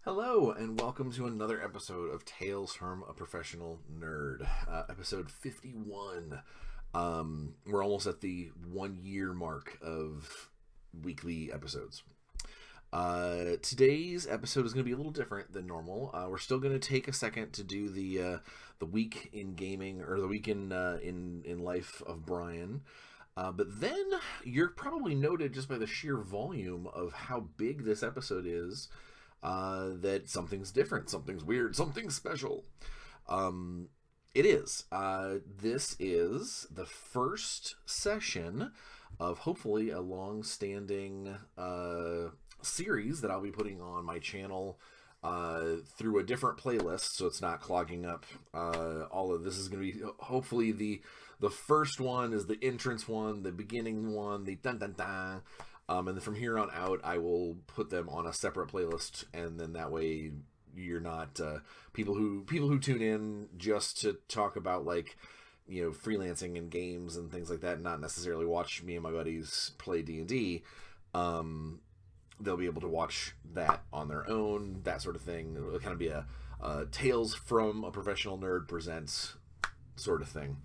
Hello, and welcome to another episode of Tales from a Professional Nerd, episode 51. We're almost at the 1 year mark of weekly episodes. Today's episode is going to be a little different than normal. We're still going to take a second to do the week in gaming, or the week in life of Bryan. But then you're probably noted just by the sheer volume of how big this episode is, that something's different, something's weird, something's special. It is. This is the first session of hopefully a long-standing series that I'll be putting on my channel through a different playlist, so it's not clogging up all of this. Is going to be hopefully the first one is the entrance one, the beginning one, the dun dun dun. And then from here on out, I will put them on a separate playlist, and then that way you're not people who tune in just to talk about, like, freelancing and games and things like that, not necessarily watch me and my buddies play D&D. They'll be able to watch that on their own, that sort of thing. It'll kind of be a Tales from a Professional Nerd presents sort of thing.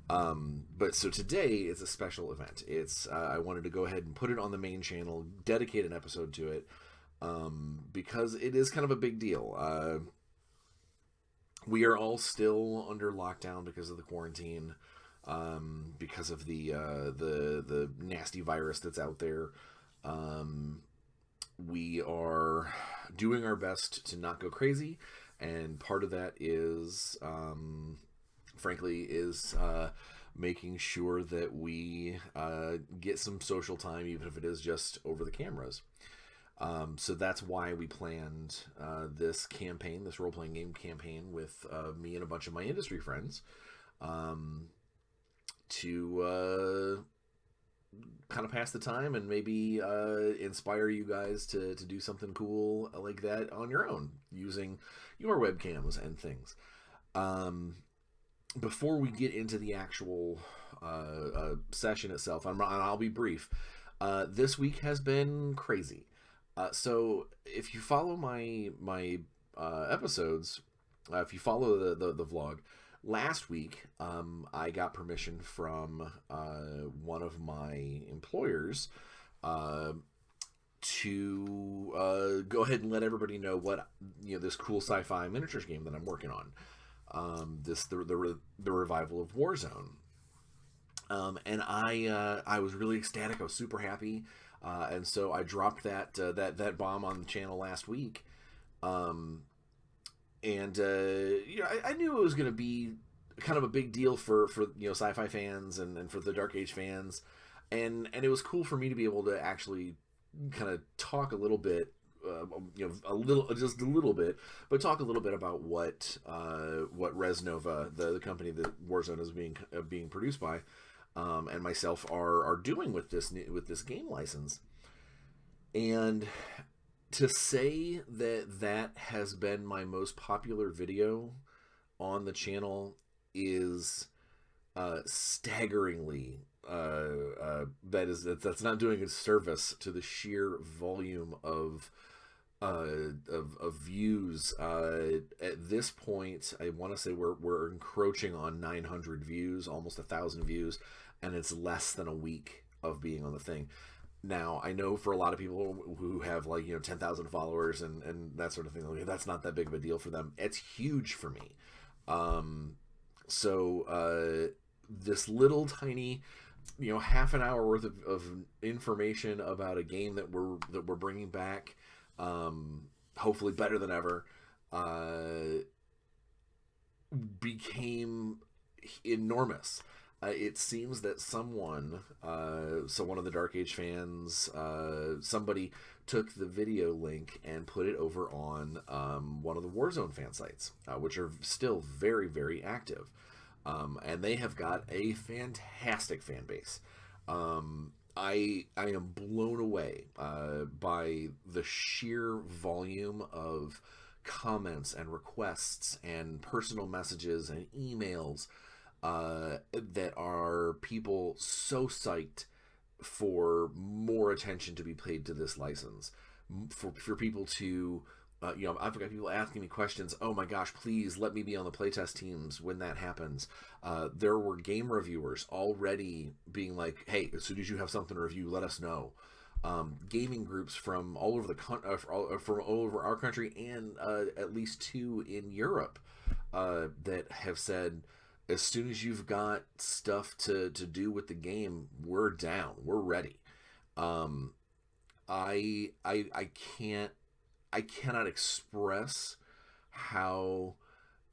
But so today is a special event. It's I wanted to go ahead and put it on the main channel, dedicate an episode to it, because it is kind of a big deal. We are all still under lockdown because of the quarantine, because of the nasty virus that's out there. We are doing our best to not go crazy, and part of that is frankly, making sure that we get some social time, even if it is just over the cameras. So that's why we planned this campaign, this role-playing game campaign, with me and a bunch of my industry friends, to kind of pass the time and maybe inspire you guys to do something cool like that on your own, using your webcams and things. Before we get into the actual session itself, I'll be brief. This week has been crazy. So if you follow my episodes, if you follow the vlog, last week I got permission from one of my employers to go ahead and let everybody know what this cool sci-fi miniatures game that I'm working on. The revival of Warzone, and I was really ecstatic. I was super happy, and so I dropped that bomb on the channel last week, and I knew it was going to be kind of a big deal for sci-fi fans and for the Dark Age fans, and it was cool for me to be able to actually kind of talk a little bit. Just a little bit, but talk a little bit about what Resnova, the company that Warzone is being produced by, and myself are doing with this game license. And to say that has been my most popular video on the channel is staggeringly. That's not doing a service to the sheer volume of views. At this point, I want to say we're encroaching on 900 views, almost 1,000 views, and it's less than a week of being on the thing. Now, I know for a lot of people who have 10,000 followers and that sort of thing, that's not that big of a deal for them. It's huge for me. So this little tiny half an hour worth of information about a game that we're bringing back, hopefully better than ever, became enormous. It seems that someone, so one of the Dark Age fans, somebody took the video link and put it over on one of the Warzone fan sites, which are still very, very active. And they have got a fantastic fan base. I am blown away by the sheer volume of comments and requests and personal messages and emails that are people so psyched for more attention to be paid to this license, for people to I've got people asking me questions. Oh my gosh, please let me be on the playtest teams when that happens. There were game reviewers already being like, hey, as soon as you have something to review, let us know. Gaming groups from all over from all over our country and at least 2 in Europe that have said, as soon as you've got stuff to do with the game, we're down, we're ready. Um, I can't I cannot express how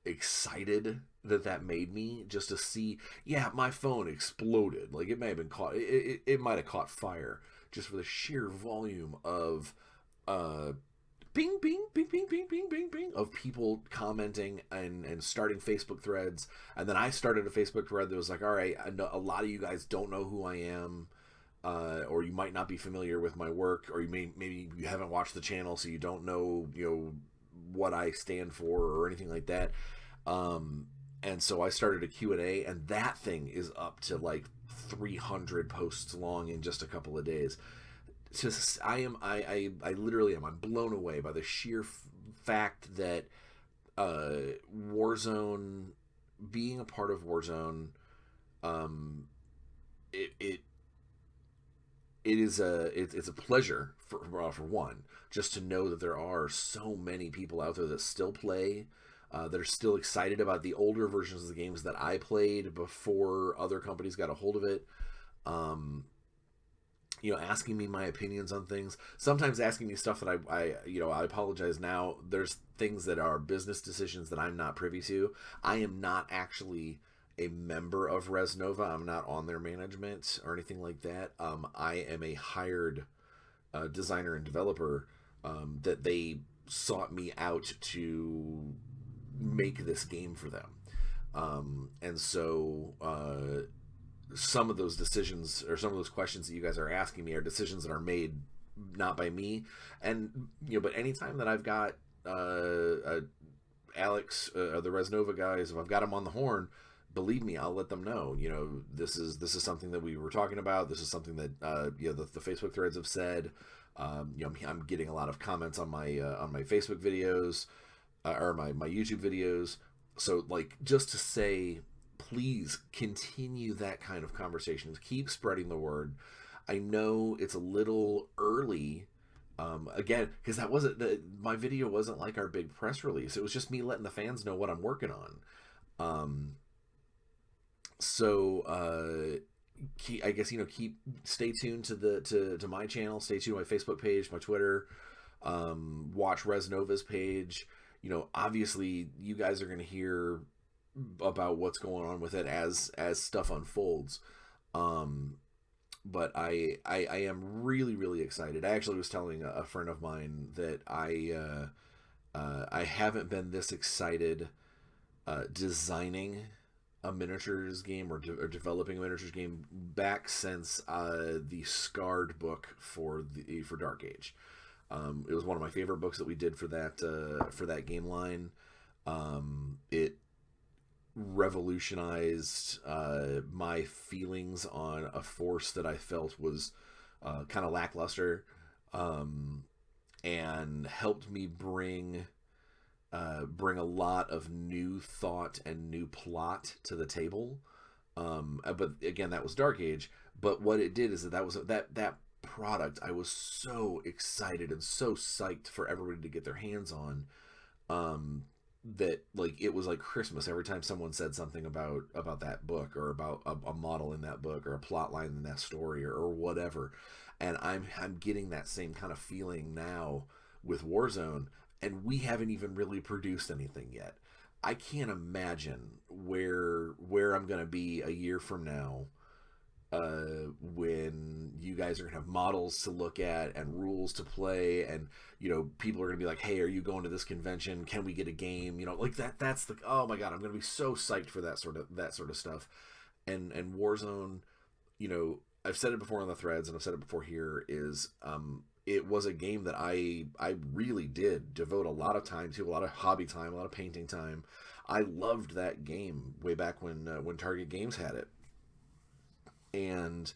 excited that made me just to see. Yeah, my phone exploded. Like, it may have been caught. It might have caught fire just for the sheer volume of uh bing bing bing bing bing bing bing bing of people commenting and starting Facebook threads. And then I started a Facebook thread that was like, all right, I know a lot of you guys don't know who I am, or you might not be familiar with my work, or maybe you haven't watched the channel, so you don't know what I stand for or anything like that. And so I started a Q&A, and that thing is up to like 300 posts long in just a couple of days. Just I literally am. I'm blown away by the sheer fact that Warzone, being a part of Warzone, um, it it's a pleasure for one, just to know that there are so many people out there that still play, that are still excited about the older versions of the games that I played before other companies got a hold of it. Um, asking me my opinions on things, sometimes asking me stuff that I apologize now. There's things that are business decisions that I'm not privy to. I am not actually a member of Resnova. I'm not on their management or anything like that. I am a hired designer and developer that they sought me out to make this game for them. And so some of those decisions, or some of those questions that you guys are asking me, are decisions that are made not by me. And but anytime that I've got Alex, the Resnova guys, if I've got them on the horn, believe me, I'll let them know. This is something that we were talking about. This is something that the Facebook threads have said. I'm getting a lot of comments on my Facebook videos, or my YouTube videos. So, like, just to say, please continue that kind of conversation. Keep spreading the word. I know it's a little early, again, because my video wasn't like our big press release. It was just me letting the fans know what I'm working on. I guess stay tuned to my channel. Stay tuned to my Facebook page, my Twitter. Watch Resnova's page. Obviously, you guys are going to hear about what's going on with it as stuff unfolds. But I am really, really excited. I actually was telling a friend of mine that I haven't been this excited designing a miniatures game, or developing a miniatures game, back since the Scarred book for Dark Age. It was one of my favorite books that we did for that game line. It revolutionized my feelings on a force that I felt was kind of lackluster, and helped me bring a lot of new thought and new plot to the table. But again, that was Dark Age. But what it did is that product, I was so excited and so psyched for everybody to get their hands on, that, like, it was like Christmas every time someone said something about that book, or about a model in that book, or a plot line in that story, or whatever. And I'm getting that same kind of feeling now with Warzone, and we haven't even really produced anything yet. I can't imagine where I'm gonna be a year from now, when you guys are gonna have models to look at and rules to play, and people are gonna be like, hey, are you going to this convention? Can we get a game? Like that's the, oh my god, I'm gonna be so psyched for that sort of stuff. And Warzone, I've said it before on the threads, and I've said it before here, is it was a game that I really did devote a lot of time to, a lot of hobby time, a lot of painting time. I loved that game way back when Target Games had it. And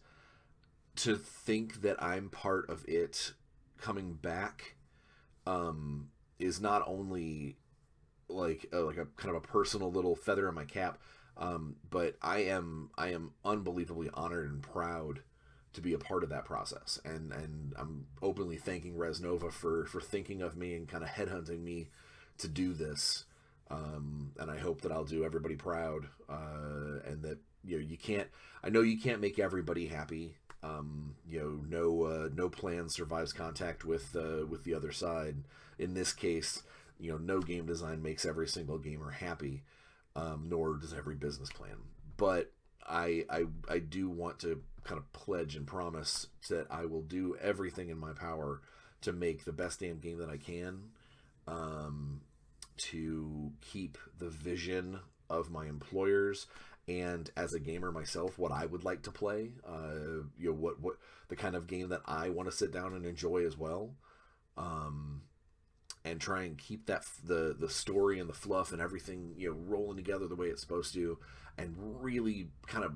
to think that I'm part of it coming back, is not only like a kind of a personal little feather in my cap, but I am unbelievably honored and proud to be a part of that process, and I'm openly thanking Resnova for thinking of me and kind of headhunting me to do this. And I hope that I'll do everybody proud, and that you can't. I know you can't make everybody happy. No plan survives contact with the other side. In this case, no game design makes every single gamer happy, nor does every business plan. But I do want to kind of pledge and promise that I will do everything in my power to make the best damn game that I can, to keep the vision of my employers, and as a gamer myself, what I would like to play, what the kind of game that I want to sit down and enjoy as well, and try and keep that the story and the fluff and everything rolling together the way it's supposed to, and really kind of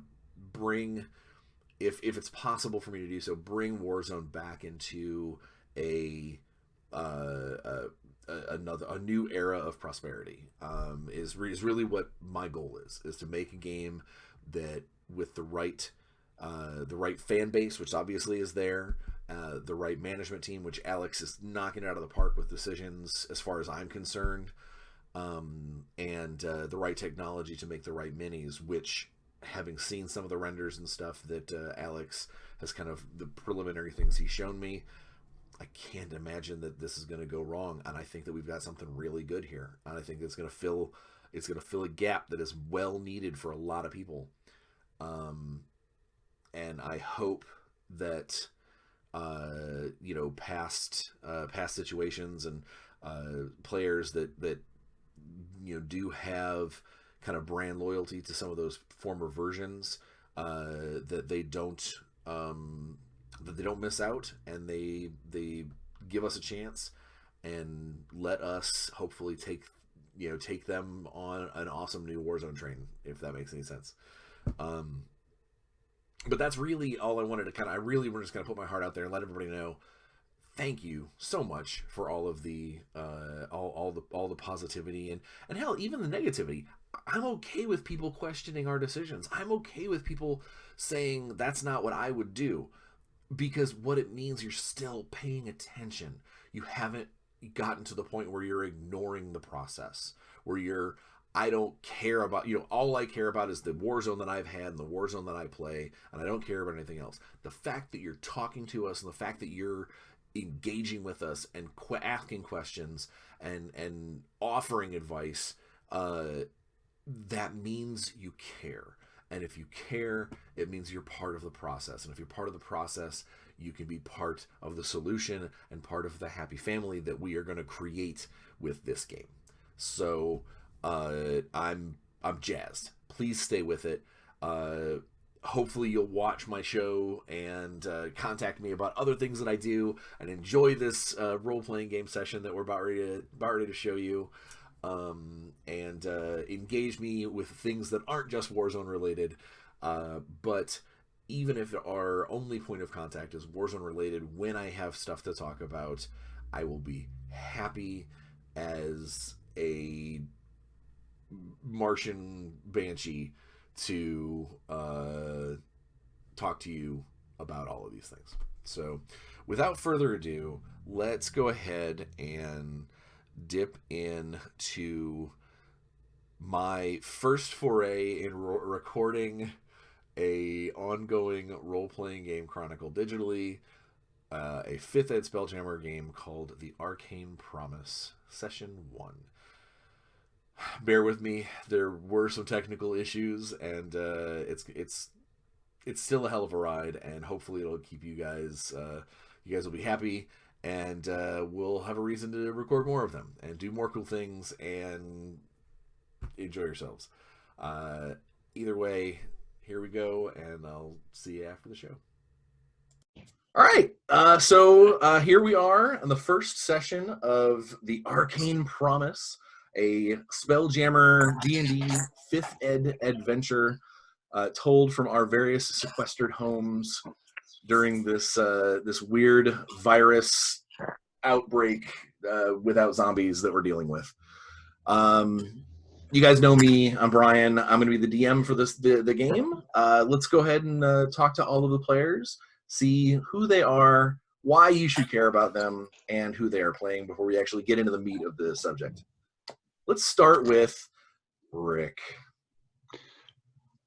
bring, if it's possible for me to do so, bring Warzone back into a new era of prosperity. Is really what my goal is to make a game that, with the right fan base, which obviously is there, the right management team, which Alex is knocking it out of the park with decisions as far as I'm concerned, and the right technology to make the right minis, which, having seen some of the renders and stuff that Alex has, kind of the preliminary things he's shown me, I can't imagine that this is going to go wrong, and I think that we've got something really good here, and I think it's going to fill a gap that is well needed for a lot of people, and I hope that past situations and players that do have kind of brand loyalty to some of those former versions, that they don't miss out, and they give us a chance and let us hopefully take them on an awesome new Warzone train, if that makes any sense. But that's really all I wanted to I really were just going to put my heart out there and let everybody know. Thank you so much for all of the all the positivity and hell, even the negativity. I'm okay with people questioning our decisions. I'm okay with people saying that's not what I would do, because what it means, you're still paying attention. You haven't gotten to the point where you're ignoring the process, where I don't care about, all I care about is the Warzone that I've had and the Warzone that I play, and I don't care about anything else. The fact that you're talking to us and the fact that you're engaging with us and asking questions and offering advice, that means you care. And if you care, it means you're part of the process. And if you're part of the process, you can be part of the solution and part of the happy family that we are going to create with this game. So I'm jazzed. Please stay with it. Hopefully you'll watch my show and contact me about other things that I do, and enjoy this role-playing game session that we're about ready to show you. And engage me with things that aren't just Warzone related, but even if our only point of contact is Warzone related, when I have stuff to talk about, I will be happy as a Martian banshee to talk to you about all of these things. So without further ado, let's go ahead and dip into my first foray in recording a ongoing role-playing game chronicle digitally, a 5th ed Spelljammer game called the Arcane Promise, Session 1. Bear with me, there were some technical issues, and it's still a hell of a ride, and hopefully it'll keep you guys will be happy, and we'll have a reason to record more of them and do more cool things and enjoy yourselves. Either way, here we go, and I'll see you after the show. All right, so here we are in the first session of the Arcane Promise, a Spelljammer D&D 5th ed adventure told from our various sequestered homes during this weird virus outbreak without zombies that we're dealing with. You guys know me. I'm Bryan. I'm going to be the DM for the game. Let's go ahead and talk to all of the players, see who they are, why you should care about them, and who they are playing before we actually get into the meat of the subject. Let's start with Rick.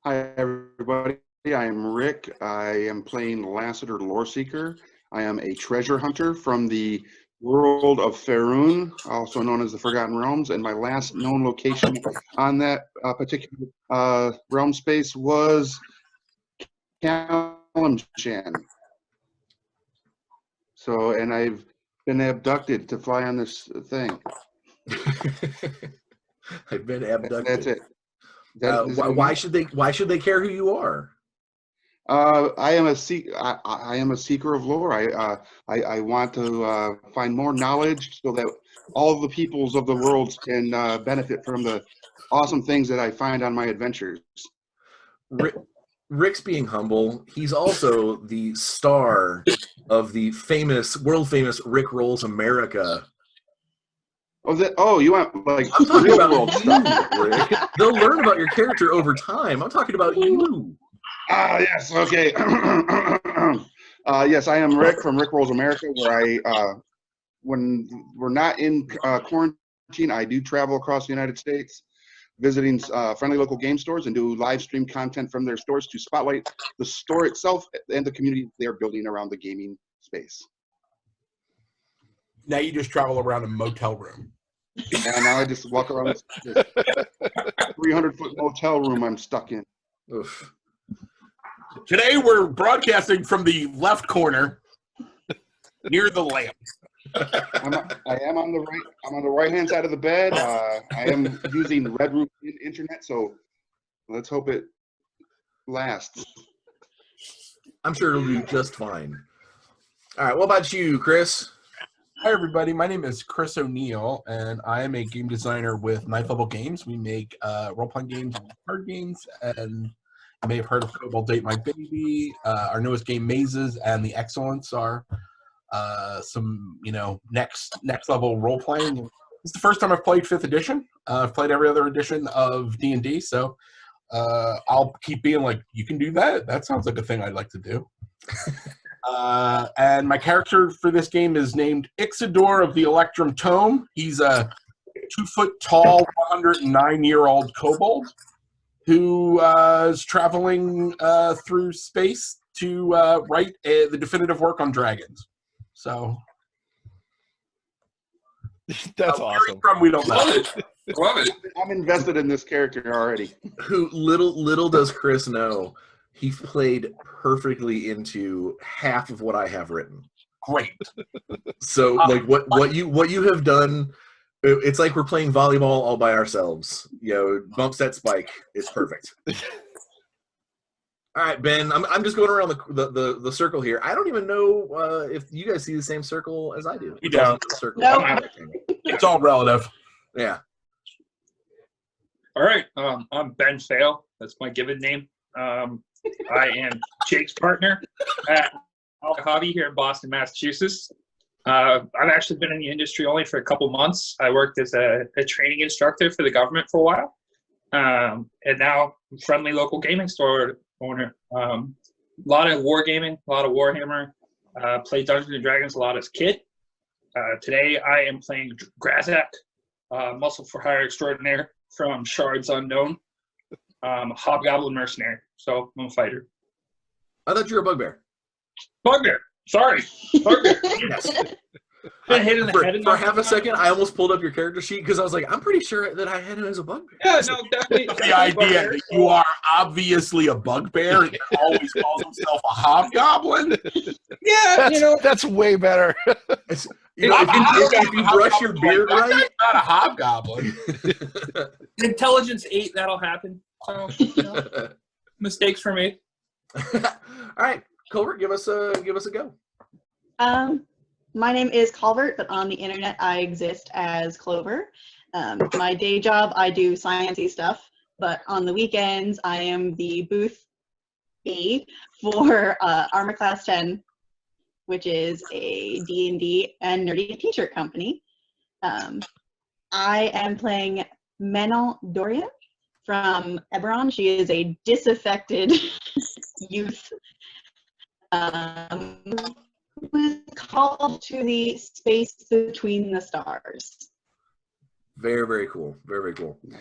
Hi, everybody. I am Rick. I am playing Lassiter Loreseeker. I am a treasure hunter from the world of Faerun, also known as the Forgotten Realms, and my last known location on that particular realm space was Kalimshan. So, and I've been abducted to fly on this thing. I've been abducted. That's it. Why should they care who you are? I am a seeker of lore. I want to find more knowledge so that all the peoples of the world can benefit from the awesome things that I find on my adventures. Rick's being humble. He's also the star of the world famous Rick Rolls America. Oh, you want like I'm talking real about world you, stuff. Rick. They'll learn about your character over time. I'm talking about you. Yes, okay. Yes, I am Rick from Rick Rolls America, where when we're not in quarantine, I do travel across the United States, visiting friendly local game stores and do live stream content from their stores to spotlight the store itself and the community they're building around the gaming space. Now you just travel around a motel room. And now I just walk around this 300-foot motel room I'm stuck in. Oof. Today we're broadcasting from the left corner near the lamp. I am on the right. I'm on the right-hand side of the bed. I am using Red Room internet, so let's hope it lasts. I'm sure it'll do just fine. All right, what about you, Chris? Hi, everybody. My name is Chris O'Neill, and I am a game designer with Ninth Level Games. We make role-playing games and card games, and you may have heard of Cobalt Date My Baby. Our newest game, Mazes, and The Excellence are some, next level role-playing. It's the first time I've played 5th edition. I've played every other edition of D&D, so I'll keep being like, you can do that? That sounds like a thing I'd like to do. And my character for this game is named Ixidor of the Electrum Tome. He's a 2-foot-tall, 109-year-old kobold who is traveling through space to write the definitive work on dragons. So that's awesome. From, we don't know. Love it. I'm invested in this character already. Who little does Chris know, he played perfectly into half of what I have written. Great. So like what you have done, it's like we're playing volleyball all by ourselves. Bump set spike. It's perfect. All right, Ben. I'm just going around the circle here. I don't even know if you guys see the same circle as I do. You don't. No. It's all relative. Yeah. All right. I'm Ben Fail. That's my given name. I am Jake's partner at Hobby here in Boston, Massachusetts. I've actually been in the industry only for a couple months. I worked as a training instructor for the government for a while. And now I'm friendly local gaming store owner. A lot of wargaming, a lot of Warhammer. Played Dungeons & Dragons a lot as a kid. Today I am playing Grazak, Muscle for Hire Extraordinaire from Shards Unknown. Hobgoblin mercenary, so I'm a fighter. I thought you were a bugbear. Bugbear. Sorry. Bugbear. Yes. For half a second, I almost pulled up your character sheet because I was like, I'm pretty sure that I had him as a bugbear. Yeah, no, definitely. The idea that you are obviously a bugbear and always calls himself a hobgoblin. Yeah, that's way better. If you brush your beard right, that's not a hobgoblin. Intelligence 8, that'll happen. So, mistakes for me. All right, Culvert, give us a go. My name is Culvert, but on the internet I exist as Clover. My day job, I do sciencey stuff, but on the weekends I am the booth A for Armor Class 10. which is a D&D and nerdy t-shirt company. I am playing Menel Dorian from Eberron. She is a disaffected youth who is called to the space between the stars. Very, very cool. Very, very cool. Nice.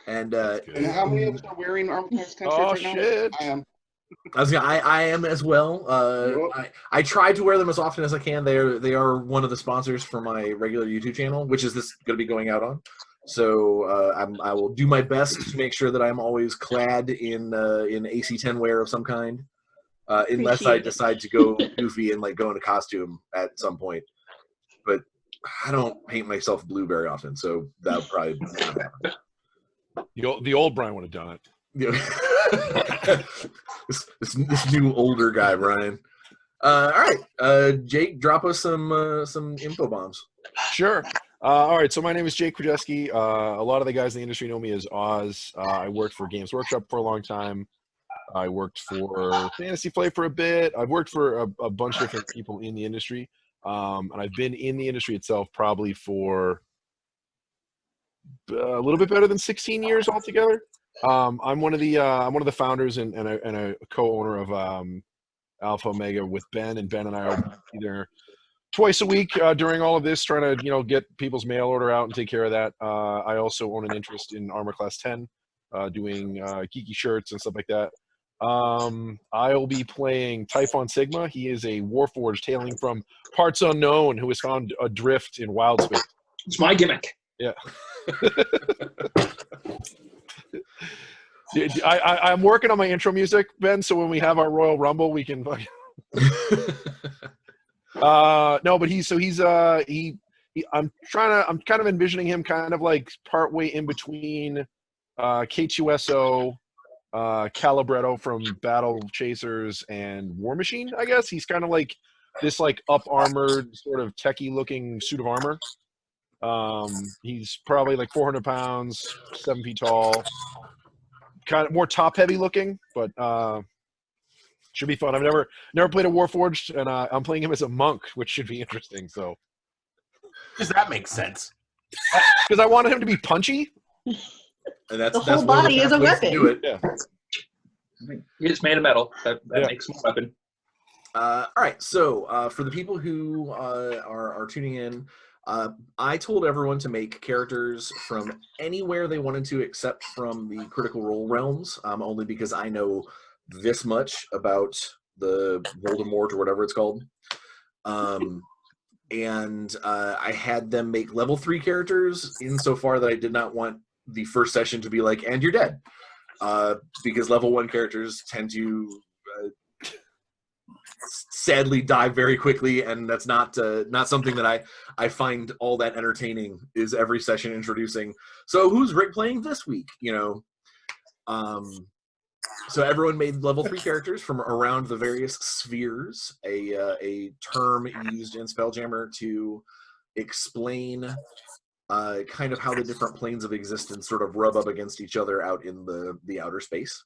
And And how many of us are wearing Armor Class 10 shirts Oh, right now? shit. I am. I am as well. I try to wear them as often as I can. They are one of the sponsors for my regular YouTube channel, which is this going to be going out on. So I will do my best to make sure that I'm always clad in AC-10 wear of some kind, unless I Appreciate it. decide to go goofy and like go in a costume at some point. But I don't paint myself blue very often, so that would probably not happen. The old Bryan would have done it. Yeah. this new older guy, Bryan. All right, Jake, drop us some info bombs. Sure. All right, so my name is Jake Krajewski. A lot of the guys in the industry know me as Oz. I worked for Games Workshop for a long time. I worked for Fantasy Play for a bit. I've worked for a bunch of different people in the industry, and I've been in the industry itself probably for a little bit better than 16 years altogether. I'm one of the founders and a co-owner of Alpha Omega with Ben, and Ben and I are either twice a week during all of this, trying to get people's mail order out and take care of that. I also own an interest in Armor Class 10, doing geeky shirts and stuff like that. I'll be playing Typhon Sigma. He is a Warforged hailing from parts unknown who was found adrift in wild space. It's my gimmick. Yeah. I'm working on my intro music, Ben, so when we have our Royal Rumble, we can no, but I'm kind of envisioning him kind of like partway in between K2SO, Calibretto from Battle Chasers, and War Machine, I guess. He's kind of like this like up armored sort of techie looking suit of armor. He's probably like 400 pounds, 7 feet tall, kind of more top heavy looking, but should be fun. I've never played a Warforged, and I'm playing him as a monk, which should be interesting. So, Does that make sense? because I wanted him to be punchy. And that's The whole that's one of the body is a best ways to do weapon. it. Yeah. It's made of metal. That Yeah. makes him a weapon. All right, so for the people who are tuning in, I told everyone to make characters from anywhere they wanted to, except from the Critical Role realms, only because I know this much about the Voldemort or whatever it's called. And I had them make level 3 characters, insofar that I did not want the first session to be like, and you're dead. Because level 1 characters tend to sadly die very quickly, and that's not something that I find all that entertaining, is every session introducing, so who's Rick playing this week, so everyone made level 3 characters from around the various spheres, a term used in Spelljammer to explain kind of how the different planes of existence sort of rub up against each other out in the outer space.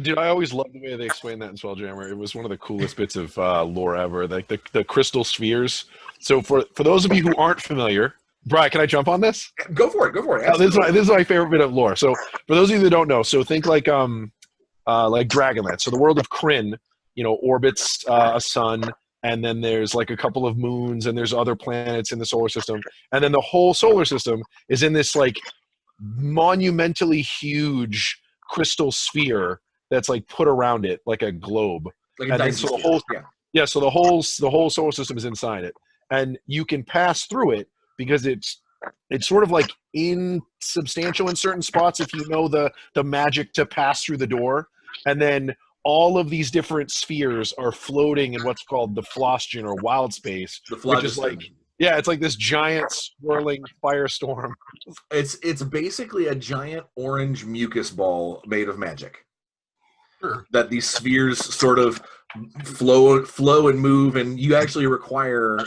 Dude, I always loved the way they explained that in Spelljammer. It was one of the coolest bits of lore ever, like the crystal spheres. So for those of you who aren't familiar, Bryan, can I jump on this? Go for it. Oh, this is my favorite bit of lore. So for those of you that don't know, so think like Dragonlance. So the world of Kryn, orbits a sun, and then there's like a couple of moons, and there's other planets in the solar system, and then the whole solar system is in this like monumentally huge crystal sphere that's like put around it like a globe. Like a And then, Dyson so the sphere, whole yeah. so the whole solar system is inside it, and you can pass through it because it's sort of like insubstantial in certain spots if you know the magic to pass through the door. And then all of these different spheres are floating in what's called the Phlogiston or wild space, which is like, yeah, it's like this giant swirling firestorm. It's basically a giant orange mucus ball made of magic. Sure. That these spheres sort of flow and move, and you actually require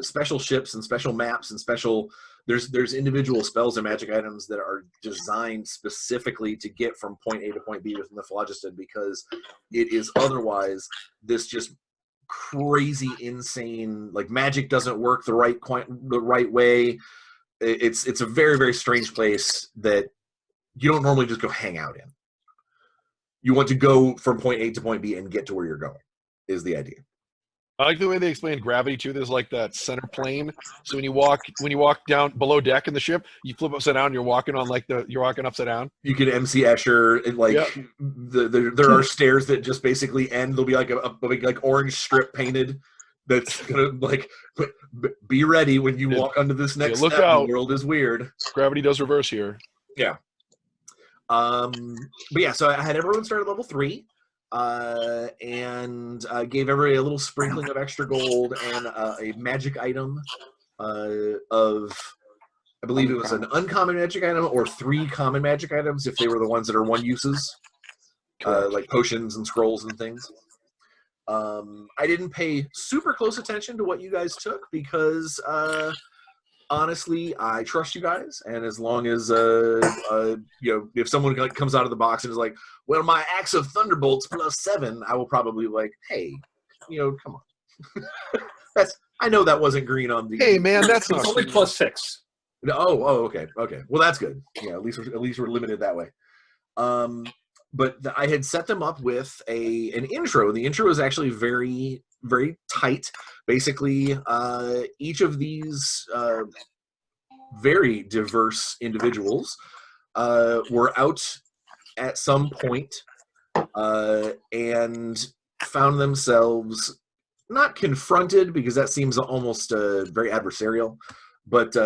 special ships and special maps and special. There's individual spells and magic items that are designed specifically to get from point A to point B within the Phlogiston, because it is otherwise this just crazy, insane, like magic doesn't work the right way. It's a very, very strange place that you don't normally just go hang out in. You want to go from point A to point B and get to where you're going, is the idea. I like the way they explained gravity too. There's like that center plane. So when you walk down below deck in the ship, you flip upside down. You're walking on you're walking upside down. You can MC Escher and like there are stairs that just basically end. There'll be like a big like orange strip painted. That's gonna like be ready when you walk onto this next look step. out. The world is weird. Gravity does reverse here. Yeah. But yeah, so I had everyone start at level 3. And gave everybody a little sprinkling of extra gold and a magic item of, I believe it was an uncommon magic item or 3 common magic items if they were the ones that are one uses, like potions and scrolls and things. I didn't pay super close attention to what you guys took because honestly, I trust you guys, and as long as if someone comes out of the box and is like, "Well, my axe of thunderbolts +7," I will probably be like, "Hey, come on." I know that wasn't green on the. Hey, man, that's It's not only +6. Oh, okay. Well, that's good. Yeah, at least we're limited that way. But I had set them up with an intro. The intro is actually very, very tight. Basically, each of these very diverse individuals were out at some point and found themselves not confronted, because that seems almost very adversarial, but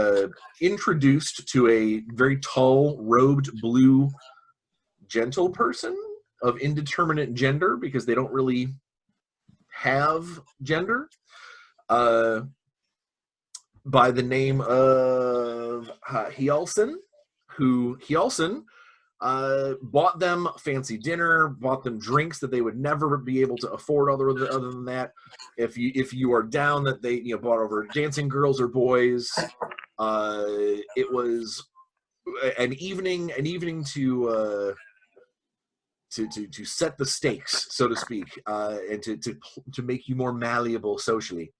introduced to a very tall, robed, blue, gentle person of indeterminate gender, because they don't really have gender, by the name of Hjalsen, who bought them fancy dinner, bought them drinks that they would never be able to afford other than that. If you are down, that they bought over dancing girls or boys. It was an evening to set the stakes, so to speak, and to make you more malleable socially.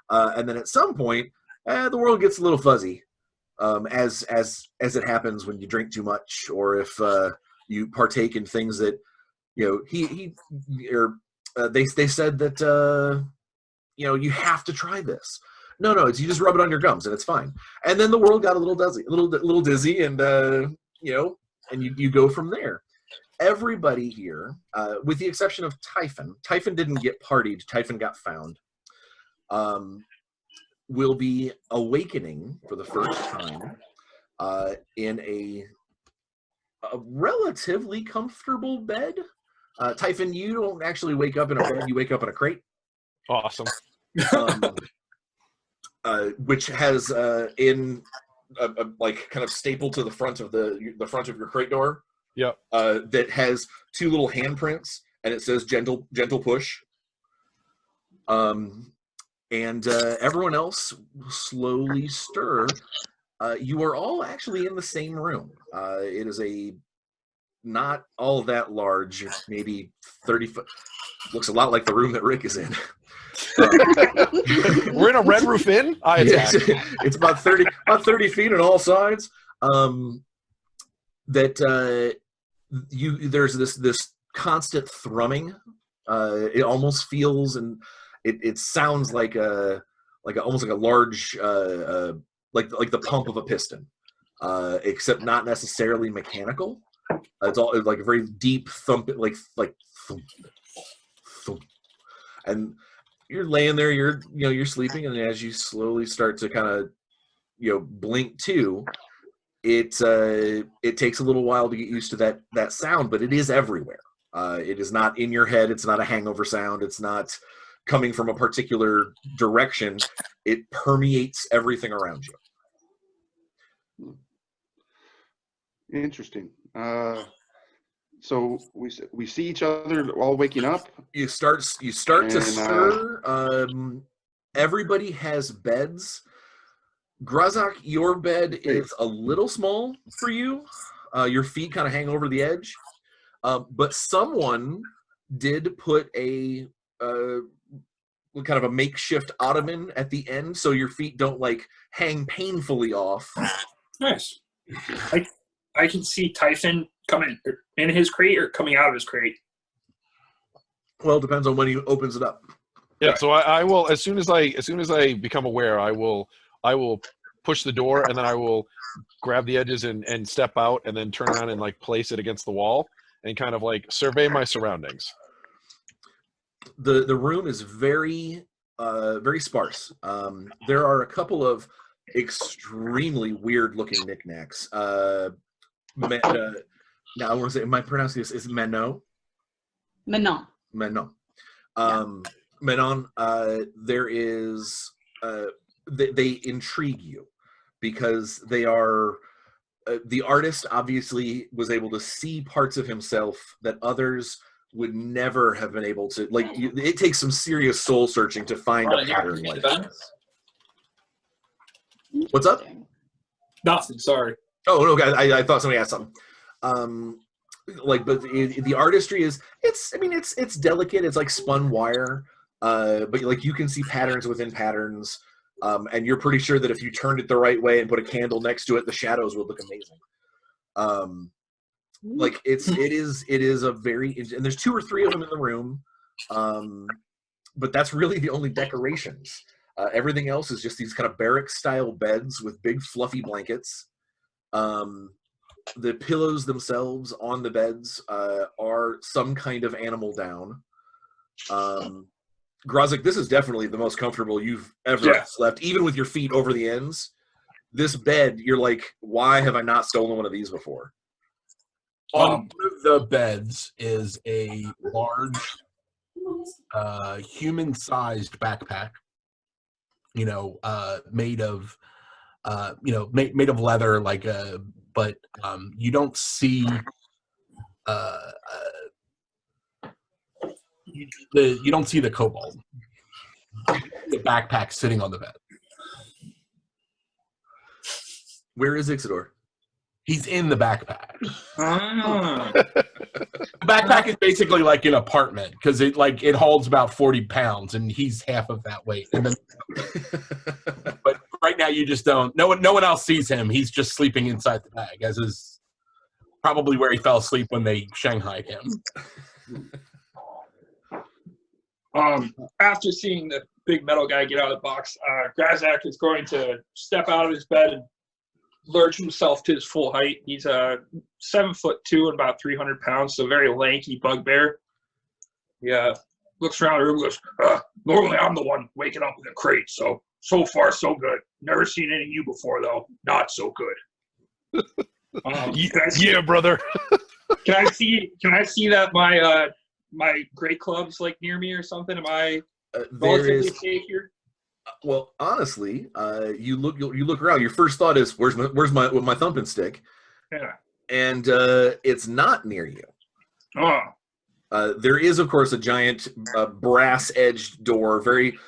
And then at some point, the world gets a little fuzzy, as it happens when you drink too much, or if you partake in things that they said that you have to try this. No, you just rub it on your gums and it's fine. And then the world got a little dizzy, and and you go from there. Everybody here, with the exception of Typhon didn't get partied. Typhon got found. Will be awakening for the first time in a relatively comfortable bed. Typhon, you don't actually wake up in a bed; you wake up in a crate. Awesome. Which has in like kind of stapled to the front of the front of your crate door. Yep. That has 2 little handprints, and it says "gentle push." And everyone else slowly stir. You are all actually in the same room. It is not all that large, maybe 30 foot. Looks a lot like the room that Rick is in. We're in a Red Roof Inn. I attack. It's about 30 feet on all sides. There's this constant thrumming. It almost feels and it sounds like almost like a large like the pump of a piston, except not necessarily mechanical. It's all like a very deep thump, like thump, thump. And you're laying there, you're sleeping, and as you slowly start to kind of blink too, it takes a little while to get used to that sound, but it is everywhere. It is not in your head. It's not a hangover sound. It's not coming from a particular direction. It permeates everything around you. Interesting. So we see each other all waking up. You start to stir. Everybody has beds. Grazak, your bed is a little small for you. Your feet kind of hang over the edge. But someone did put a kind of a makeshift ottoman at the end, so your feet don't like hang painfully off. Nice. I can see Typhon coming in his crate or coming out of his crate. Well, it depends on when he opens it up. Yeah, so I will as soon as I become aware, I will push the door, and then I will grab the edges and step out, and then turn around and like place it against the wall and kind of like survey my surroundings. The room is very very sparse. There are a couple of extremely weird looking knickknacks. Now I want to say, am I pronouncing this? Is it Manon? Manon. Manon. Manon, there is, they intrigue you because they are, the artist obviously was able to see parts of himself that others would never have been able to, like, it takes some serious soul searching to find a pattern like this. What's up? Nothing, sorry. Oh, no, guys, I thought somebody asked something. Like, but the artistry is, it's delicate. It's like spun wire, but like you can see patterns within patterns, and you're pretty sure that if you turned it the right way and put a candle next to it, the shadows would look amazing. Like it is a very, and there's 2 or 3 of them in the room, but that's really the only decorations. Everything else is just these kind of barrack style beds with big fluffy blankets. The pillows themselves on the beds are some kind of animal down. Grozik, this is definitely the most comfortable you've ever slept, even with your feet over the ends. This bed, you're like, why have I not stolen one of these before? On one of the beds is a large, human-sized backpack. Made of, made of leather, like a. But you don't see you don't see the kobold. The backpack sitting on the bed. Where is Ixidor? He's in the backpack. Ah. The backpack is basically like an apartment because it holds about 40 pounds, and he's half of that weight. And then, but right now you just don't. No one else sees him. He's just sleeping inside the bag, as is probably where he fell asleep when they shanghaied him. After seeing the big metal guy get out of the box, Grazak is going to step out of his bed and lurch himself to his full height. He's 7'2" and about 300 pounds, so very lanky bugbear. Yeah, looks around the room and goes, normally I'm the one waking up in the crate, so far so good. Never seen any of you before though. Not so good. Yeah, brother. Can I see that my great club's like near me or something? Am I relatively safe here? Well, honestly, you look around. Your first thought is, where's my thumping stick? Yeah. And it's not near you. Oh. There is, of course, a giant brass-edged door, very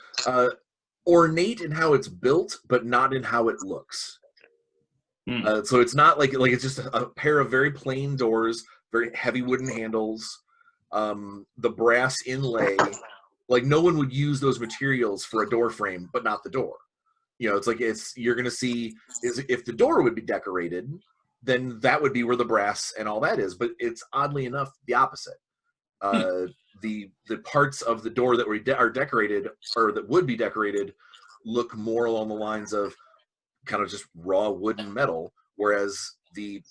ornate in how it's built, but not in how it looks. So it's not like it's just a pair of very plain doors, very heavy wooden handles. The brass inlay, like no one would use those materials for a door frame, but not the door. It's like you're gonna see is if the door would be decorated, then that would be where the brass and all that is. But it's oddly enough the opposite. The parts of the door that are decorated or that would be decorated look more along the lines of kind of just raw wood and metal, whereas the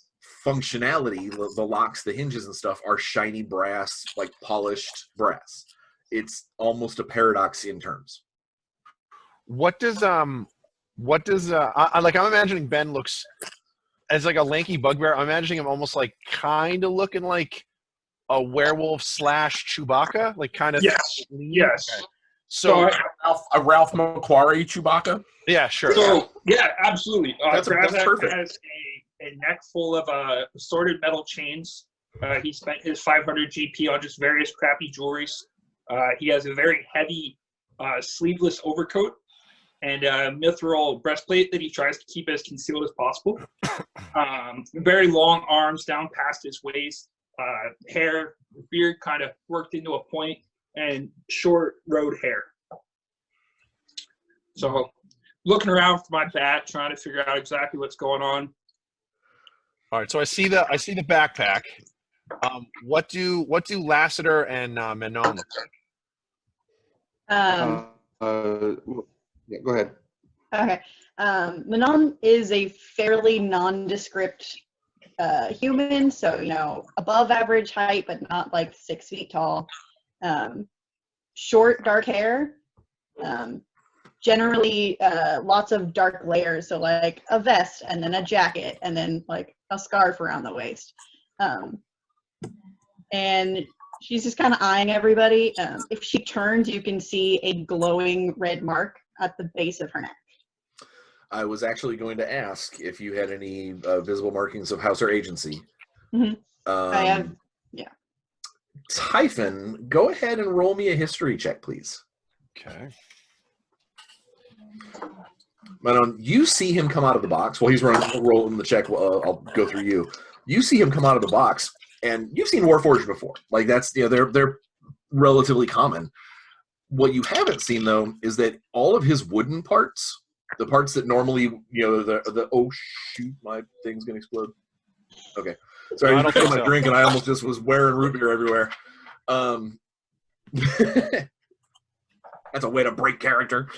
functionality, the locks, the hinges and stuff are shiny brass, like polished brass. It's almost a paradox in terms. What does I'm imagining Ben looks as like a lanky bugbear. I'm imagining him almost like kind of looking like a werewolf / Chewbacca, like kind of. Yes. Okay. So a Ralph McQuarrie Chewbacca. Yeah, sure. So yeah, absolutely. That's perfect. Has a neck full of assorted metal chains. He spent his 500 GP on just various crappy jewelries. He has a very heavy sleeveless overcoat and a mithril breastplate that he tries to keep as concealed as possible. Very long arms down past his waist. Hair, beard kind of worked into a point, and short road hair. So looking around for my bat, trying to figure out exactly what's going on. All right, so I see the backpack. What do Lassiter and Manon look Um, Yeah, go ahead. okay. Manon is a fairly nondescript human, so above average height, but not like 6 feet tall. Short, dark hair. Generally, lots of dark layers, so like a vest, and then a jacket, and then like a scarf around the waist. And she's just kind of eyeing everybody. If she turns, you can see a glowing red mark at the base of her neck. I was actually going to ask if you had any visible markings of house or agency. Mm-hmm. I have, yeah. Typhon, go ahead and roll me a history check, please. Okay. Manon, you see him come out of the box while he's rolling the check. I'll go through you. You see him come out of the box, and you've seen Warforged before. Like that's they're relatively common. What you haven't seen though is that all of his wooden parts, the parts that normally the oh shoot, my thing's gonna explode. Okay, sorry, I was my drink and I almost just was wearing root beer everywhere. That's a way to break character.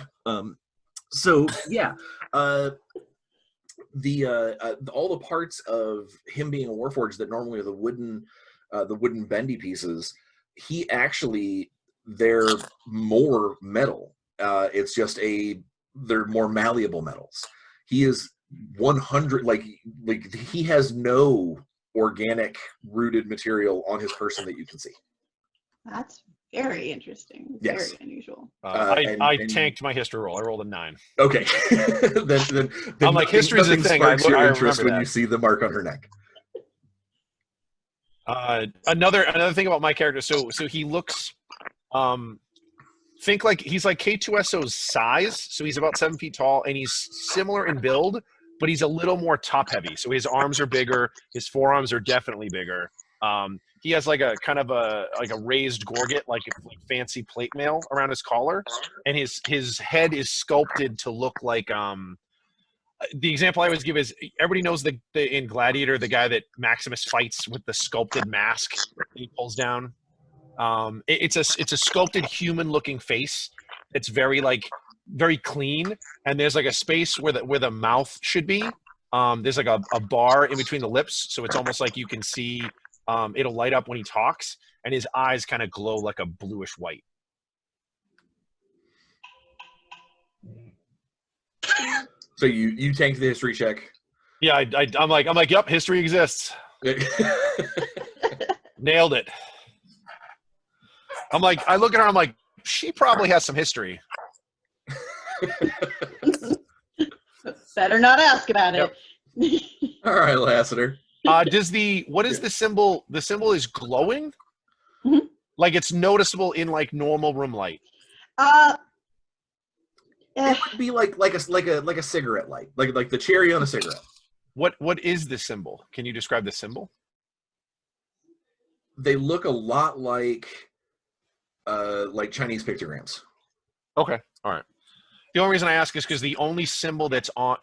So yeah, all the parts of him being a Warforged that normally are the wooden bendy pieces, they're more metal. It's just they're more malleable metals. He is 100 like he has no organic rooted material on his person that you can see. That's very interesting. Yes. Very unusual. I tanked my history roll. I rolled a 9. Okay. then I'm like, history's a thing. Sparks your interest when that. you see the mark on her neck. Another thing about my character. So he looks, think like he's like K2SO's size. So he's about 7 feet tall, and he's similar in build, but he's a little more top heavy. So his arms are bigger. His forearms are definitely bigger. He has like a kind of a raised gorget, like fancy plate mail around his collar, and his head is sculpted to look like the example I always give is everybody knows in Gladiator the guy that Maximus fights with the sculpted mask that he pulls down. It's a sculpted human looking face. It's very clean, and there's like a space where the mouth should be. There's like a bar in between the lips, so it's almost like you can see. It'll light up when he talks, and his eyes kind of glow like a bluish white. So you tanked the history check. Yeah, I'm like, yep, history exists. Nailed it. I'm like, I look at her, I'm like, she probably has some history. Better not ask about it. All right, Lassiter. What is the symbol? The symbol is glowing? Mm-hmm. Like it's noticeable in like normal room light. It would be like a cigarette light, like the cherry on a cigarette. What is the symbol? Can you describe the symbol? They look a lot like Chinese pictograms. Okay, all right. The only reason I ask is because the only symbol that's on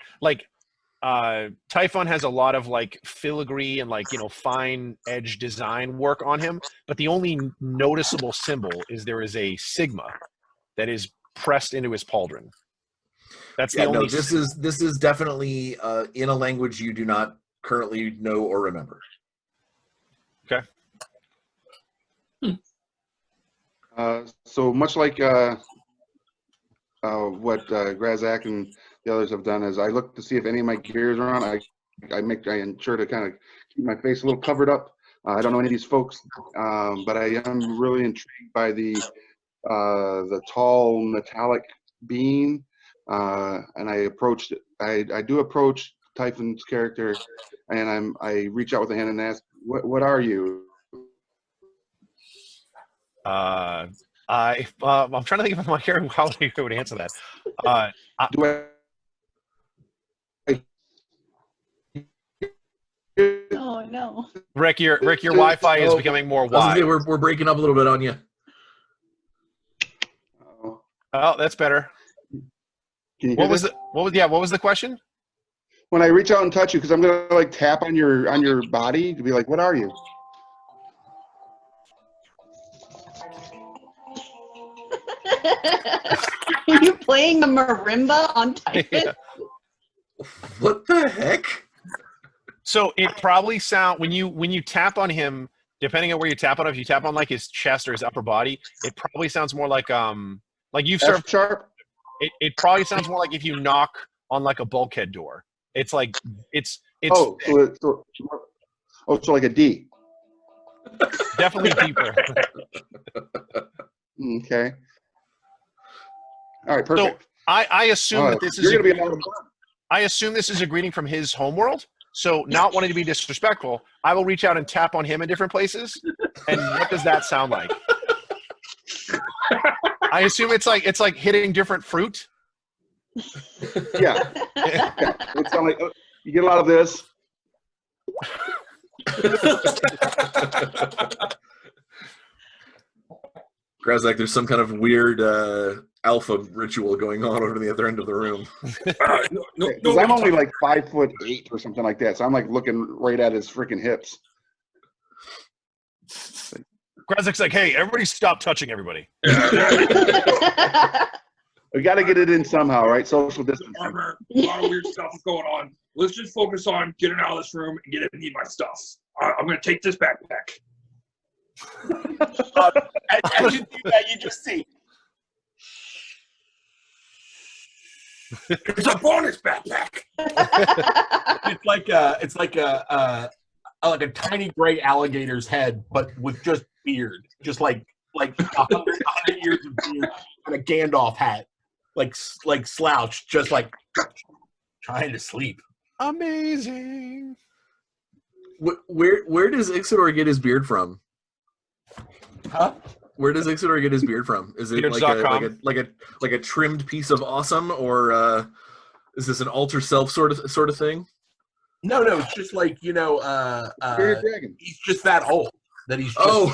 Typhon has a lot of like filigree and fine edge design work on him, but the only noticeable symbol is there is a sigma that is pressed into his pauldron. That's the only. This is definitely in a language you do not currently know or remember. Okay. So much like what Grazak and the others have done is I look to see if any of my gears are on. I ensure to kind of keep my face a little covered up. I don't know any of these folks, but I am really intrigued by the tall metallic being, and I do approach Typhon's character, and I reach out with a hand and ask, "What are you?" I'm trying to think of my character how I would answer that. Do I? Oh no. Rick, your Wi-Fi is becoming more wide. We're breaking up a little bit on you. Oh, that's better. Can you hear this? What was the question? When I reach out and touch you, because I'm gonna like tap on your body to be like, what are you? Are you playing the marimba on Typhus? Yeah. What the heck? So it probably sound when you tap on him, depending on where you tap on him, if you tap on like his chest or his upper body, it probably sounds more like you've F served. sharp. It probably sounds more like if you knock on like a bulkhead door. It's like it's So like a D. definitely deeper. Okay. All right, perfect. So I assume that this is you're gonna be another. I assume this is a greeting from his homeworld. So not wanting to be disrespectful, I will reach out and tap on him in different places. And what does that sound like? I assume it's like hitting different fruit. Yeah. It sounds like you get a lot of this. Graz, like there's some kind of weird alpha ritual going on over the other end of the room. Because I'm only like 5'8" or something like that, so I'm like looking right at his freaking hips. Grazik's like, hey, everybody stop touching everybody. We got to get it in somehow, right? Social distancing. Armor, a lot of weird stuff is going on. Let's just focus on getting out of this room and getting me my stuff. I'm going to take this backpack. As you do that, you just see. It's a bonus backpack. It's like a tiny gray alligator's head, but with just beard, just like 100 years of beard and a Gandalf hat, like slouched, just like trying to sleep. Amazing. Where does Ixodor get his beard from? Huh? Where does Ixodor get his beard from? Is it like a trimmed piece of awesome, or is this an alter self sort of thing? No, it's just like Bearded dragon. he's just that old that he's just, Oh,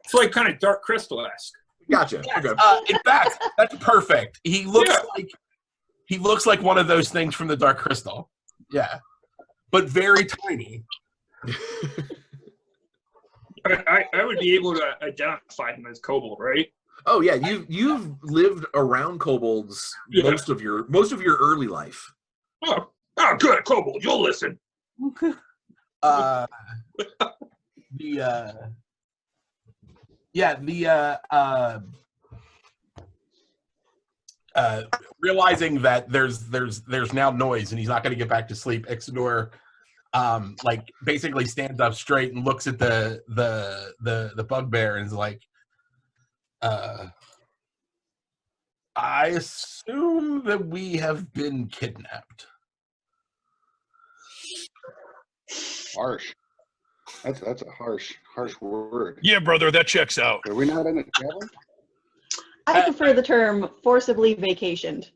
it's like kind of Dark Crystal-esque. Gotcha. Yes, Okay. in fact, that's perfect. He looks like one of those things from the Dark Crystal. Yeah, but very tiny. I would be able to identify him as Kobold, right? Oh yeah, you've lived around kobolds most of your early life. Oh, good, Kobold. You'll listen. Realizing that there's now noise and he's not going to get back to sleep, Ixodor basically stands up straight and looks at the bugbear and is like, I assume that we have been kidnapped. Harsh. That's a harsh word. Yeah, brother, that checks out. Are we not in a cabin? I prefer the term forcibly vacationed.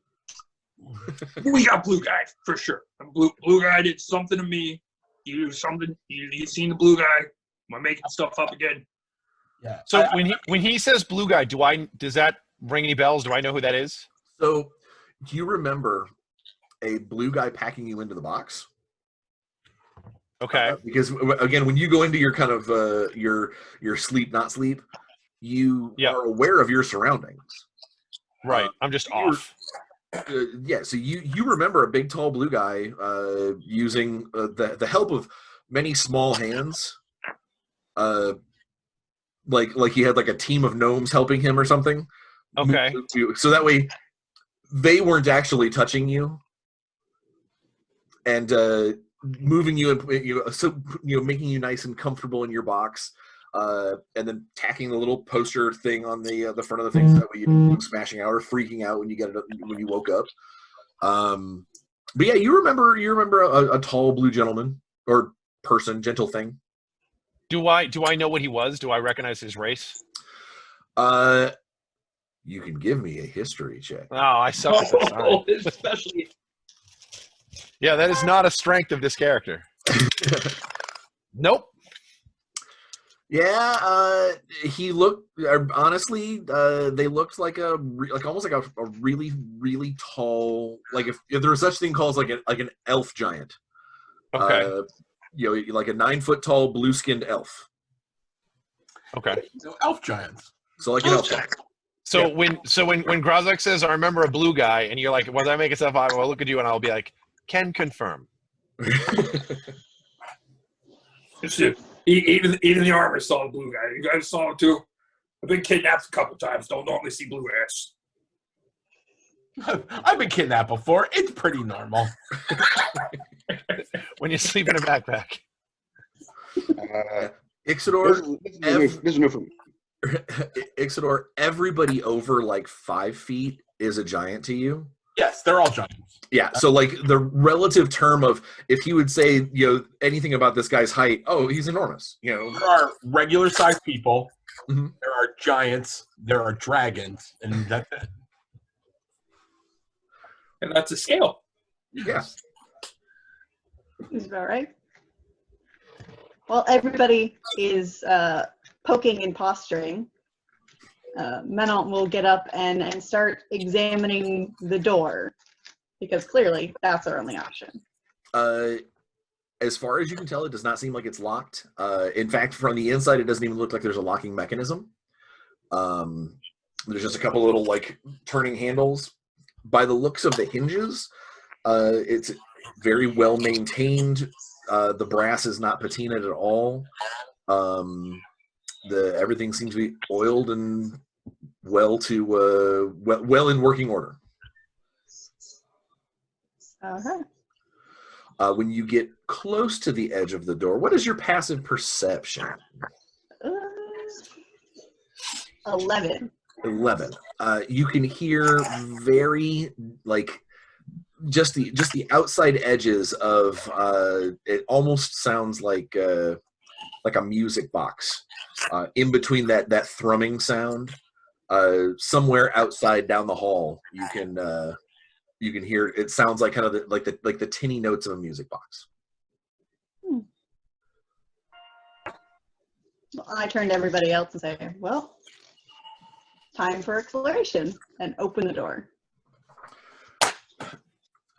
We got Blue Guy for sure. Blue Guy did something to me. You do something. You seen the Blue Guy? Am I making stuff up again? Yeah. So when he says blue guy, does that ring any bells? Do I know who that is? So, do you remember a blue guy packing you into the box? Okay. Because again, when you go into your kind of your sleep, not sleep, you are aware of your surroundings. Right. I'm just off. Yeah. So you remember a big, tall blue guy using the help of many small hands. Like he had like a team of gnomes helping him or something. Okay. So that way, they weren't actually touching you, and moving you and making you nice and comfortable in your box, and then tacking the little poster thing on the front of the thing so that way you don't go smashing out or freaking out when you woke up. But yeah, you remember a tall blue gentleman or person, gentle thing. Do I know what he was? Do I recognize his race? You can give me a history check. Oh, I suck at this. All right. Especially. Yeah, that is not a strength of this character. Nope. Yeah, he looked. Honestly, they looked like almost like a really really tall. Like if there was such thing called like an elf giant. Okay. Like a 9 foot tall blue skinned elf. Okay. So elf giants. So like an elf giant. So when Grazek says, "I remember a blue guy," and you're like, "Was I making stuff up?" I'll look at you and I'll be like, "Can confirm." Even the armor saw the blue guy. You guys saw him too. I've been kidnapped a couple times. Don't normally see blue ass. I've been kidnapped before. It's pretty normal. When you sleep in a backpack. Ixidor, This is new for me. Ixidor, everybody over like 5 feet is a giant to you. Yes, they're all giants. Yeah, so like the relative term of if he would say, anything about this guy's height, oh, he's enormous. There are regular sized people, Mm-hmm. there are giants, there are dragons, and that's it. And that's a scale. Yeah. Is about right. While everybody is poking and posturing, Menon will get up and start examining the door, because clearly that's our only option. As far as you can tell, it does not seem like it's locked. In fact, from the inside, it doesn't even look like there's a locking mechanism. There's just a couple little like turning handles. By the looks of the hinges, it's very well maintained. The brass is not patinaed at all. Everything seems to be oiled and well in working order. Okay. When you get close to the edge of the door, what is your passive perception? 11. 11. You can hear very just the outside edges of it almost sounds like a music box in between that thrumming sound. Somewhere outside down the hall, you can hear it sounds like kind of the tinny notes of a music box. Well, I turn to everybody else and say, well, time for exploration, and open the door.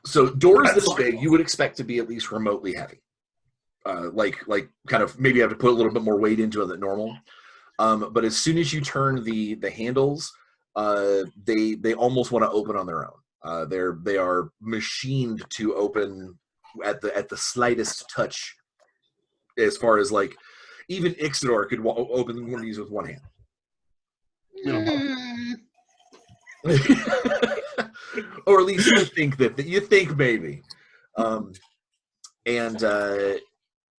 So doors this big, you would expect to be at least remotely heavy. Like kind of maybe you have to put a little bit more weight into it than normal. But as soon as you turn the handles, they almost want to open on their own. They are machined to open at the slightest touch. As far as like, even Ixidor could open one of these with one hand. Or at least you think maybe. And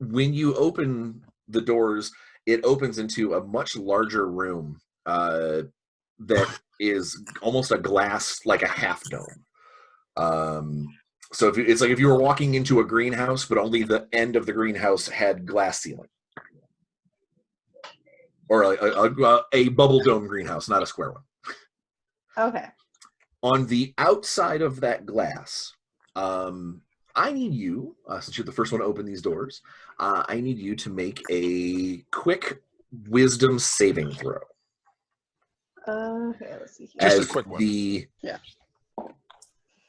when you open the doors, it opens into a much larger room that is almost a glass, like a half dome. So it's like if you were walking into a greenhouse, but only the end of the greenhouse had glass ceiling. Or a bubble dome greenhouse, not a square one. Okay. On the outside of that glass, I need you, since you're the first one to open these doors, I need you to make a quick wisdom saving throw. Okay, let's see here. Just a quick one.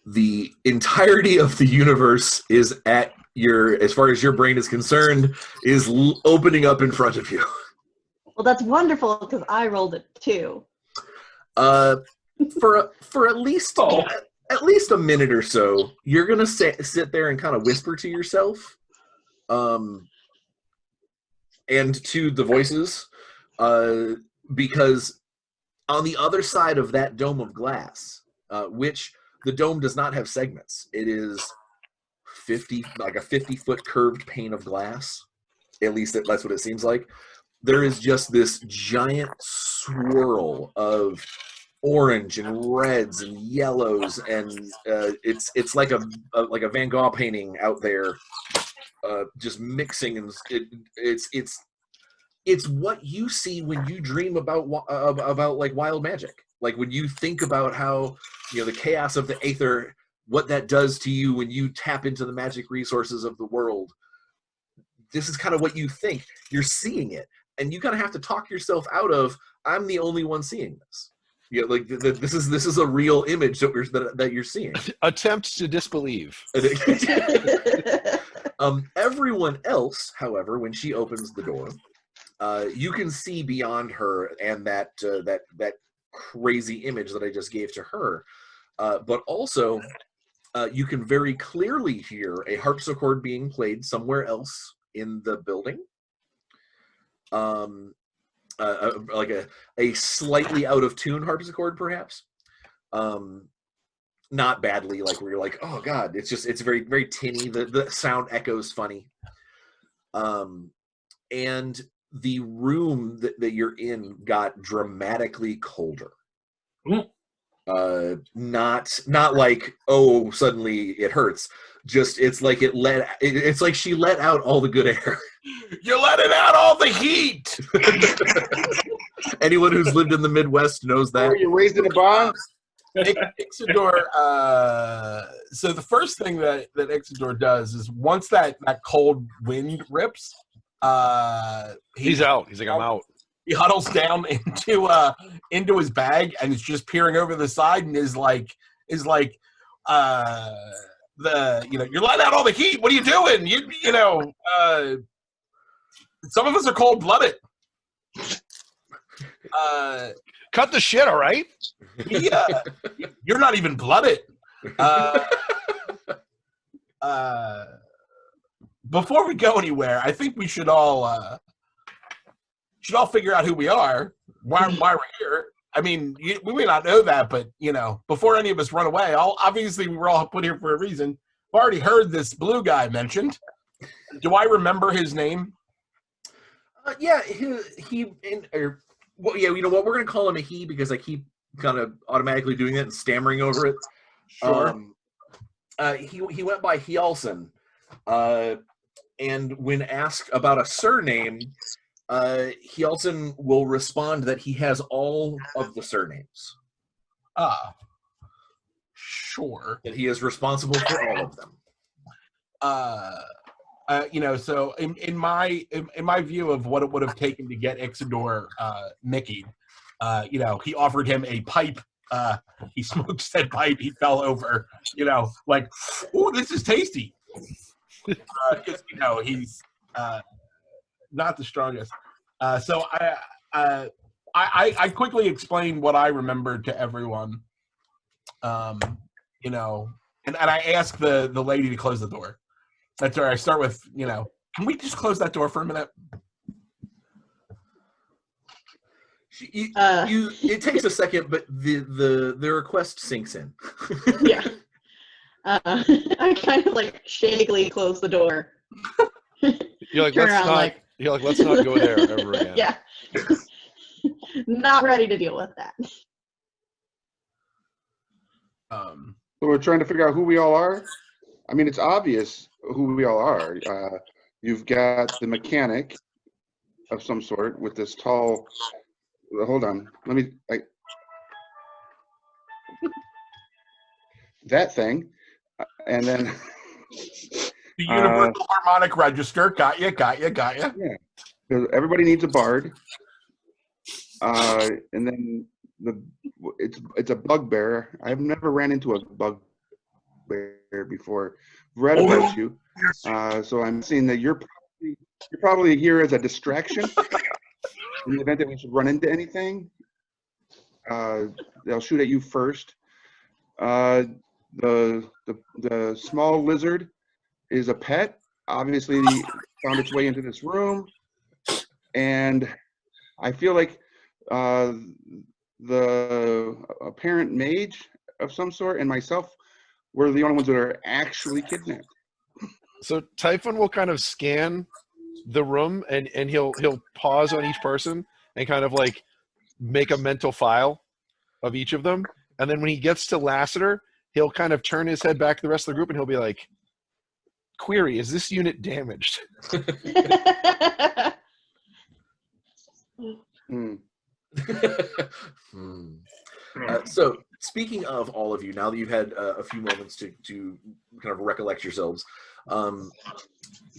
The entirety of the universe is at as far as your brain is concerned, is opening up in front of you. Well, that's wonderful, because I rolled it too. For at least a minute or so, you're gonna sit there and kind of whisper to yourself, and to the voices, because on the other side of that dome of glass, which the dome does not have segments, it is a 50-foot curved pane of glass. At least that's what it seems like. There is just this giant swirl of orange and reds and yellows, and it's like a Van Gogh painting out there, just mixing, and it's what you see when you dream about like wild magic. Like when you think about how the chaos of the aether, what that does to you when you tap into the magic resources of the world. This is kind of what you think. You're seeing it. and you kind of have to talk yourself out of, I'm the only one seeing this. Yeah, like this is a real image that you're seeing. Attempt to disbelieve. Everyone else, however, when she opens the door, you can see beyond her and that crazy image that I just gave to her. But also, you can very clearly hear a harpsichord being played somewhere else in the building. Like a slightly out of tune harpsichord, perhaps. Not badly, like where you're like, oh god, it's very, very tinny. The sound echoes funny. And the room that you're in got dramatically colder. Not like, oh, suddenly it hurts. Just it's like it's like she let out all the good air. You're letting out all the heat. Anyone who's lived in the Midwest knows that. Were you raised in a barn? Ixodor, so the first thing that Ixodor does is once that cold wind rips, He's out. He's like, I'm out. He huddles down into his bag and is just peering over the side and is like you're letting out all the heat. What are you doing? Some of us are cold blooded. Cut the shit, all right? You're not even blooded. Before we go anywhere, I think we should all figure out who we are, why we're here. I mean, we may not know that, but before any of us run away, obviously we were all put here for a reason. I've already heard this blue guy mentioned. Do I remember his name? Yeah, well, yeah, you know what? We're gonna call him a he because I keep kind of automatically doing it and stammering over it. Sure. He went by Hjalson, and when asked about a surname, Hjalson will respond that he has all of the surnames. Sure. That he is responsible for all of them. So in my view of what it would have taken to get Ixodor Mickey, he offered him a pipe. He smoked said pipe. He fell over. Like, ooh, this is tasty. Because he's not the strongest. So I quickly explained what I remembered to everyone. And I asked the lady to close the door. That's where I start with, can we just close that door for a minute? It takes a second, but the request sinks in. Yeah. I kind of like shakily close the door. You're like, Turn around, let's not go there ever again. Yeah. Not ready to deal with that. So we're trying to figure out who we all are. I mean, it's obvious who we all are. You've got the mechanic of some sort with this tall. Hold on, that thing, and then The universal harmonic register. Got you. yeah. Everybody needs a bard, and then it's a bugbear. I've never ran into a bugbear before. Read about you, so I'm seeing that you're probably here as a distraction. In the event that we should run into anything, they'll shoot at you first. The small lizard is a pet. Obviously, found its way into this room, and I feel like the apparent mage of some sort and myself were the only ones that are actually kidnapped. So Typhon will kind of scan the room and he'll pause on each person and kind of like make a mental file of each of them. And then when he gets to Lassiter, he'll kind of turn his head back to the rest of the group and he'll be like, query, is this unit damaged? So, speaking of all of you, now that you've had a few moments to kind of recollect yourselves,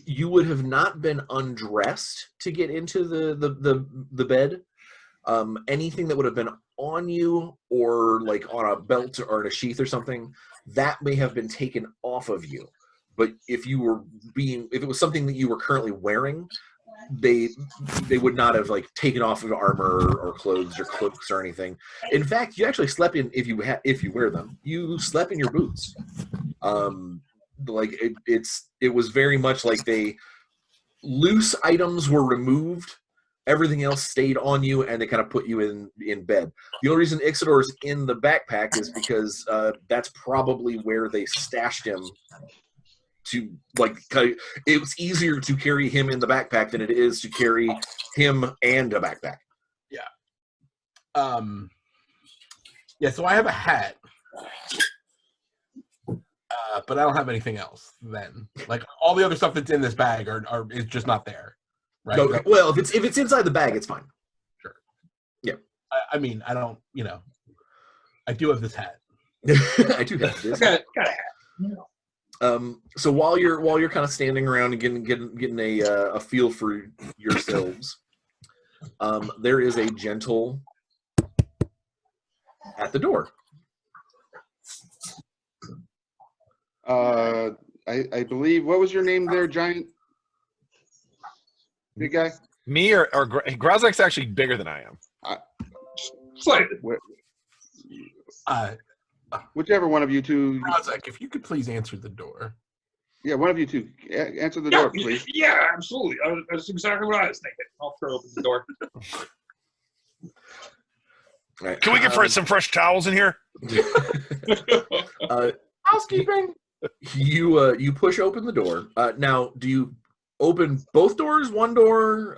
You would have not been undressed to get into the bed. Anything that would have been on you or like on a belt or in a sheath or something, that may have been taken off of you. But if it was something that you were currently wearing, they would not have like taken off of armor or clothes or cloaks or anything. In fact, you actually slept in, if you wear them, you slept in your boots. Like it was very much like loose items were removed, everything else stayed on you, and they kind of put you in bed. The only reason Ixidor's in the backpack is because that's probably where they stashed him. To like, it was easier to carry him in the backpack than it is to carry him and a backpack. Yeah. Yeah. So I have a hat, but I don't have anything else. Then, like all the other stuff that's in this bag is just not there. Right. No, well, if it's inside the bag, it's fine. Sure. Yeah. I mean, I don't. I do have this hat. I do have this. Got a hat. So while you're kind of standing around and getting a feel for yourselves, there is a gentle at the door. I believe, what was your name there, Giant? Big guy? Me or Grazek's actually bigger than I am. Slightly. Whichever one of you two. Grazek, if you could please answer the door. Yeah, one of you two. Answer the door, please. Yeah, absolutely. That's exactly what I was thinking. I'll throw open the door. Right. Can we get some fresh towels in here? Housekeeping. You push open the door. Now, do you open both doors, one door,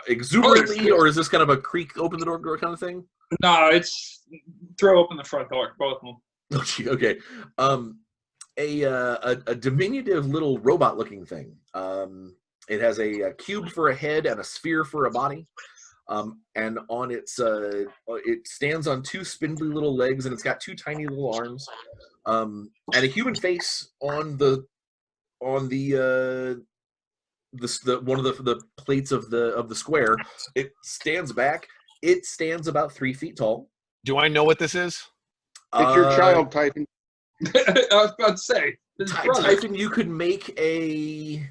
exuberantly, or is this kind of a creak, open the door kind of thing? No, it's throw open the front door, both of them. Oh, gee, okay. A diminutive little robot-looking thing. It has a cube for a head and a sphere for a body. And on its, it stands on two spindly little legs, and it's got two tiny little arms, and a human face on one of the plates of the square. It stands back. It stands about 3 feet tall. Do I know what this is? It's your child typing. I was about to say, Typhon, you could make a.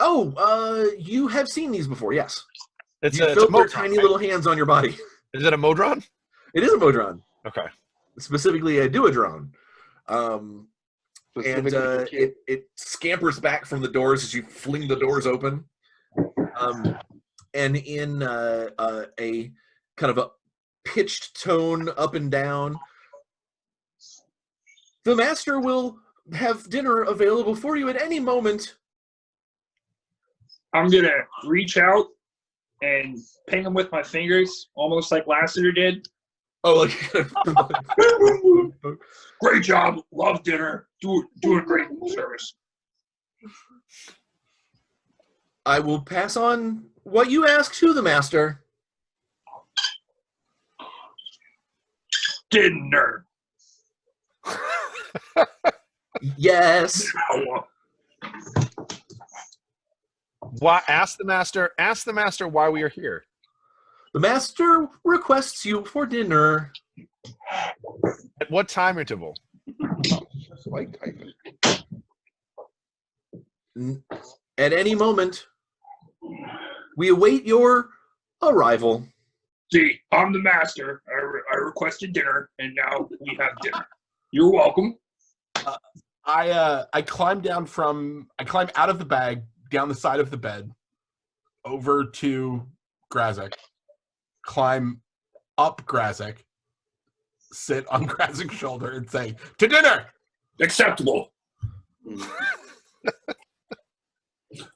Oh, you have seen these before, yes. It's you a filled their Modron, tiny right? little hands on your body. Is it a Modron? It is a Modron. Okay. Specifically a Duodrone. And it scampers back from the doors as you fling the doors open. And in a kind of a pitched tone up and down, the master will have dinner available for you at any moment. I'm going to reach out and ping him with my fingers, almost like Lassiter did. Oh, like Great job. Love dinner. Doing great service. I will pass on what you ask to the master. Dinner. Yes. Why? Ask the master why we are here. The master requests you for dinner. At what time interval? Like typing. At any moment. We await your arrival. See, I'm the master. I requested dinner, and now we have dinner. You're welcome. I climb out of the bag, down the side of the bed, over to Grazek, climb up Grazek, sit on Grazek's shoulder, and say, "To dinner!" Acceptable.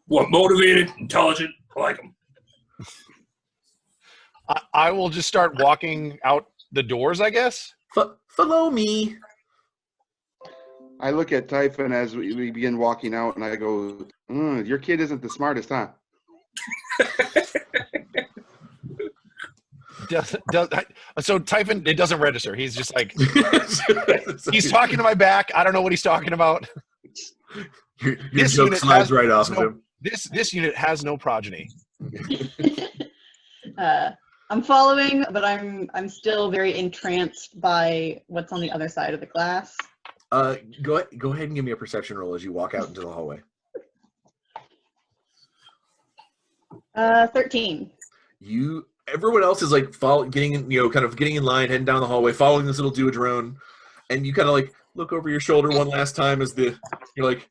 What, motivated, intelligent? I like him. I will just start walking out the doors, I guess. Follow me. I look at Typhon as we begin walking out, and I go, your kid isn't the smartest, huh? So Typhon, it doesn't register. He's just like, he's talking to my back. I don't know what he's talking about. Your This joke unit slides has- right off has of no- him. This unit has no progeny. I'm following, but I'm still very entranced by what's on the other side of the glass. Go ahead and give me a perception roll as you walk out into the hallway. 13. Everyone else is like getting in line, heading down the hallway, following this little duodrone, and you kind of like look over your shoulder one last time as you're like,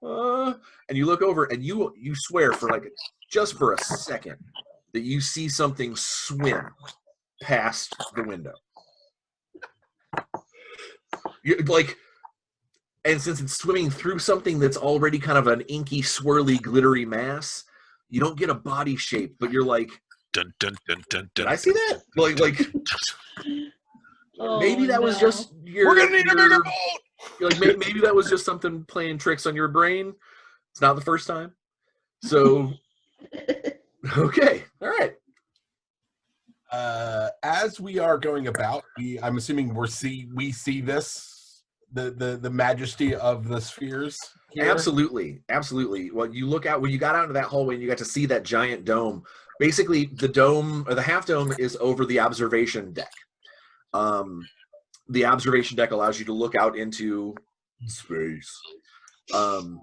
and you look over and you swear for like just for a second that you see something swim past the window. You're like, and since it's swimming through something that's already kind of an inky, swirly, glittery mass, you don't get a body shape, but you're like, Dun, dun, dun, dun, did dun, I see that? Like maybe that was just your. We're gonna need a bigger boat. You're like maybe that was just something playing tricks on your brain. It's not the first time. So okay, all right. As we are going about, I'm assuming we see this the majesty of the spheres. Here. Absolutely. Well, you look out when you got out into that hallway and you got to see that giant dome. Basically, the dome or the half dome is over the observation deck. The observation deck allows you to look out into space. I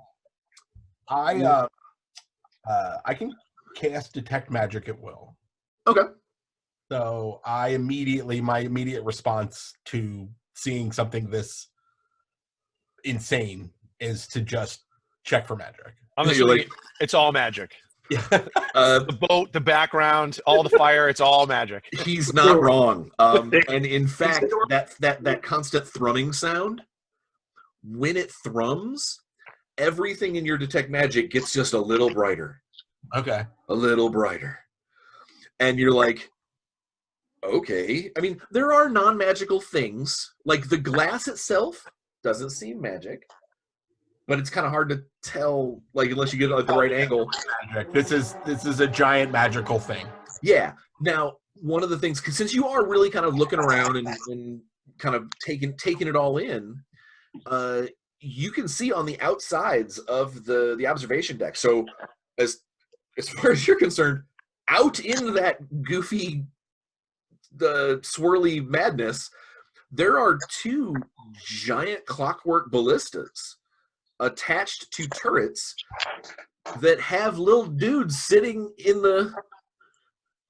can cast detect magic at will. Okay. So my immediate response to seeing something this insane is to just check for magic. I'm assuming it's all magic. Yeah. The boat, the background, all the fire, it's all magic. He's not wrong. And in fact, that constant thrumming sound, when it thrums, everything in your detect magic gets just a little brighter. Okay. A little brighter. And you're like, okay. I mean, there are non-magical things. Like the glass itself doesn't seem magic. But it's kind of hard to tell, like, unless you get like the right angle. Magic. This is a giant magical thing. Yeah. Now, one of the things, because since you are really kind of looking around and kind of taking it all in, you can see on the outsides of the observation deck. So, as far as you're concerned, out in that goofy, the swirly madness, there are two giant clockwork ballistas attached to turrets that have little dudes sitting in the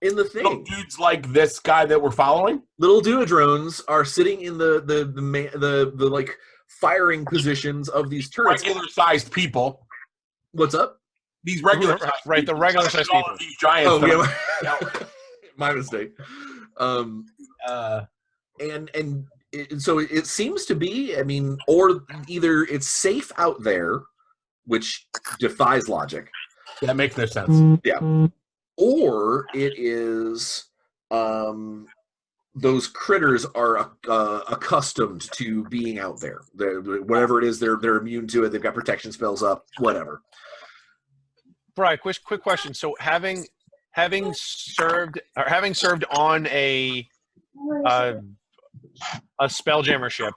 thing. Little dudes like this guy that we're following. Little duodrones are sitting in the like firing positions of these turrets. Regular sized people. What's up? These regular, Right, the regular sized all people. of these giants. Oh yeah, my mistake. So it seems to be, I mean, or either it's safe out there, which defies logic. That makes no sense. Yeah. Or it is those critters are accustomed to being out there. Whatever it is, they're immune to it. They've got protection spells up, whatever. Brian, quick question. So having served on a Spelljammer ship,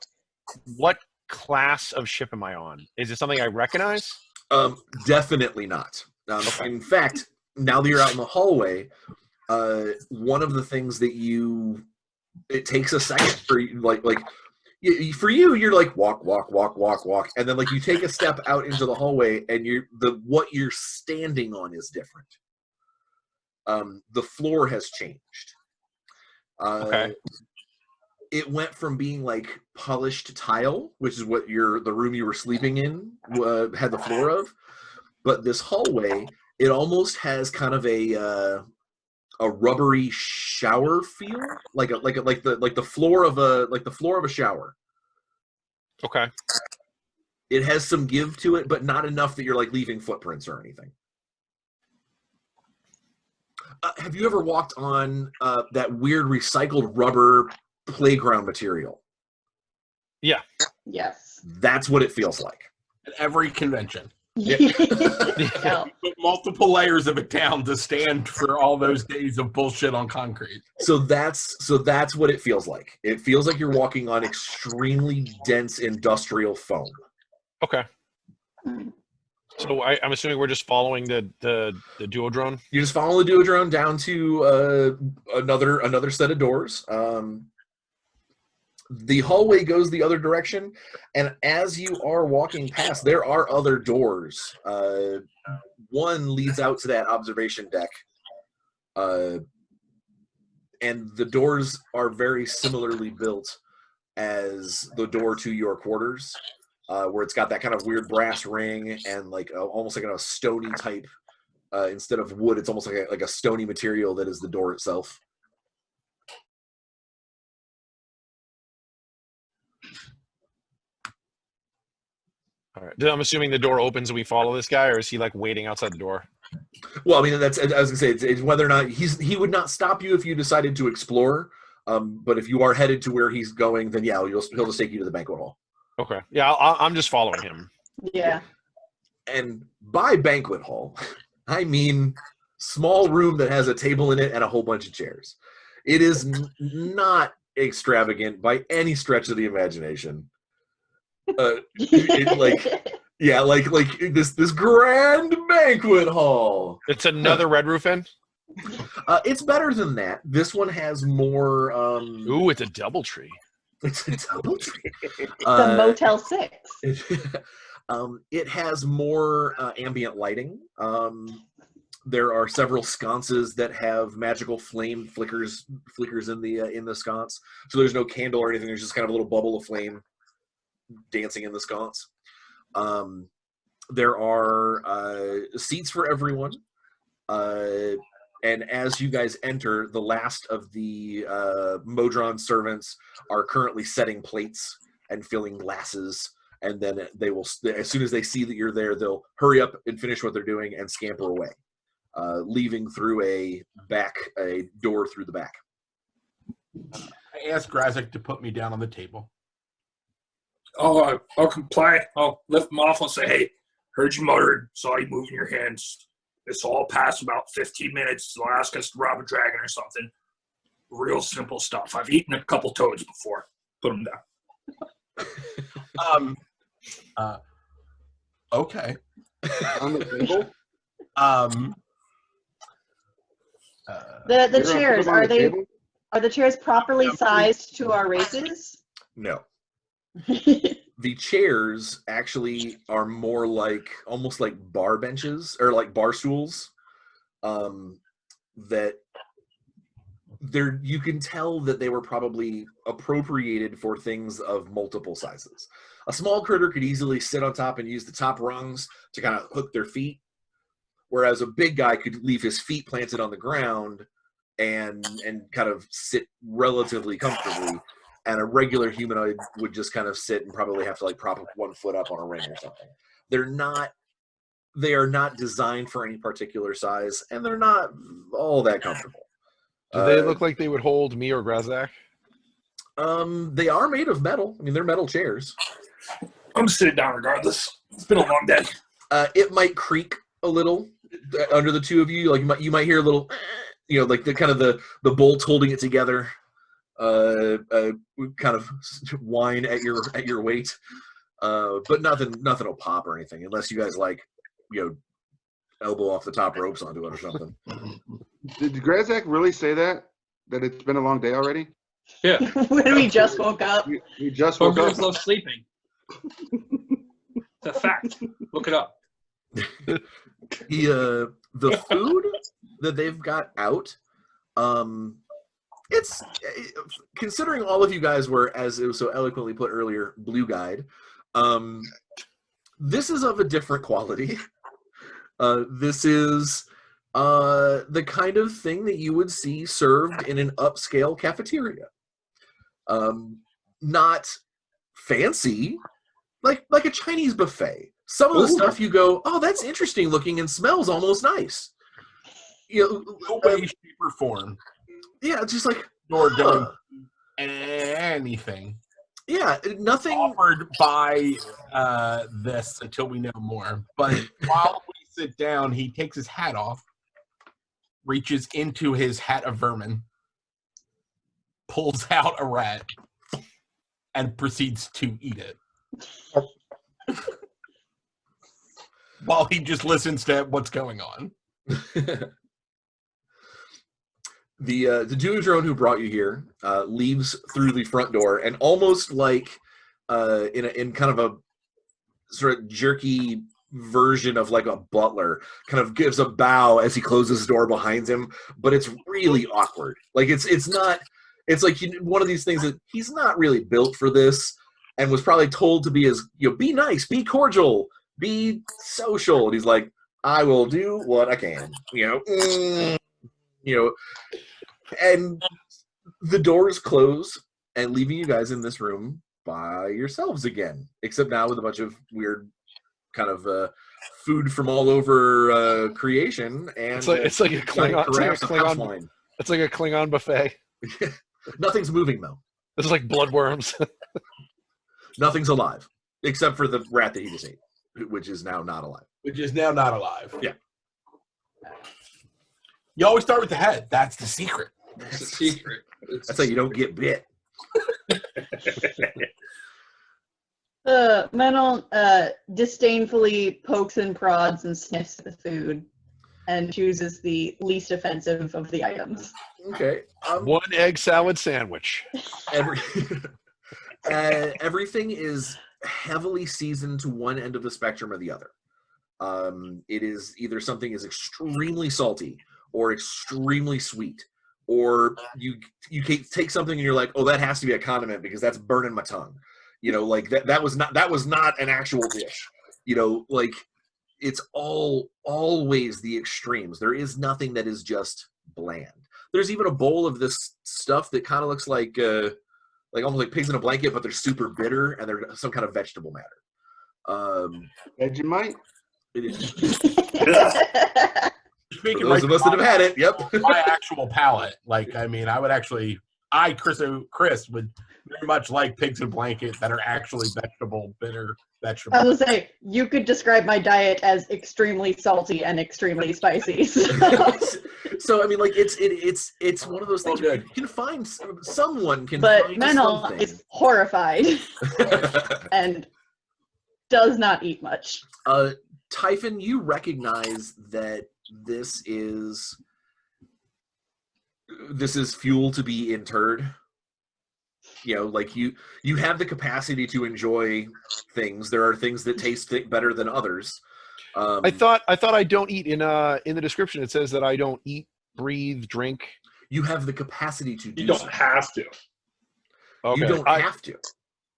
what class of ship am I on? Is it something I recognize? Definitely not. In fact, now that you're out in the hallway, one of the things that it takes a second for you, for you, you're like walk, and then like you take a step out into the hallway, and what you're standing on is different. The floor has changed. Okay. It went from being like polished tile, which is what the room you were sleeping in had the floor of, but this hallway, it almost has kind of a rubbery shower feel, like the floor of a shower. Okay. It has some give to it, but not enough that you're like leaving footprints or anything. Have you ever walked on that weird recycled rubber playground material? Yeah. Yes. That's what it feels like. At every convention. Yeah. Put multiple layers of it down to stand for all those days of bullshit on concrete. So that's what it feels like. It feels like you're walking on extremely dense industrial foam. Okay. So I'm assuming we're just following the duodrone. You just follow the duodrone down to another set of doors. The hallway goes the other direction, and as you are walking past, there are other doors. One leads out to that observation deck, and the doors are very similarly built as the door to your quarters, where it's got that kind of weird brass ring and like almost like a stony type. Instead of wood, it's almost like a stony material that is the door itself. All right. I'm assuming the door opens and we follow this guy, or is he like waiting outside the door? Well, I mean, I was gonna say it's whether or not he would not stop you if you decided to explore. But if you are headed to where he's going, then yeah, he'll just take you to the banquet hall. Okay. Yeah, I'm just following him. Yeah. And by banquet hall, I mean small room that has a table in it and a whole bunch of chairs. It is not extravagant by any stretch of the imagination. Like this grand banquet hall. It's another Red Roof Inn? It's better than that. This one has more. Ooh, it's a DoubleTree. It's a DoubleTree. It's a Motel 6. It has more ambient lighting. There are several sconces that have magical flame flickers in the sconce. So there's no candle or anything. There's just kind of a little bubble of flame dancing in the sconce. There are seats for everyone. And as you guys enter, the last of the Modron servants are currently setting plates and filling glasses. And then they will, as soon as they see that you're there, they'll hurry up and finish what they're doing and scamper away, leaving through a door through the back. I asked Grazek to put me down on the table. I'll comply. I'll lift him off and say, hey, heard you muttered, saw you moving your hands. This all passed about 15 minutes. They'll ask us to rob a dragon or something. Real simple stuff. I've eaten a couple toads before. Put them down. Okay. On the table? The chairs, are the chairs properly sized to our races? No. The chairs actually are more like almost like bar benches or like bar stools. That you can tell that they were probably appropriated for things of multiple sizes. A small critter could easily sit on top and use the top rungs to kind of hook their feet, whereas a big guy could leave his feet planted on the ground and kind of sit relatively comfortably. And a regular humanoid would just kind of sit and probably have to like prop up one foot up on a ring or something. They are not designed for any particular size, and they're not all that comfortable. Do they look like they would hold me or Grazak? They are made of metal. I mean, they're metal chairs. I'm sitting down regardless. It's been a long day. It might creak a little under the two of you. Like you might hear a little, like the kind of the bolts holding it together. Kind of whine at your weight, but nothing will pop or anything unless you guys elbow off the top ropes onto it or something. Did Grazak really say that it's been a long day already? Yeah. When we just woke up. We just woke up. Slow sleeping. It's a fact. Look it up. The food that they've got out, it's considering all of you guys were, as it was so eloquently put earlier, blue-guyed. This is of a different quality. This is the kind of thing that you would see served in an upscale cafeteria. Not fancy, like a Chinese buffet. Some of the stuff you go, oh, that's interesting looking and smells almost nice. No way, shape, or form. Yeah, just like Nor doing anything. Yeah, nothing offered by this until we know more. But while we sit down, he takes his hat off, reaches into his hat of vermin, pulls out a rat, and proceeds to eat it. while he just listens to what's going on. The Duodrone who brought you here leaves through the front door, and almost like in kind of a sort of jerky version of like a butler, kind of gives a bow as he closes the door behind him, but it's really awkward. Like it's not. It's like one of these things that he's not really built for this, and was probably told to be as be nice, be cordial, be social, and he's like, I will do what I can, and the doors close and leaving you guys in this room by yourselves again, except now with a bunch of weird kind of food from all over creation, and it's like a Klingon. It's like a Klingon buffet. Nothing's moving though. This is like bloodworms. Nothing's alive except for the rat that he just ate, which is now not alive. Yeah. You always start with the head. That's the secret. That's how you don't get bit. Menon disdainfully pokes and prods and sniffs the food and chooses the least offensive of the items. Okay. One egg salad sandwich. Everything is heavily seasoned to one end of the spectrum or the other. It is either something is extremely salty or extremely sweet, or you take something and you're like, oh, that has to be a condiment because that's burning my tongue. Like that was not an actual dish. Like it's always the extremes. There is nothing that is just bland. There's even a bowl of this stuff that kind of looks like almost like pigs in a blanket, but they're super bitter and they're some kind of vegetable matter. Vegemite? It is. Speaking For those of us that have had it, yep. My actual palate. Chris would very much like pigs in a blanket that are actually bitter vegetables. I will say, you could describe my diet as extremely salty and extremely spicy. So I mean, like it's one of those things where you can find someone can. But find Menon something. is horrified and does not eat much. Typhon, you recognize that this is fuel to be interred. Like you have the capacity to enjoy things. There are things that taste better than others. I thought I don't eat in the description. It says that I don't eat, breathe, drink. You have the capacity to do. You don't so. have to. Okay. You don't have to.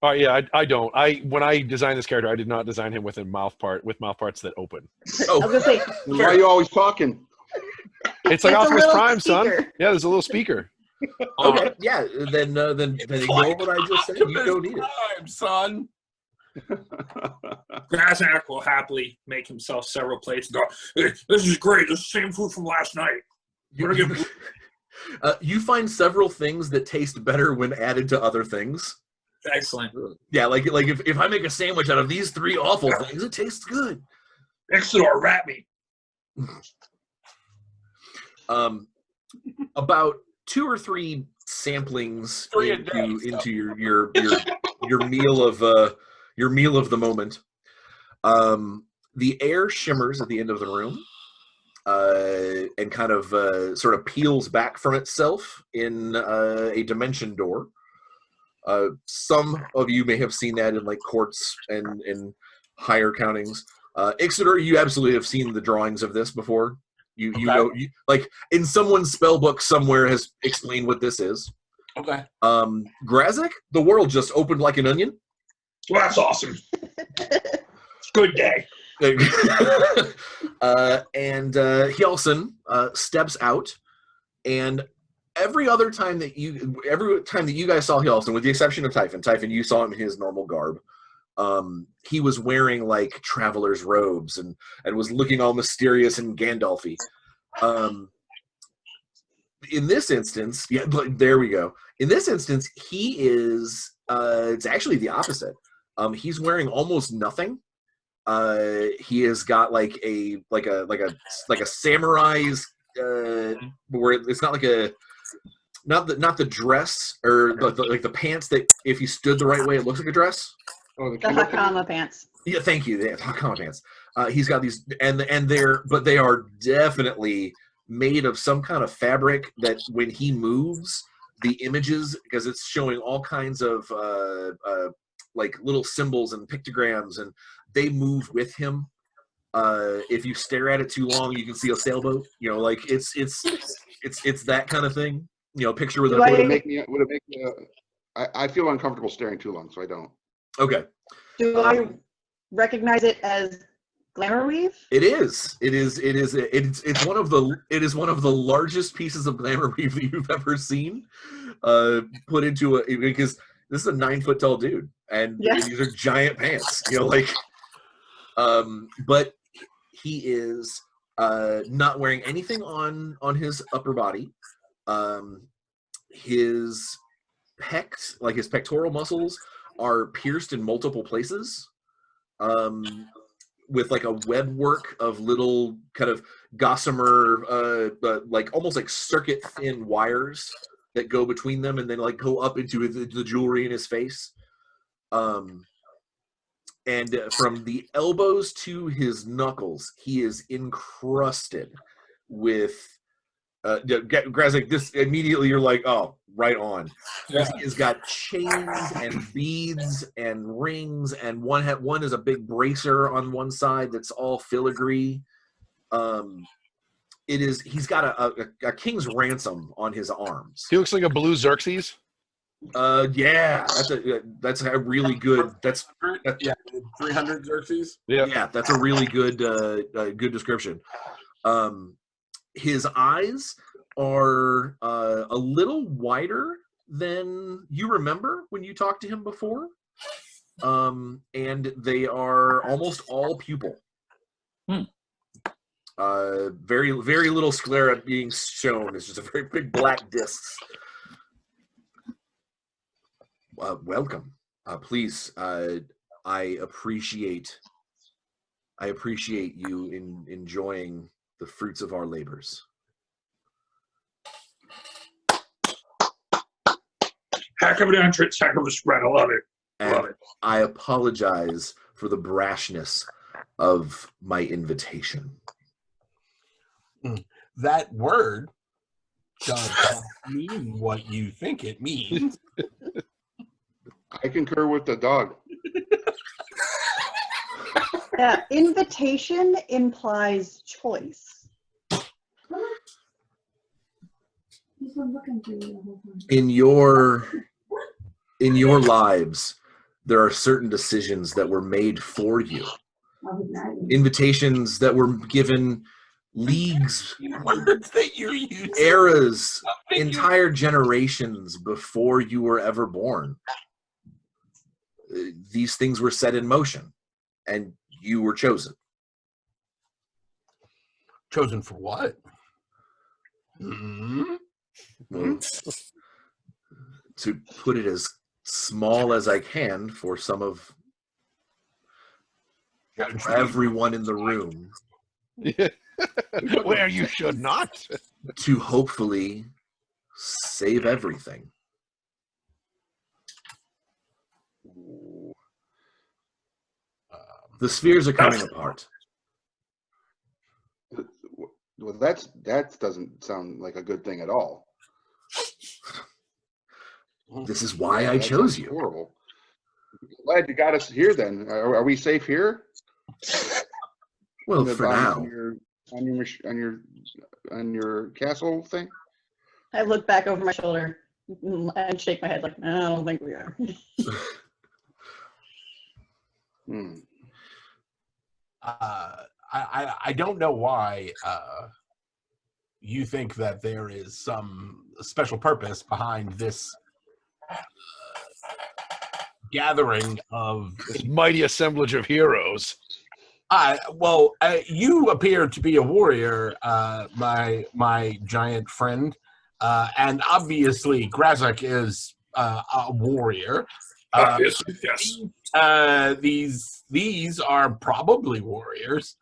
Oh yeah, I don't. When I designed this character, I did not design him with mouth parts that open. Oh. I was gonna say, Why are you always talking? It's like It's a Optimus little Prime, son. speaker. Yeah, there's a little speaker. Okay, yeah. Then ignore what I just said. You don't need it. Time, son. Grasnak will happily make himself several plates and go, hey, this is great. This is the same food from last night. You find several things that taste better when added to other things. Excellent. Yeah, like if I make a sandwich out of these three awful things, it tastes good. Next door, rat meat. About 2 or 3 samplings into your meal of the moment. The air shimmers at the end of the room, and kind of sort of peels back from itself in a dimension door. Some of you may have seen that in like courts and in higher countings. Ixodor, you absolutely have seen the drawings of this before. You know, like in someone's spell book somewhere has explained what this is. Okay. Grazek, the world just opened like an onion. Well, that's awesome. It's a good day. And Hjalson steps out, and every time that you guys saw Hjalson, with the exception of Typhon, you saw him in his normal garb. He was wearing like traveler's robes and was looking all mysterious and Gandalfy. In this instance, yeah, there we go. In this instance, he is. It's actually the opposite. He's wearing almost nothing. He has got like a samurai's where it's not like a not the dress or like the pants that if he stood the right way it looks like a dress. Oh, The Hakama pants. Yeah, thank you. Yeah, Hakama pants. He's got these, and they are definitely made of some kind of fabric that when he moves, the images, because it's showing all kinds of like little symbols and pictograms, and they move with him. If you stare at it too long, you can see a sailboat. You know, like it's that kind of thing. You know, picture with Do a. I- Would it make me? I feel uncomfortable staring too long, so I don't. Okay. Do I recognize it as glamour weave? It is. It's one of the largest pieces of glamour weave that you've ever seen. Put into because this is a 9-foot tall dude, and Yes. these are giant pants. You know, like. But he is not wearing anything on his upper body. His pecs, like his pectoral muscles, are pierced in multiple places. With like a web work of little kind of gossamer, like almost like circuit thin wires that go between them and then like go up into the jewelry in his face. And from the elbows to his knuckles, he is encrusted with. Grazek, this immediately you're like, oh, right on. Yeah. He has got chains and beads and rings, and one is a big bracer on one side that's all filigree. He's got a king's ransom on his arms. He looks like a blue Xerxes. Yeah, that's a really good. That's 300 Xerxes. yeah, that's a really good good description. His eyes are a little wider than you remember when you talked to him before, and they are almost all pupil. Very, very little sclera being shown. It's just a very big black discs. Welcome. Please, I appreciate you enjoying the fruits of our labors. Heck of an entrance, heck of a spread. I love it. And I apologize for the brashness of my invitation. That word does not mean what you think it means. I concur with the dog. Yeah, invitation implies choice. In your lives, there are certain decisions that were made for you. Invitations that were given leagues, Words that you're using. eras, entire generations before you were ever born. These things were set in motion, and you were chosen. Chosen for what? Mm-hmm. To put it as small as I can for everyone in the room, Where you should not. to hopefully save everything. The spheres are coming apart. Well, that doesn't sound like a good thing at all. This is why I That chose sounds you. horrible. Glad you got us here. Then are we safe here? Well, for now. On your castle thing. I look back over my shoulder and shake my head like, I don't think we are. I don't know why you think that there is some special purpose behind this gathering of This mighty assemblage of heroes. You appear to be a warrior, my giant friend, and obviously Grazek is a warrior. Obviously, yes. These are probably warriors.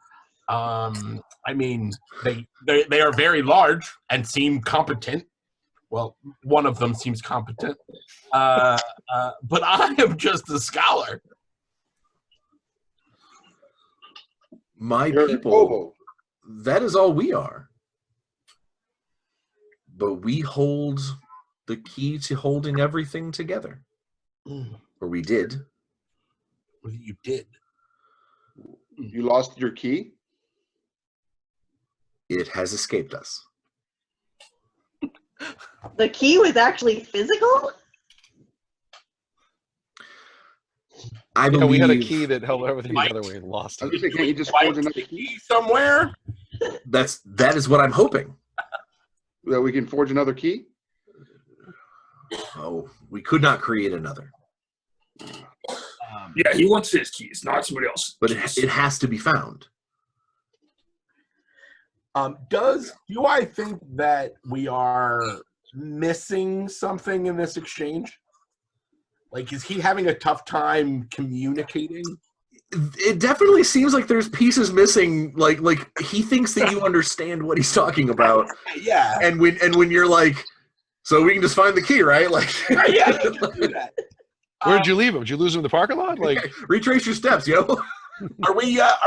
I mean, they are very large and seem competent. Well, one of them seems competent, but I am just a scholar. My You're a people, kobold. that is all we are. But we hold the key to holding everything together. Or we did. Well, you did. You lost your key? It has escaped us. The key was actually physical? I Yeah, believe we had a key that held everything together. We lost I it. was gonna say, can't you just Why forge is another the key? key somewhere? that is what I'm hoping. That we can forge another key? Oh, we could not create another. Yeah, he wants his keys, not somebody else. But it has to be found. Do I think that we are missing something in this exchange? Like, is he having a tough time communicating? It definitely seems like there's pieces missing. Like he thinks that you understand what he's talking about. Yeah. And when you're like, so we can just find the key, right? Like, Yeah, let's just do that. Where'd you leave him? Did you lose him in the parking lot? Like, retrace your steps, yo. Are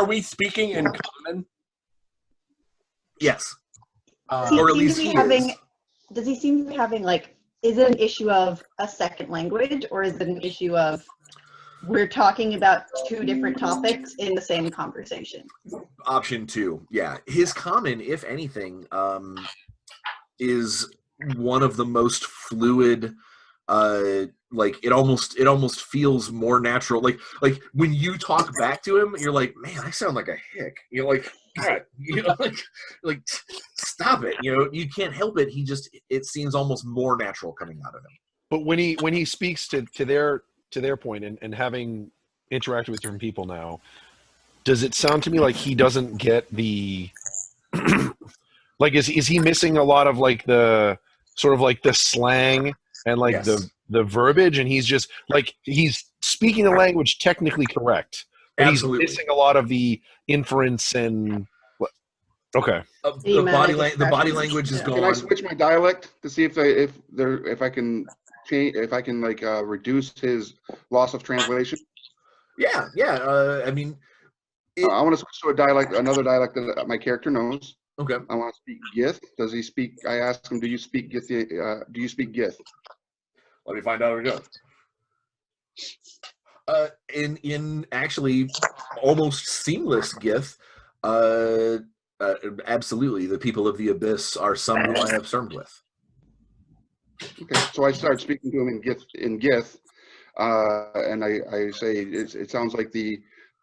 we speaking in common? Yes. Does Or at he seem least to be he having? is. Does he seem to be having like? Is it an issue of a second language, or is it an issue of we're talking about two different topics in the same conversation? Option 2, yeah. His common, if anything, is one of the most fluid. Like it almost feels more natural. Like when you talk back to him, you're like, man, I sound like a hick. You're like, God, like stop it. You can't help it. It seems almost more natural coming out of him. but when he speaks to their point and having interacted with different people now, does it sound to me like he doesn't get the like is he missing a lot of like the sort of like the slang and like Yes. the verbiage, and he's just like he's speaking the language technically correct, but Absolutely. he's missing a lot of the inference and okay. The body expressions. language is Yeah. gone. Can I switch my dialect to see if I can change, if I can like reduce his loss of translation? Yeah. I mean, I want to switch to another dialect that my character knows. okay. I want to speak Gith. Does he speak? I asked him, "Do you speak Gith? Do you speak Gith?" Let me find out how it goes. In actually almost seamless Gith, absolutely, the people of the Abyss are some who I have served with. Okay, so I start speaking to him in Gith, and I say it sounds like the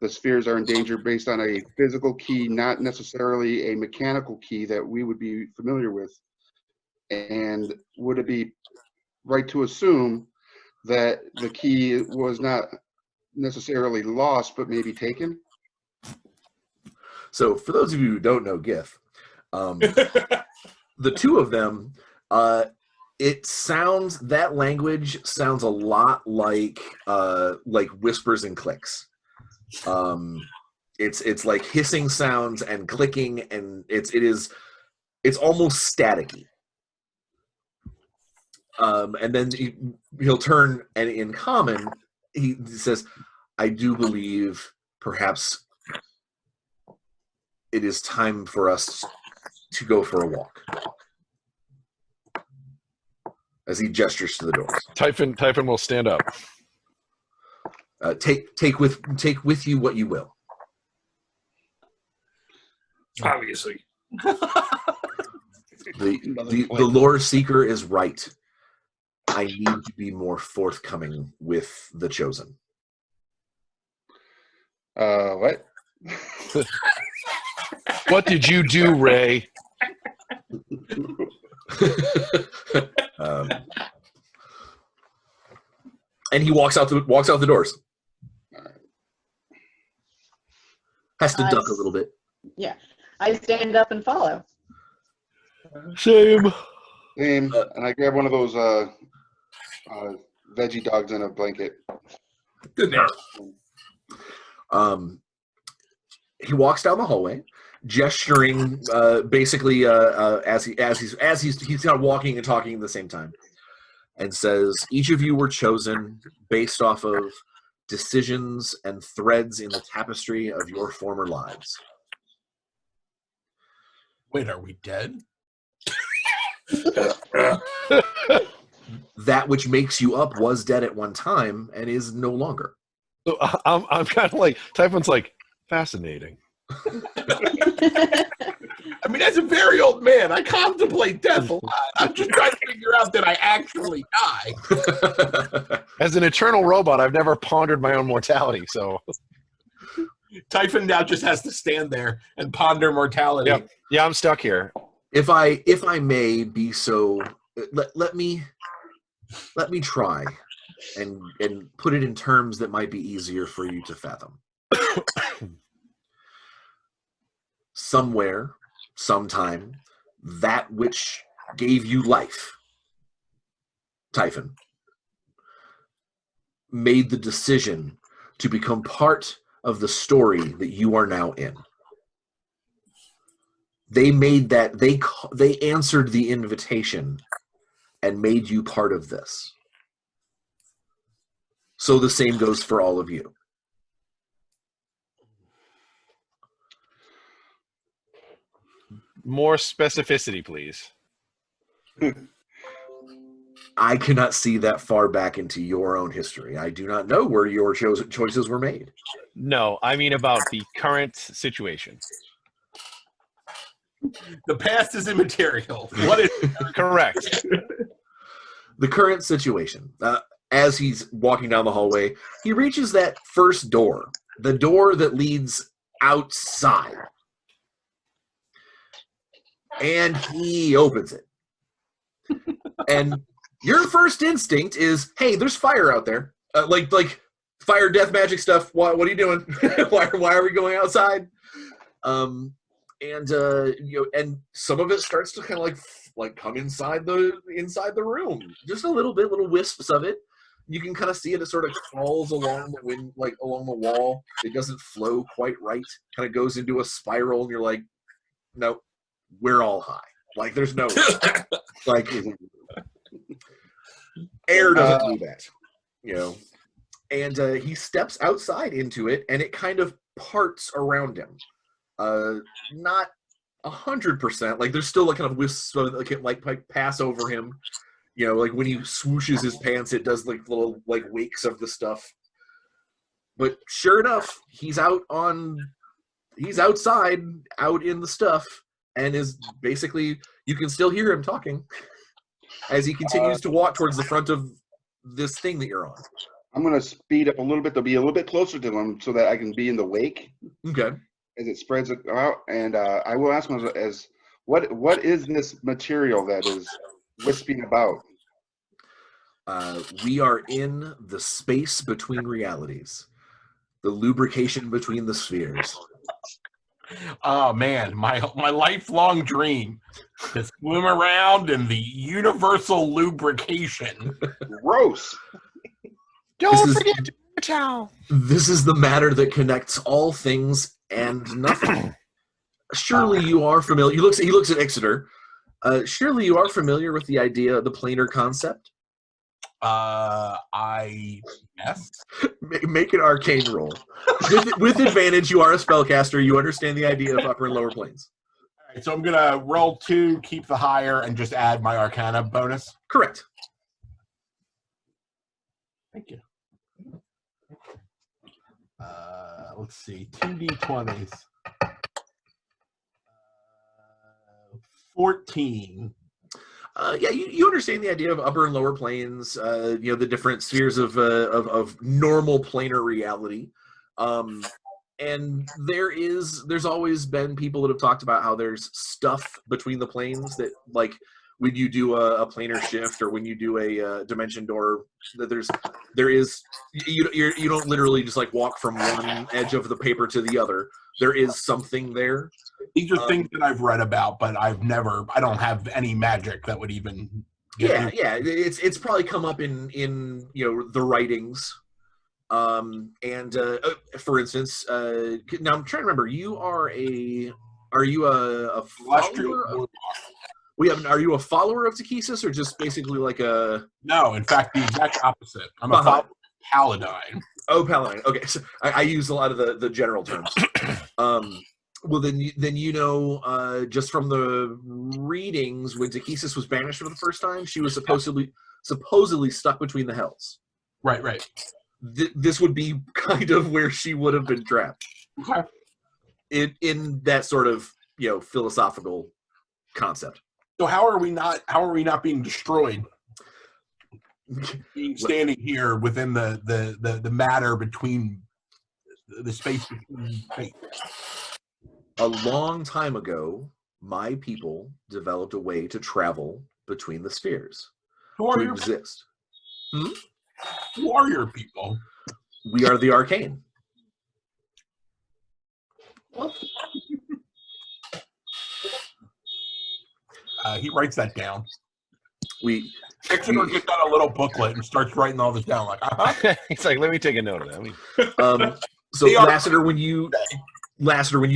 spheres are in danger based on a physical key, not necessarily a mechanical key that we would be familiar with. And would it be right to assume that the key was not necessarily lost, but maybe taken? So, for those of you who don't know Gith, the two of them, that language sounds a lot like whispers and clicks. It's like hissing sounds and clicking, and it's almost staticky. And then he'll turn, and in common, he says, I do believe perhaps it is time for us to go for a walk. As he gestures to the doors. Typhon will stand up. Take with you what you will. Obviously. The lore seeker is right. I need to be more forthcoming with the chosen. What? What did you do, Ray? And he walks out the doors. Has to duck a little bit. Yeah, I stand up and follow. Same. And I grab one of those veggie dogs in a blanket. Good man. He walks down the hallway, gesturing basically as he's kind of walking and talking at the same time, and says, each of you were chosen based off of decisions and threads in the tapestry of your former lives. Wait, are we dead? That which makes you up was dead at one time and is no longer. So I'm kind of like, Typhon's like, fascinating. I mean, as a very old man, I contemplate death a lot. I'm just trying to figure out that I actually die. As an eternal robot, I've never pondered my own mortality, so... Typhon now just has to stand there and ponder mortality. Yep. Yeah, I'm stuck here. If I may be so, let me try and put it in terms that might be easier for you to fathom. Somewhere, sometime, that which gave you life, Typhon, made the decision to become part of the story that you are now in. They made that, they answered the invitation and made you part of this. So the same goes for all of you. More specificity, please. I cannot see that far back into your own history. I do not know where your choices were made. No, I mean about the current situation. The past is immaterial. What is Correct. The current situation. As he's walking down the hallway, he reaches that first door, the door that leads outside. And he opens it. And your first instinct is, hey, there's fire out there. Like fire, death, magic stuff. What are you doing? why are we going outside? And some of it starts to kind of like come inside the room. Just a little bit, little wisps of it. You can kind of see it. It sort of crawls along the wind, like along the wall. It doesn't flow quite right. Kind of goes into a spiral, and you're like, nope, we're all high. Like there's no like air doesn't do that, you know. And he steps outside into it, and it kind of parts around him. Not 100%. Like there's still like kind of wisps of like pass over him. You know, like when he swooshes his pants, it does like little like wakes of the stuff. But sure enough, he's outside, out in the stuff, and is basically, you can still hear him talking as he continues to walk towards the front of this thing that you're on. I'm going to speed up a little bit to be a little bit closer to him so that I can be in the wake. Okay. As it spreads it out, and I will ask him as what is this material that is wisping about? We are in the space between realities, the lubrication between the spheres. Oh man, my lifelong dream to swim around in the universal lubrication. Gross. Don't forget to wear a towel. This is the matter that connects all things and nothing. Surely you are familiar. He looks at Exeter. Surely you are familiar with the idea, the planar concept. Yes. Make an arcane roll. With advantage, you are a spellcaster. You understand the idea of upper and lower planes. All right, so I'm gonna roll 2, keep the higher, and just add my Arcana bonus. Correct. Thank you. Let's see, 2d20s. 14. Yeah, you understand the idea of upper and lower planes. The different spheres of normal planar reality. And there's always been people that have talked about how there's stuff between the planes that, like, when you do a planar shift or when you do a dimension door, that there is you don't literally just like walk from one edge of the paper to the other. There is something there. These are things that I've read about, but I don't have any magic that would even Yeah. It's probably come up in the writings. For instance, now I'm trying to remember. Are you a follower? Are you a follower of Takesis, or just basically like a? No, in fact, the exact opposite. I'm a follower of Paladine. Oh, Paladine. Okay, so I use a lot of the general terms. Well, then you know, just from the readings, when Takesis was banished for the first time, she was supposedly stuck between the hells. Right. This would be kind of where she would have been trapped. Okay. In that sort of, you know, philosophical concept. So how are we not being destroyed? Being standing here within the matter between the space between space. A long time ago, my people developed a way to travel between the spheres. Who are to your exist. Who are your people? We are the Arcane. He writes that down. Exeter gets out a little booklet and starts writing all this down. Like, He's like, let me take a note of that. So Lassiter, when you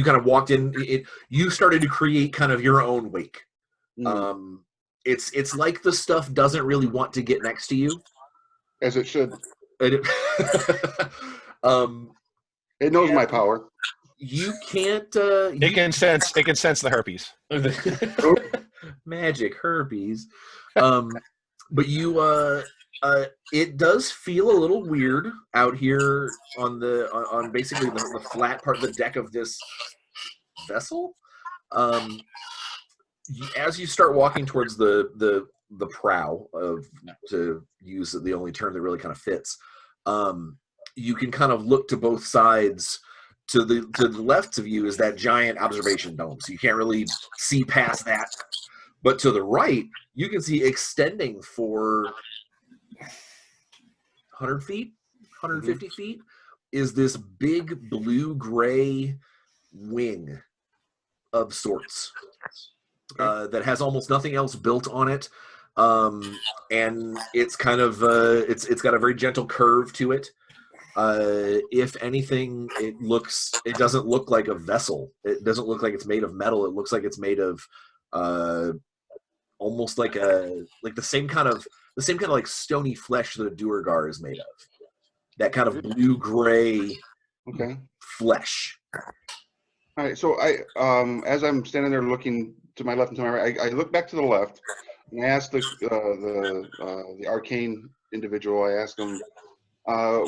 kind of walked in, you started to create kind of your own wake. It's like the stuff doesn't really want to get next to you, as it should. It knows my power. You can't. It can sense the herpes. Magic herpes. But you it does feel a little weird out here on basically the flat part of the deck of this vessel. As you start walking towards the prow, to use the only term that really kind of fits, you can kind of look to both sides. To the left of you is that giant observation dome, so you can't really see past that. But to the right, you can see extending for 100 feet, 150 feet, is this big blue-gray wing of sorts that has almost nothing else built on it. And it's kind of, it's got a very gentle curve to it. If anything, it doesn't look like a vessel. It doesn't look like it's made of metal. It looks like it's made of almost like the same kind of like stony flesh that a Duergar is made of. That kind of blue gray flesh. All right. So I as I'm standing there looking to my left and to my right, I look back to the left and I ask the arcane individual. I ask him,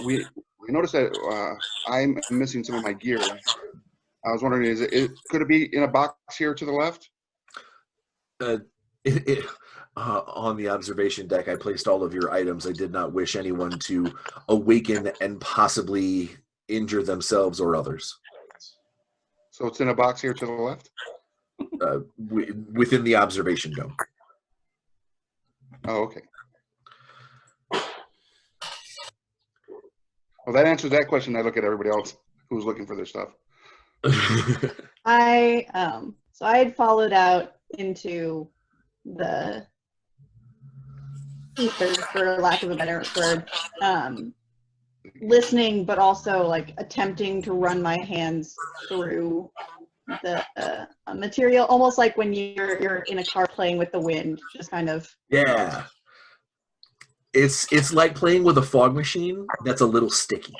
we noticed that I'm missing some of my gear. I was wondering, could it be in a box here to the left? On the observation deck, I placed all of your items. I did not wish anyone to awaken and possibly injure themselves or others. So it's in a box here to the left? Within the observation dome. Oh, okay. Well, that answers that question. I look at everybody else who's looking for their stuff. I had followed out into the ether, for lack of a better word, listening, but also like attempting to run my hands through the material, almost like when you're in a car playing with the wind, just kind of. Yeah. It's like playing with a fog machine that's a little sticky.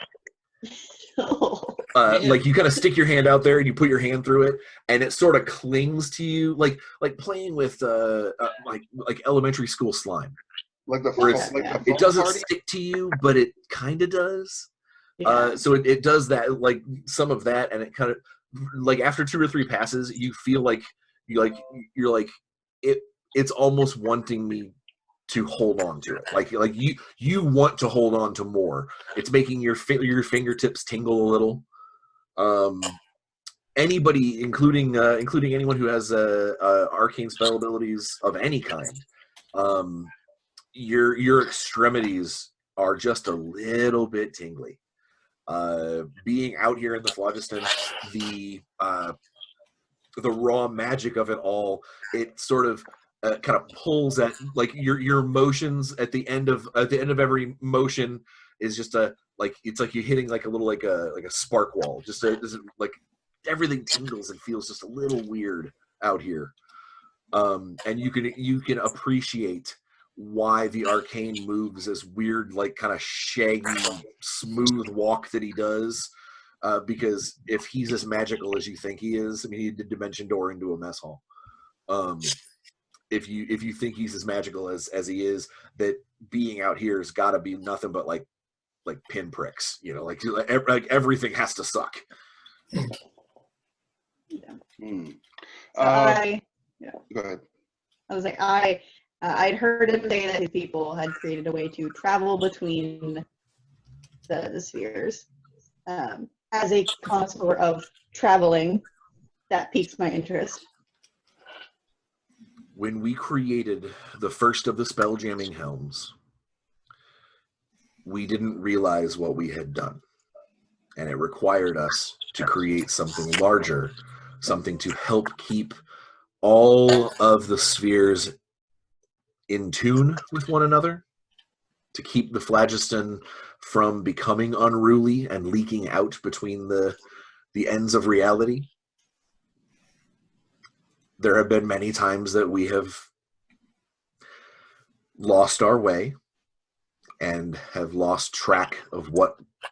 Like you kind of stick your hand out there and you put your hand through it, and it sort of clings to you, like playing with like elementary school slime. Like it doesn't stick to you, but it kind of does. Yeah. So it does that, like some of that, and it kind of like after 2 or 3 passes, you feel like you're like it's almost wanting me to hold on to it, like you want to hold on to more. It's making your fingertips tingle a little. Anybody, including anyone who has arcane spell abilities of any kind, your extremities are just a little bit tingly. Being out here in the phlogiston, the raw magic of it all, it sort of kind of pulls at like your motions at the end of every motion is just it's like you're hitting like a little like a spark wall. Just like everything tingles and feels just a little weird out here. And you can appreciate why the arcane moves as weird, like kind of shaggy, smooth walk that he does. because if he's as magical as you think he is, I mean, he did dimension door into a mess hall. If you think he's as magical as he is, that being out here has got to be nothing but like pinpricks, you know, like everything has to suck. Yeah. Hmm. So Go ahead. I was like, I'd heard him say that his people had created a way to travel between the spheres. As a connoisseur of traveling, that piques my interest. When we created the first of the spelljamming helms, we didn't realize what we had done. And it required us to create something larger, something to help keep all of the spheres in tune with one another, to keep the phlogiston from becoming unruly and leaking out between the ends of reality. There have been many times that we have lost our way and have lost track of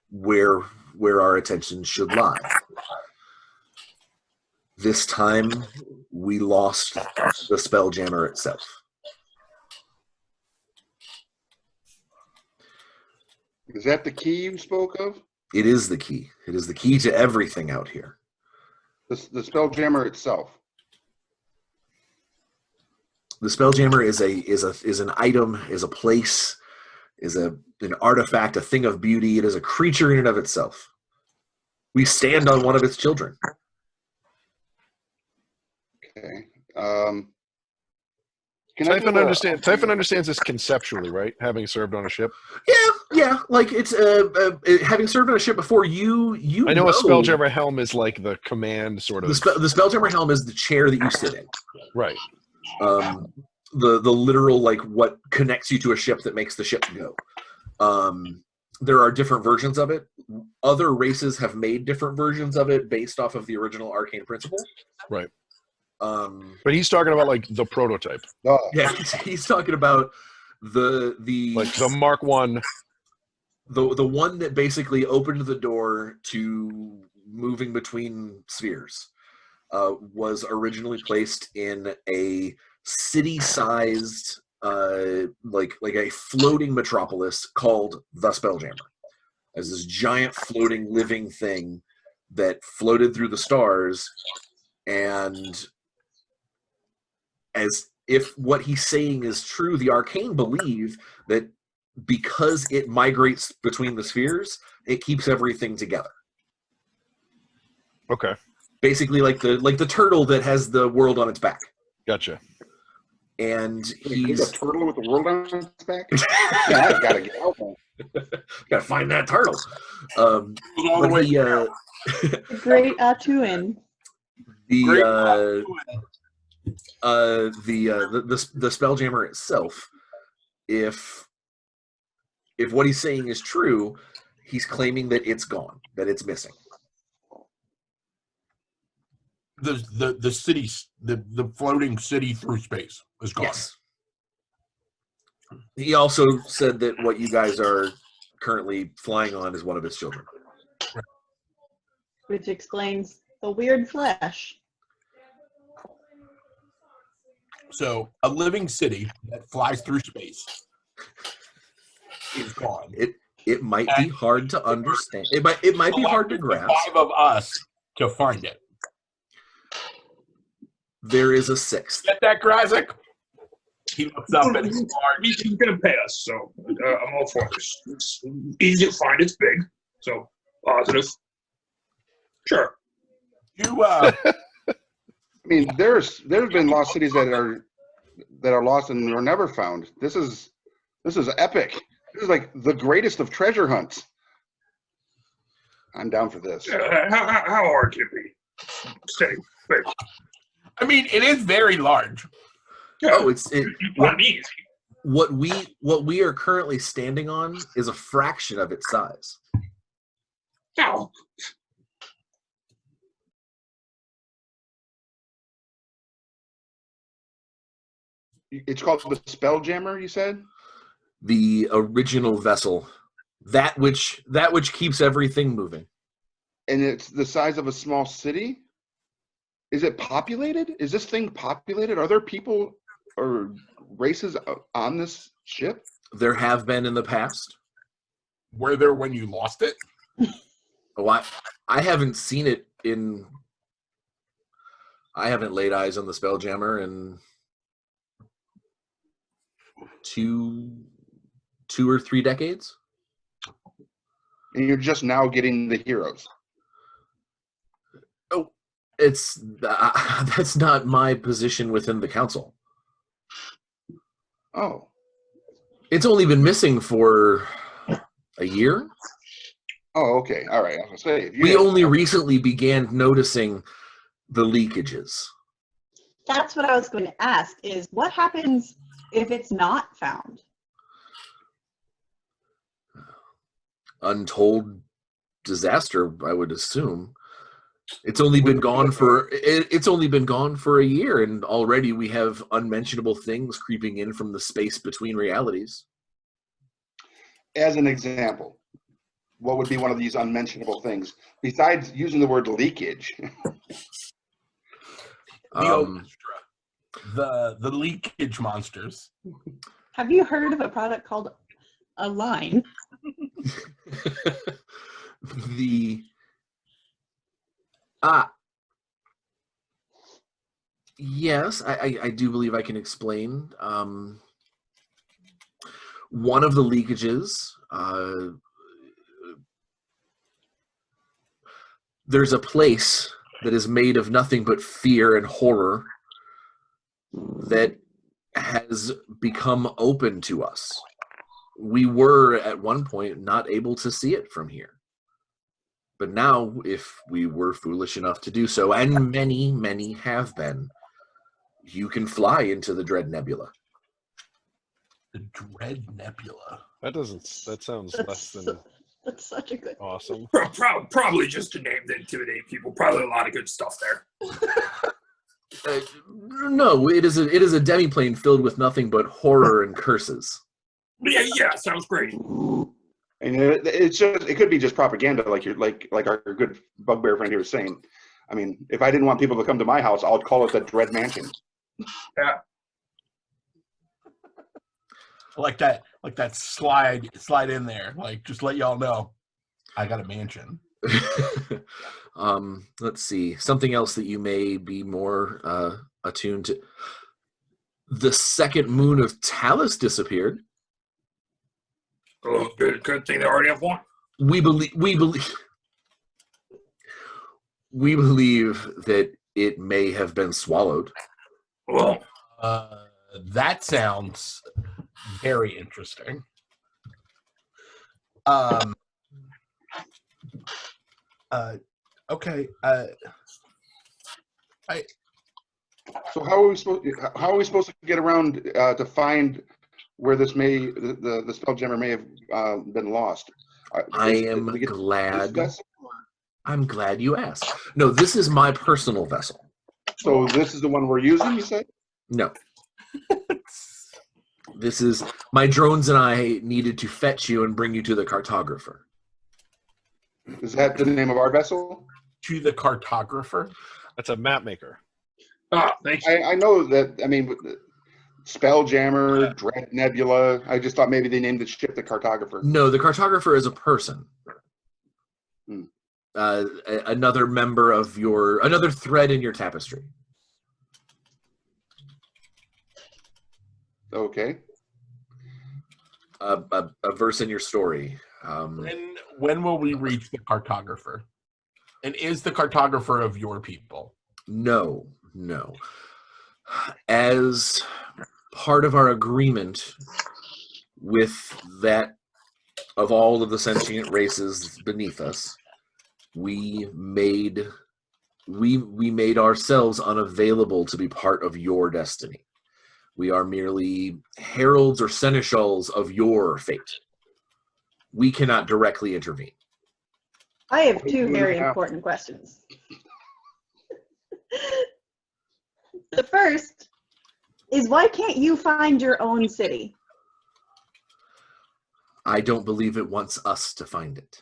where our attention should lie. This time, we lost the Spelljammer itself. Is that the key you spoke of? It is the key. It is the key to everything out here. The Spelljammer itself. The Spelljammer is an item, is a place, is an artifact, a thing of beauty. It is a creature in and of itself. We stand on one of its children. Okay. Typhon understands this conceptually, right? Having served on a ship. Yeah. Like it's having served on a ship before. You. I know a Spelljammer helm is like the command sort of. The Spelljammer helm is the chair that you sit in. Right. The literal like what connects you to a ship that makes the ship go. There are different versions of it. Other races have made different versions of it based off of the original arcane principle. Right. But he's talking about like the prototype. Yeah, he's talking about the like the Mark I. The one that basically opened the door to moving between spheres. Was originally placed in a city-sized, like a floating metropolis called the Spelljammer, as this giant floating living thing that floated through the stars, and as if what he's saying is true, the Arcane believe that because it migrates between the spheres, it keeps everything together. Okay. Basically, like the turtle that has the world on its back. Gotcha. And he's a turtle with the world on its back. Yeah, I gotta get out there. Gotta find that turtle. Great Atuin. The Spelljammer itself, if what he's saying is true, he's claiming that it's gone, that it's missing. The cities, the floating city through space is gone. Yes. He also said that what you guys are currently flying on is one of its children. Which explains the weird flash. So a living city that flies through space is gone. It might be hard to understand. It might be hard to grasp. 5 of us to find it. There is a sixth. Get that, Grazik? He looks up and he's smart. He's going to pay us, so I'm all for this. It's easy to find. It's big, so positive. Sure. I mean, there's been lost cities that are lost and are never found. This is epic. This is like the greatest of treasure hunts. I'm down for this. How hard can it be? Stay big. I mean, it is very large. Yeah, oh, what we are currently standing on is a fraction of its size. How? It's called the Spelljammer, you said? The original vessel, that which keeps everything moving. and it's the size of a small city. Is it populated? Is this thing populated? Are there people or races on this ship? There have been in the past. Were there when you lost it? Oh, I haven't seen it in. I haven't laid eyes on the Spelljammer in two or three decades. And you're just now getting the heroes. Oh, it's that's not my position within the council. Oh, It's only been missing for a year. oh, okay, all right. I was gonna say, if you We had- only recently began noticing the leakages. That's what I was going to ask, is what happens if it's not found? Untold disaster, I would assume. It's only been gone for a year, and already we have unmentionable things creeping in from the space between realities. As an example, what would be one of these unmentionable things besides using the word leakage? The orchestra. The leakage monsters. Have you heard of a product called a line? Yes, I do believe I can explain. One of the leakages, there's a place that is made of nothing but fear and horror that has become open to us. We were at one point not able to see it from here. But now, if we were foolish enough to do so, and many, many have been, you can fly into the Dread Nebula. The Dread Nebula. That sounds less than That's such a good. awesome. Probably just a name to intimidate people. Probably a lot of good stuff there. No, it is a demiplane filled with nothing but horror and curses. Yeah, sounds great. And it could be just propaganda, like our good bugbear friend here was saying. I mean, if I didn't want people to come to my house, I'll call it the Dread Mansion. Yeah. Like that slide in there. Like, just let y'all know, I got a mansion. Let's see. Something else that you may be more attuned to. The second moon of Talus disappeared. Oh, good thing they already have one. We believe that it may have been swallowed. Well, That sounds very interesting. Okay. So how are we supposed to get around to find where this the Spelljammer may have been lost? I'm glad you asked. No, this is my personal vessel. So this is the one we're using, you said? No. This is my drones and I needed to fetch you and bring you to the cartographer. Is that the name of our vessel? To the cartographer? That's a map maker. Thank you. I know that. I mean, Spelljammer, Dread Nebula. I just thought maybe they named the ship the cartographer. No, the cartographer is a person. Another member of another thread in your tapestry. Okay. A verse in your story. When will we reach the cartographer? And is the cartographer of your people? No. As part of our agreement with that of all of the sentient races beneath us, we made ourselves unavailable to be part of your destiny. We are merely heralds or seneschals of your fate. We cannot directly intervene. I have two very important questions. The first is, why can't you find your own city? I don't believe it wants us to find it.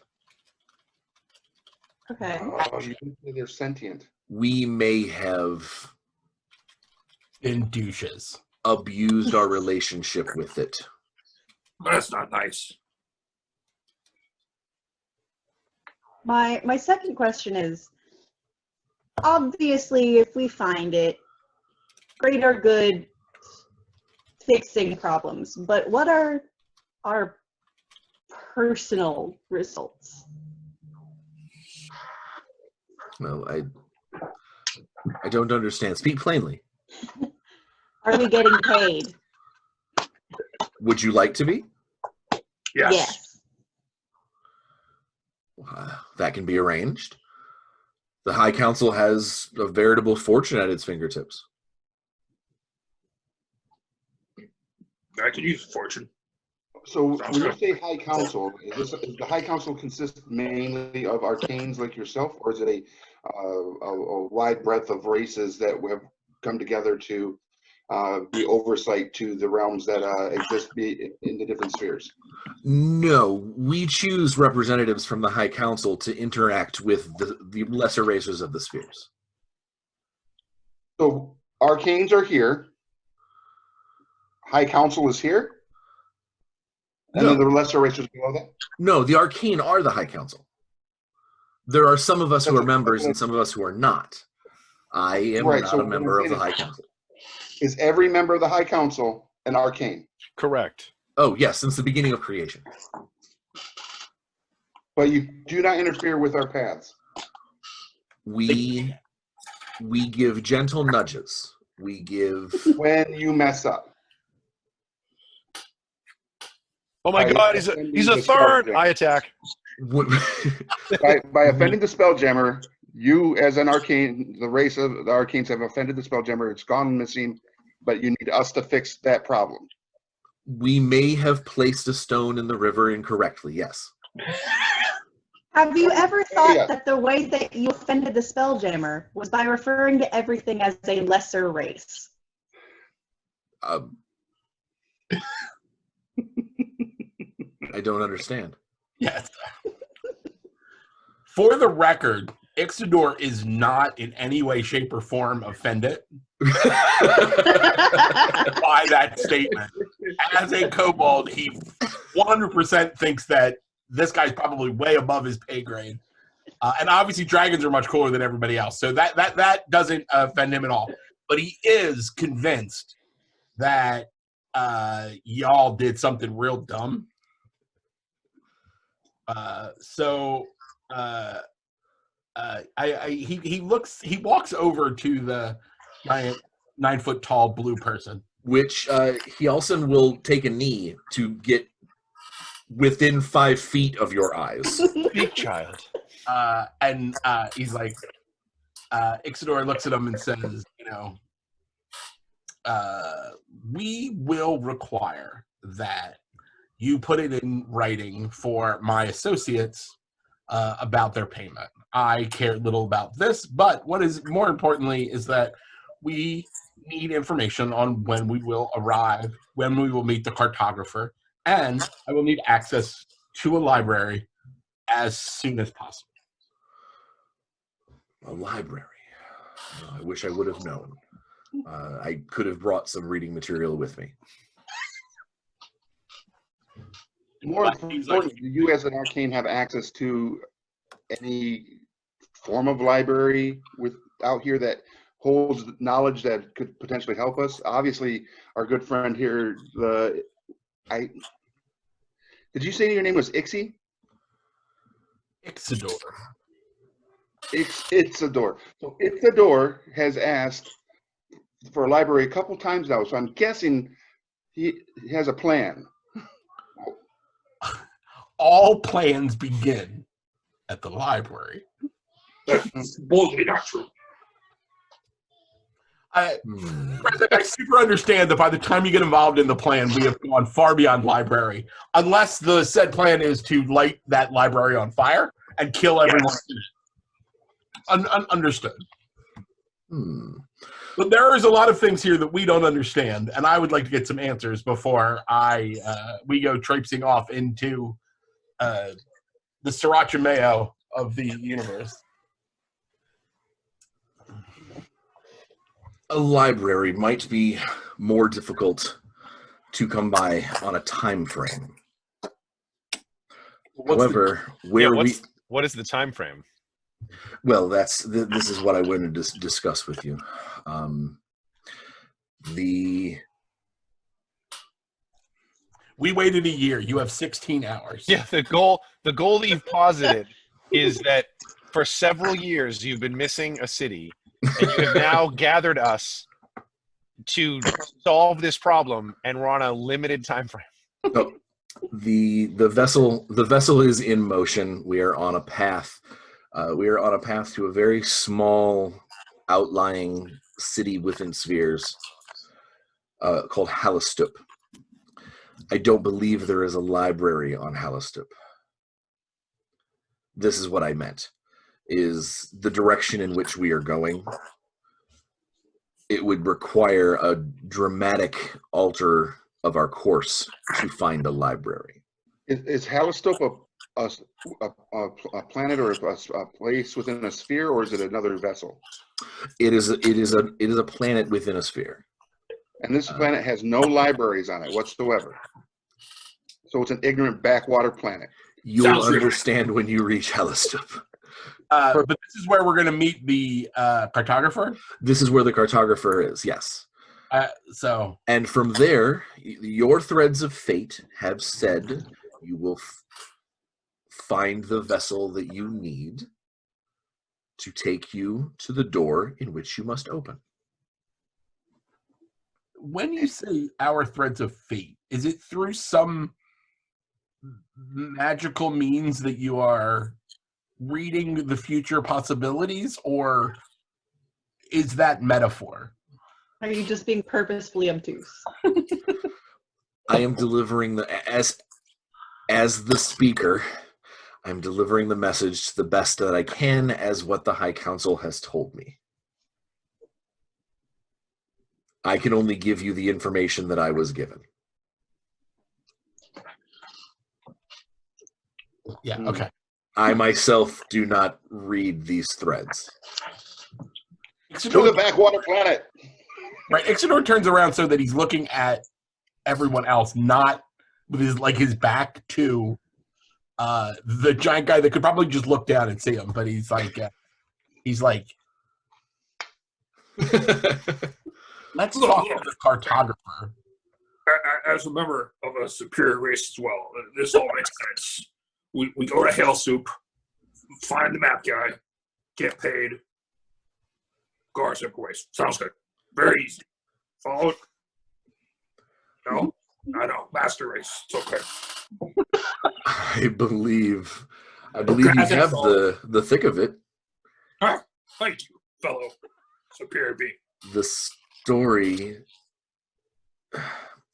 Okay. You can say they're sentient. We may have In douches. abused our relationship with it. That's not nice. My second question is, obviously, if we find it, great or good, fixing problems. But what are our personal results? No, I don't understand. Speak plainly. Are we getting paid? Would you like to be? Yes. That can be arranged. The High Council has a veritable fortune at its fingertips. I could use a fortune. So Sounds when you good. say High Council, is the High Council consist mainly of arcanes like yourself, or is it a wide breadth of races that have come together to be oversight to the realms that exist in the different spheres? No, we choose representatives from the High Council to interact with the lesser races of the spheres. So arcanes are here. High Council is here. And then the lesser races below that? No, the Arcane are the High Council. There are some of us who are members and some of us who are not. I am Right, not so a member of the High Council. Is every member of the High Council an arcane? Correct. Oh, yes, since the beginning of creation. But you do not interfere with our paths. We give gentle nudges. We give... When you mess up. Oh my By God, he's a offending the thorn! Spelljammer. I attack. By offending the Spelljammer, you as an arcane, the race of the arcanes have offended the Spelljammer. It's gone missing, but you need us to fix that problem. We may have placed a stone in the river incorrectly, yes. Have you ever thought Yeah. that the way that you offended the Spelljammer was by referring to everything as a lesser race? I don't understand. Yes. For the record, Ixidor is not in any way, shape, or form offended by that statement. As a kobold, he 100% thinks that this guy's probably way above his pay grade. And obviously, dragons are much cooler than everybody else. So that doesn't offend him at all. But he is convinced that y'all did something real dumb. He walks over to the giant 9 foot tall blue person. Which he also will take a knee to get within 5 feet of your eyes. Big child. And he's like, Ixidor looks at him and says, we will require that you put it in writing for my associates about their payment. I care little about this, but what is more importantly is that we need information on when we will arrive, when we will meet the cartographer, and I will need access to a library as soon as possible. A library. I wish I would have known. I could have brought some reading material with me. More importantly, do you as an arcane have access to any form of library out here that holds knowledge that could potentially help us? Obviously, our good friend here, did you say your name was Ixie? Ixidor. Itzador. So Itzador has asked for a library a couple times now, so I'm guessing he has a plan. All plans begin at the library. That's boldly not true. I super understand that by the time you get involved in the plan, we have gone far beyond library. Unless the said plan is to light that library on fire and kill everyone. Yes. Understood. But there is a lot of things here that we don't understand, and I would like to get some answers before we go traipsing off into the sriracha mayo of the universe. A library might be more difficult to come by on a time frame. However, what is the time frame? Well, this is what I wanted to discuss with you. We waited a year. You have 16 hours. Yeah, the goal that you've posited is that for several years you've been missing a city, and you have now gathered us to solve this problem, and we're on a limited time frame. Oh, the vessel is in motion. We are on a path. We are on a path to a very small, outlying city within spheres called Halastup. I don't believe there is a library on Halastup. This is what I meant, is the direction in which we are going. It would require a dramatic alter of our course to find a library. Is Halastup a planet or a place within a sphere, or is it another vessel? It is a planet within a sphere. And this planet has no libraries on it whatsoever. So it's an ignorant backwater planet. You'll understand when you reach Halastup. But this is where we're going to meet the cartographer? This is where the cartographer is, yes. And from there, your threads of fate have said you will find the vessel that you need to take you to the door in which you must open. When you say our threads of fate, is it through some magical means that you are reading the future possibilities, or is that metaphor? Are you just being purposefully obtuse? I am delivering as the speaker, I'm delivering the message to the best that I can as what the High Council has told me. I can only give you the information that I was given. Yeah, okay. I myself do not read these threads. To the backwater planet. Right, Ixidor turns around so that he's looking at everyone else, not with his back to the giant guy that could probably just look down and see him, but he's like, let's talk to the cartographer. As a member of a superior race as well, this all makes sense. We go to Hail Soup, find the map guy, get paid, go our separate ways. Sounds good. Very easy. Followed? No? I know. Master race. It's okay. I believe you have the thick of it. All right. Thank you, fellow superior being. The stories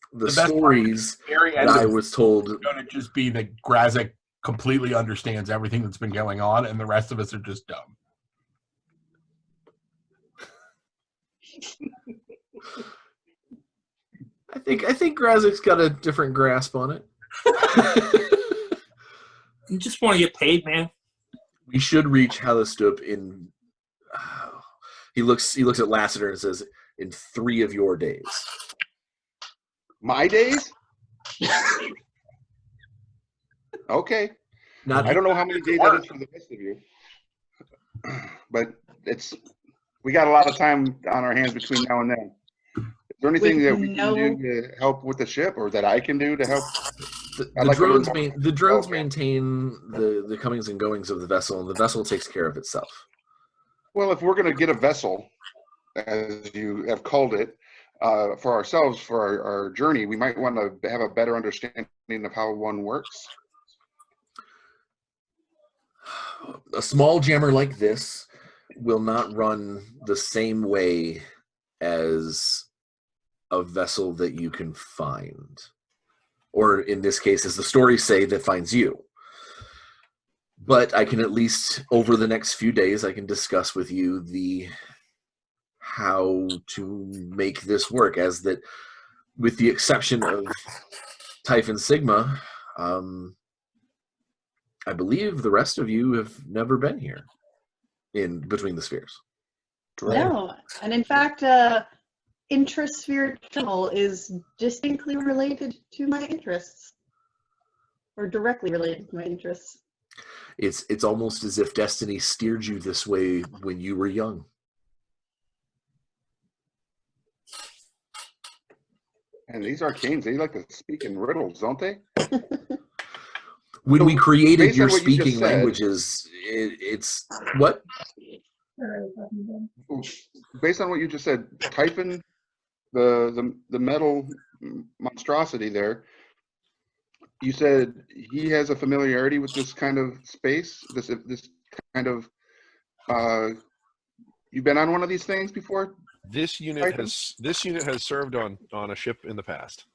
that I was told are going to just be that Grazik completely understands everything that's been going on, and the rest of us are just dumb. I think Grazik's got a different grasp on it. You just want to get paid, man. We should reach Halastup in. He looks at Lassiter and says, "In 3 of your days." My days? Okay. I don't know how many days that is for the rest of you, but we got a lot of time on our hands between now and then. Is there anything that we can do to help with the ship, or that I can do to help? The drones maintain the comings and goings of the vessel, and the vessel takes care of itself. Well, if we're going to get a vessel, as you have called it, for ourselves, for our journey, we might want to have a better understanding of how one works. A small jammer like this will not run the same way as a vessel that you can find. Or in this case, as the stories say, that finds you. But I can at least, over the next few days, I can discuss with you how to make this work, as that, with the exception of Typhon Sigma, I believe the rest of you have never been here in between the spheres. No, and in fact, intrasphere travel is distinctly related to my interests, or directly related to my interests. It's almost as if destiny steered you this way when you were young. And these Arcanes, they like to speak in riddles, don't they? When So, we created based your on what you just speaking said- languages, it's what? Based on what you just said, Typhon, the metal monstrosity there, you said he has a familiarity with this kind of space, this kind of. You've been on one of these things before? This unit Typhon? has served on a ship in the past.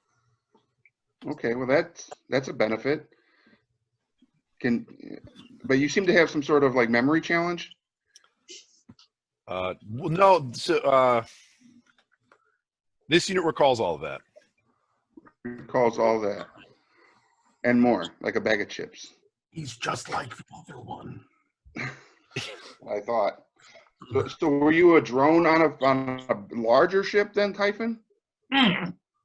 Okay, well that's a benefit. But you seem to have some sort of like memory challenge. Well, no, so, this unit recalls all of that. Recalls all that and more, like a bag of chips. He's just like the other one. I thought. So were you a drone on a larger ship than Typhon?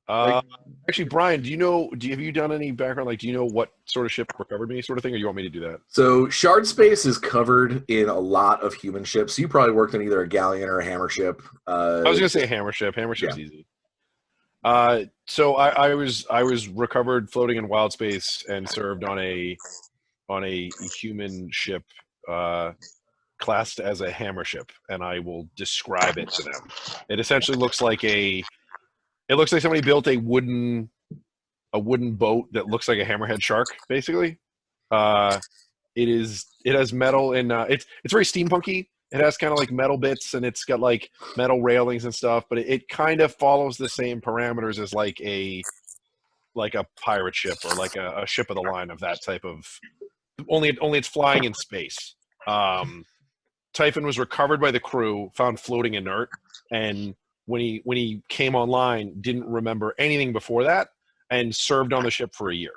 Actually, Brian, have you done any background? Like, do you know what sort of ship recovered me, sort of thing, or you want me to do that? So shard space is covered in a lot of human ships. So you probably worked on either a galleon or a hammer ship. I was gonna say a hammer ship. Hammer ship's easy. So I was recovered floating in wild space and served on a human ship classed as a hammer ship, and I will describe it to them. It essentially looks like somebody built a wooden boat that looks like a hammerhead shark, basically. It has metal and it's very steampunky. It has kind of like metal bits, and it's got like metal railings and stuff, but it kind of follows the same parameters as like a pirate ship or like a ship of the line of that type of. Only it's flying in space. Typhon was recovered by the crew, found floating inert, and when he came online, didn't remember anything before that, and served on the ship for a year.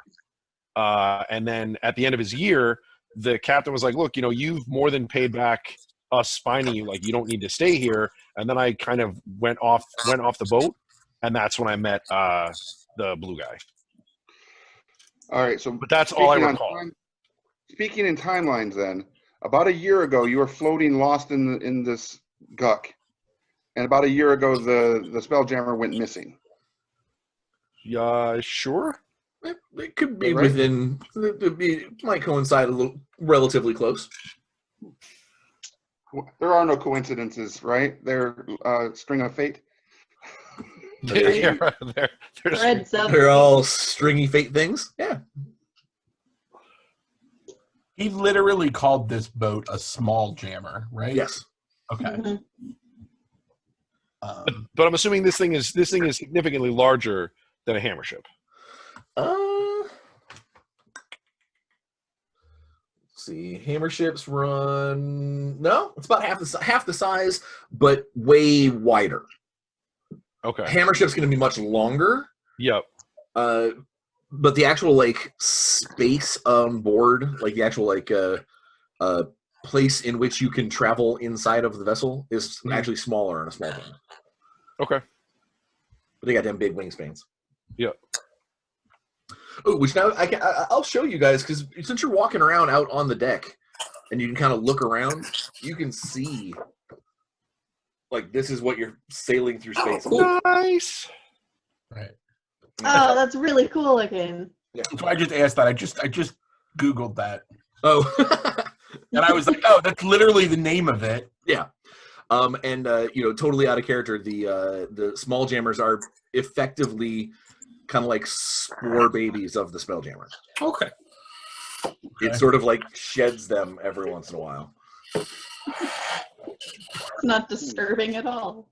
And then at the end of his year, the captain was like, "Look, you've more than paid back us finding you. Like, you don't need to stay here." And then I kind of went off the boat, and that's when I met the blue guy. All right, so But that's all I recall. Speaking in timelines, then, about a year ago, you were floating lost in this guck, and about a year ago, the Spelljammer went missing. Yeah, sure. It could be Right. within. It might coincide a little, relatively close. There are no coincidences, right? They're a string of fate. They're Threads of They're all stringy fate things. Yeah. He literally called this boat a small jammer, right? Yes. Okay. Mhm. But I'm assuming this thing is significantly larger than a hammer ship. Let's see. Hammer ships run. No, it's about half the size, but way wider. Okay. Hammer ship's going to be much longer. Yep. But the actual like space on board, like the actual like place in which you can travel inside of the vessel is actually smaller on a small one. Okay. But they got them big wingspans. Yep. Oh, which now I'll show you guys, because since you're walking around out on the deck and you can kind of look around, you can see like this is what you're sailing through space. Nice. Right. Oh, that's really cool looking. Yeah. So I just asked that. I just Googled that. Oh. And I was like, oh, that's literally the name of it. Yeah. And totally out of character, the small jammers are effectively kind of like spore babies of the Spelljammer. Okay. It sort of like sheds them every once in a while. It's not disturbing at all.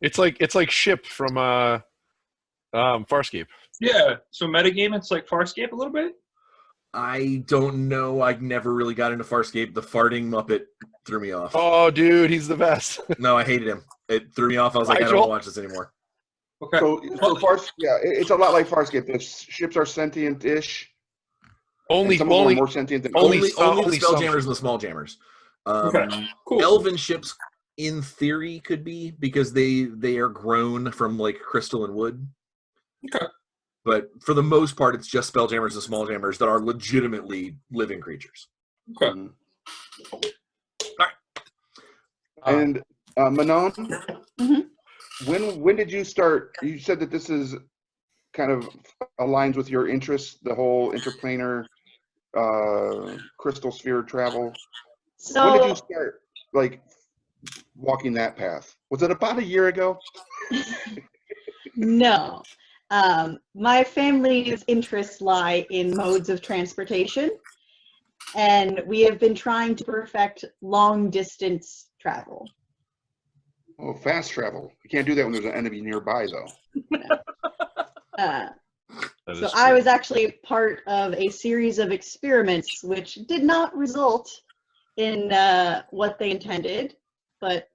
It's like Ship from Farscape. Yeah. So metagame, it's like Farscape a little bit. I don't know. I never really got into Farscape. The farting Muppet threw me off. Oh, dude, he's the best. No, I hated him. It threw me off. I was like, I don't want to watch this anymore. Okay. So it's a lot like Farscape. The ships are sentient-ish. Only, some of them only, are more sentient than only others. Only the only some Spelljammers and the Smalljammers. Okay, cool. Elven ships, in theory, could be because they are grown from like crystal and wood. Okay. But for the most part, it's just Spelljammers and Smalljammers that are legitimately living creatures. Okay. Mhm. All right. And Manon, Mhm. when did you start? You said that this is kind of aligns with your interests, the whole interplanar crystal sphere travel. When did you So start like walking that path? Was it about a year ago? no. My family's interests lie in modes of transportation, and we have been trying to perfect long distance travel. Oh, fast travel. You can't do that when there's an enemy nearby, though. Uh, That so is I true. was actually part of a series of experiments which did not result in what they intended, but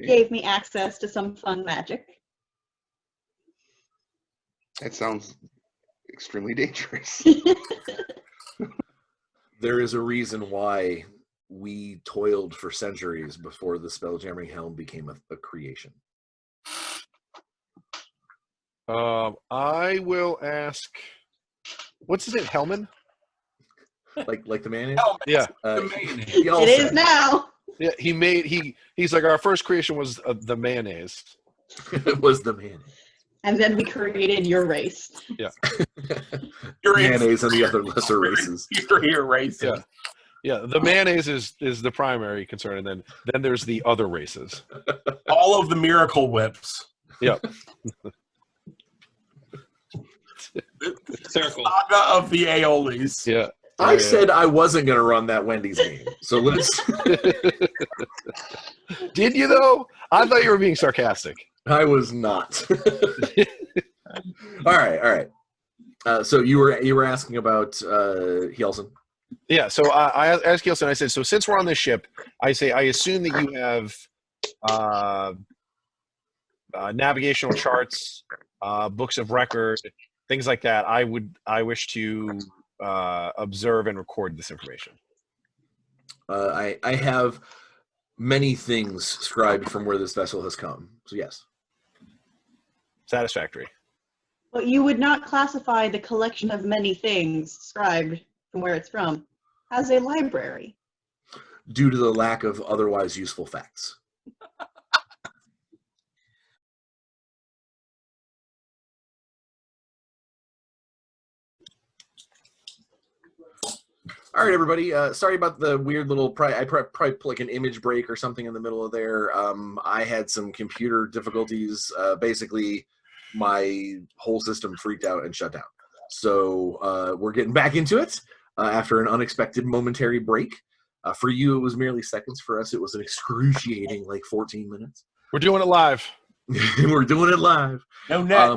gave me access to some fun magic. That sounds extremely dangerous. There is a reason why we toiled for centuries before the Spelljammering Helm became a creation. I will ask. What's his name? Hellman? Like the man is? Yeah. The main. It is now. Yeah. He's like, our first creation was the mayonnaise. It was the man. And then we created your race. You're in Mayonnaise and the other lesser races. you're here racing. Yeah. Yeah. The mayonnaise is the primary concern, and then there's the other races. All of the miracle whips. Yep. Circle. Saga of the Aeolis. Yeah. I Yeah. said I wasn't going to run that Wendy's game. So let's. Did you though? I thought you were being sarcastic. I was not. All right. So you were asking about Hjelsen. Yeah, so I asked Gilson, I said, so since we're on this ship, I assume that you have navigational charts, books of record, things like that. I wish to observe and record this information. I have many things scribed from where this vessel has come. So yes. Satisfactory. But you would not classify the collection of many things scribed from where it's from as a library. Due to the lack of otherwise useful facts. All right, everybody. Sorry about the weird little. I probably put like an image break or something in the middle of there. I had some computer difficulties. Basically, my whole system freaked out and shut down. So we're getting back into it after an unexpected momentary break. For you, it was merely seconds. For us, it was an excruciating 14 minutes. We're doing it live. We're doing it live. No net.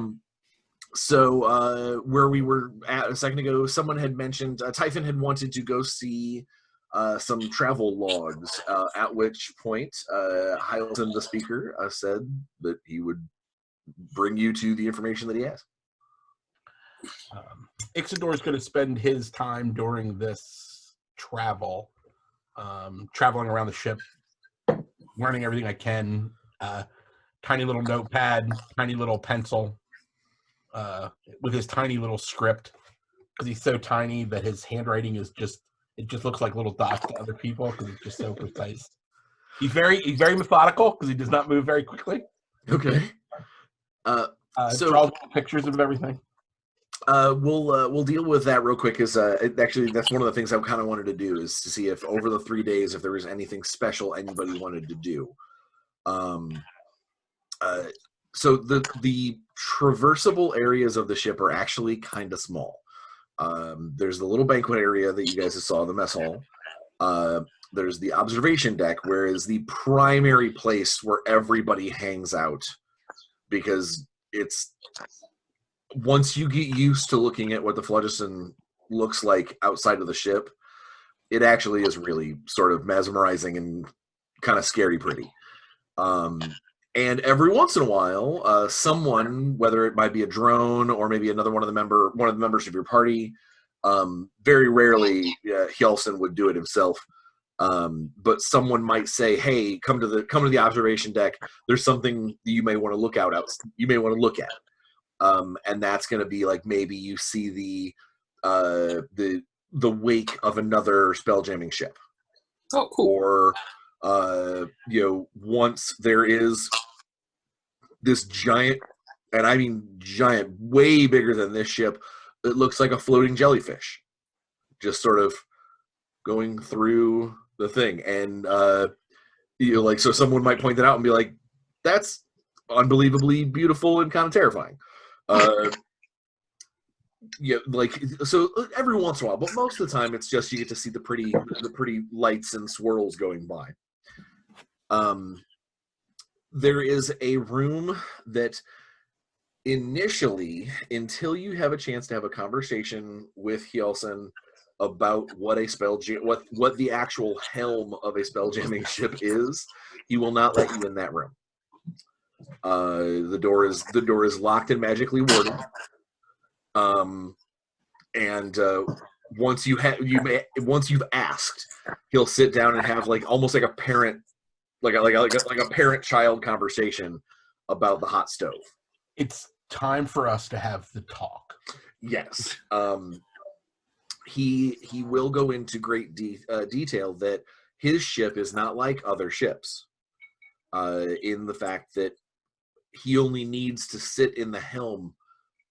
So where we were at a second ago, someone had mentioned Typhon had wanted to go see some travel logs, at which point Hylton, the speaker, said that he would bring you to the information that he has. Ixidor's going to spend his time during this travel, traveling around the ship, learning everything I can. Tiny little notepad, tiny little pencil, with his tiny little script, because he's so tiny that his handwriting is just looks like little dots to other people because it's just so precise. He's very methodical because he does not move very quickly. Okay. So draws pictures of everything. We'll deal with that real quick. Because actually, that's one of the things I kind of wanted to do is to see if over the 3 days if there was anything special anybody wanted to do. So the traversable areas of the ship are actually kind of small. There's the little banquet area that you guys saw, the mess hall. There's the observation deck, where is the primary place where everybody hangs out, because it's once you get used to looking at what the Phlogiston looks like outside of the ship, it actually is really sort of mesmerizing and kind of scary pretty. And every once in a while, someone, whether it might be a drone or maybe one of the members of your party, Very rarely Hjelsen would do it himself. But someone might say, "Hey, come to the observation deck. There's something you may want to look at. And that's going to be like maybe you see the wake of another spelljamming ship. Oh, cool. Or once there is this giant, and I mean giant, way bigger than this ship. It looks like a floating jellyfish, just sort of going through the thing, and so someone might point that out and be like, "That's unbelievably beautiful and kind of terrifying." So every once in a while, but most of the time, it's just you get to see the pretty lights and swirls going by. There is a room that initially, until you have a chance to have a conversation with Hjelsen about what what the actual helm of a spelljamming ship is, he will not let you in that room. The door is locked and magically warded. Once you've asked, he'll sit down and have like almost like a parent, like a parent-child conversation about the hot stove. It's time for us to have the talk. Yes. He will go into great detail that his ship is not like other ships, in the fact that he only needs to sit in the helm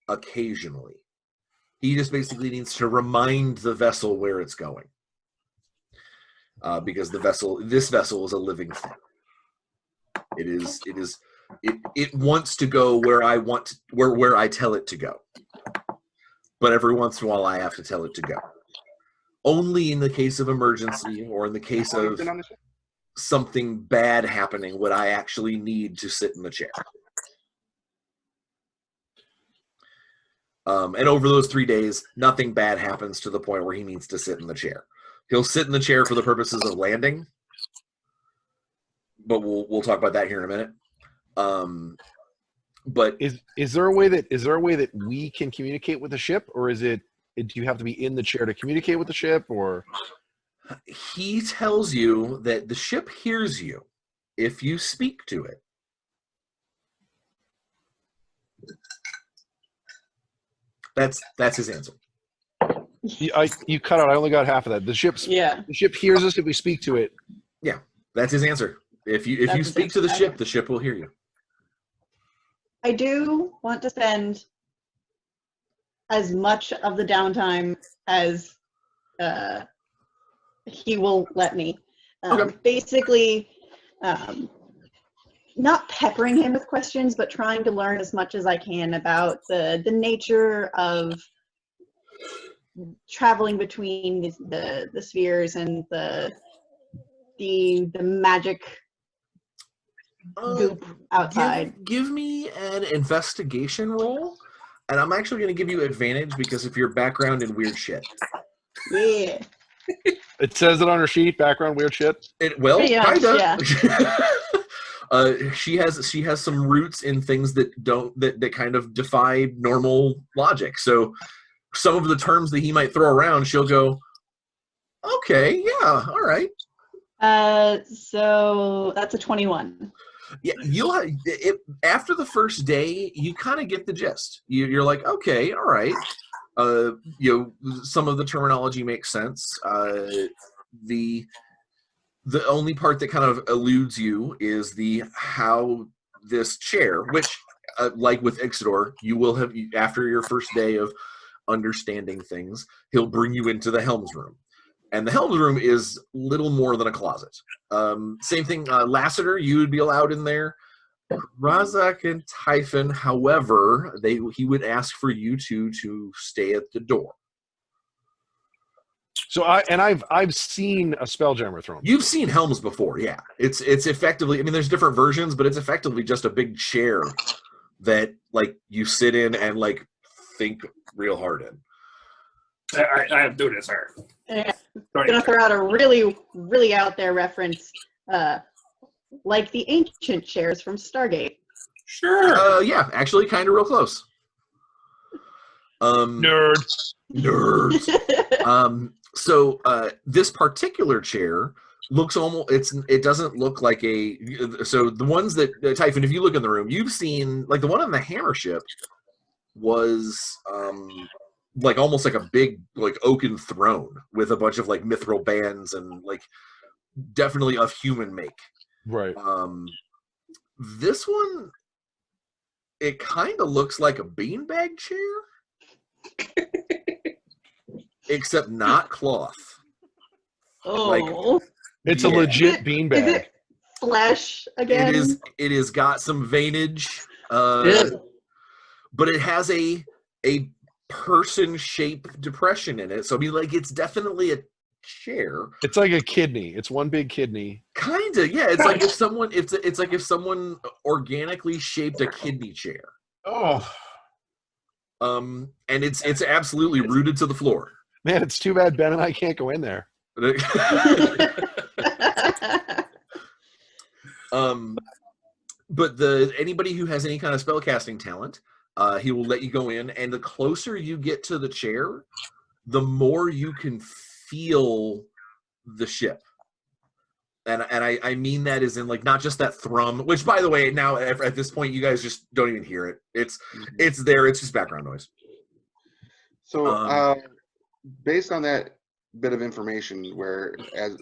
occasionally. He just basically needs to remind the vessel where it's going, because this vessel is a living thing. It wants to go where I tell it to go. But every once in a while, I have to tell it to go. Only in the case of emergency or in the case of something bad happening would I actually need to sit in the chair. And over those 3 days, nothing bad happens to the point where he needs to sit in the chair. He'll sit in the chair for the purposes of landing, but we'll talk about that here in a minute. But is there a way that we can communicate with the ship, or do you have to be in the chair to communicate with the ship? Or he tells you that the ship hears you if you speak to it. That's his answer. You cut out. I only got half of that. The ship hears us if we speak to it. Yeah, that's his answer. If you speak to the ship will hear you. I do want to spend as much of the downtime as he will let me. Okay. Basically, not peppering him with questions, but trying to learn as much as I can about the nature of traveling between the spheres and the magic goop outside. Give me an investigation roll, and I'm actually going to give you advantage because of your background in weird shit. Yeah. It says it on her sheet. Background weird shit. Kinda. Yeah. She has some roots in things that kind of defy normal logic. So some of the terms that he might throw around, she'll go, "Okay, yeah, all right." So that's a 21. Yeah, after the first day, you kind of get the gist. You're like, okay, all right. Some of the terminology makes sense. The only part that kind of eludes you is how this chair, which, like with Ixidor, you will have after your first day of understanding things, he'll bring you into the helms room. And the helms room is little more than a closet. Same thing, Lassiter, you would be allowed in there. Razak and Typhon, however, he would ask for you two to stay at the door. So I've seen a Spelljammer throne. You've seen helms before, yeah. It's effectively, I mean, there's different versions, but it's effectively just a big chair that like you sit in and like think real hard in. I am doing this, sir. Yeah. I'm gonna throw out a really, really out there reference, like the ancient chairs from Stargate. Sure. Yeah, actually, kind of real close. Nerd. Nerds. So this particular chair looks almost, it doesn't look like so the ones that, Typhon, if you look in the room, you've seen, like the one on the hammer ship was like almost like a big like oaken throne with a bunch of like mithril bands and like definitely of human make. Right. This one, it kind of looks like a beanbag chair, except not cloth. Oh. It's Yeah. a legit Is beanbag. it flesh again? It is got some veinage, Yeah. but it has a person-shaped depression in it. So I mean, like, it's definitely a chair. It's like a kidney. It's one big kidney. Kinda, yeah. It's like if someone, it's like if someone organically shaped a kidney chair. Oh And it's absolutely rooted to the floor. man, it's too bad Ben and I can't go in there. But anybody who has any kind of spellcasting talent, he will let you go in, and the closer you get to the chair, the more you can feel the ship. And I mean that as in, like, not just that thrum, which, by the way, now at this point you guys just don't even hear it. It's there. It's just background noise. So based on that bit of information, where as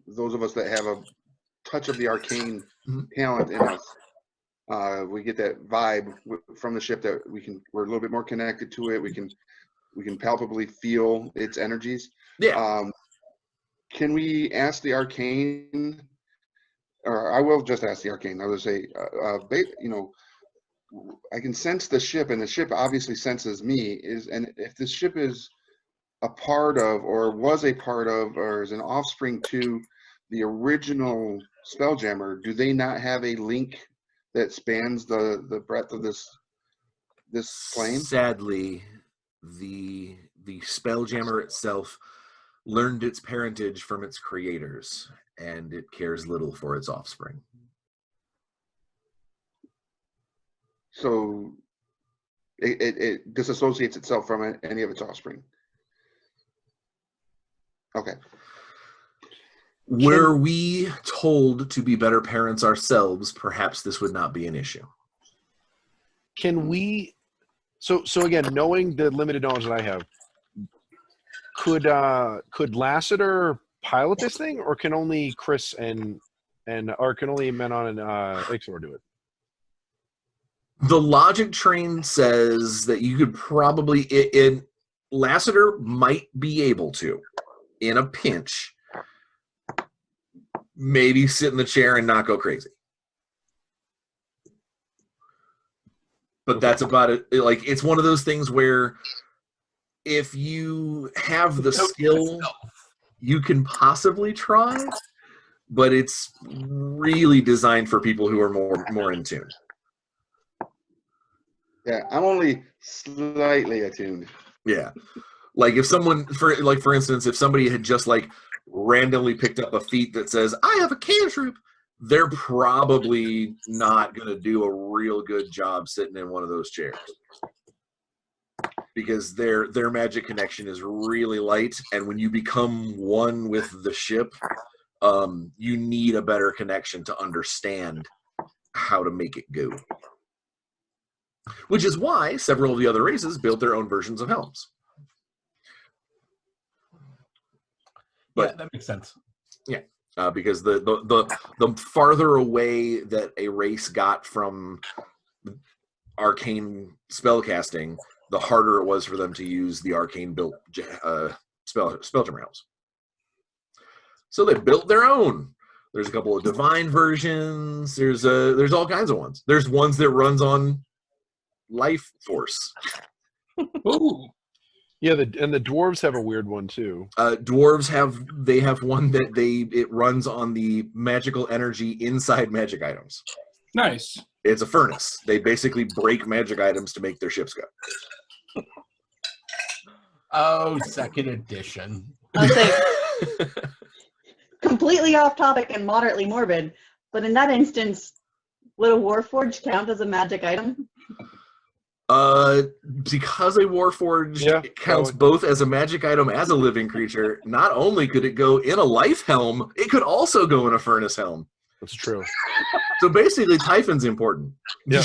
those of us that have a touch of the arcane talent in us, we get that vibe from the ship that we're a little bit more connected to it. We can palpably feel its energies. Yeah. Can we ask the arcane, or I will just ask the arcane. I would say, I can sense the ship, and the ship obviously senses me. And if the ship is a part of, or was a part of, or is an offspring to the original Spelljammer, do they not have a link that spans the breadth of this plane? Sadly, the Spelljammer itself learned its parentage from its creators, and it cares little for its offspring. So it disassociates itself from any of its offspring. Okay. Were we told to be better parents ourselves, perhaps this would not be an issue. Can we? So again, knowing the limited knowledge that I have, could Lassiter pilot this thing, or can only Chris or can only Menon and Ixor do it? The logic train says that you could probably, Lassiter might be able to, in a pinch, maybe sit in the chair and not go crazy. But that's about it. Like, it's one of those things where if you have the skill, you can possibly try, but it's really designed for people who are more in tune. Yeah, I'm only slightly attuned. Yeah. Like, if someone, for instance, if somebody had just, like, randomly picked up a feat that says, I have a cantrip, they're probably not going to do a real good job sitting in one of those chairs. Because their magic connection is really light, and when you become one with the ship, you need a better connection to understand how to make it go. Which is why several of the other races built their own versions of helms. But, yeah, that makes sense. Yeah, because the farther away that a race got from arcane spellcasting, the harder it was for them to use the arcane built Spelljammer helms. So they built their own. There's a couple of divine versions. There's all kinds of ones. There's ones that runs on life force. Ooh. Yeah, and the dwarves have a weird one too. Dwarves have one that it runs on the magical energy inside magic items. Nice. It's a furnace. They basically break magic items to make their ships go. Oh, second edition. I'll say completely off topic and moderately morbid, but in that instance, would a Warforged count as a magic item? Because a Warforged Yeah, counts would- both as a magic item as a living creature, not only could it go in a life helm, it could also go in a furnace helm. That's true. So basically, Typhon's important. Yeah.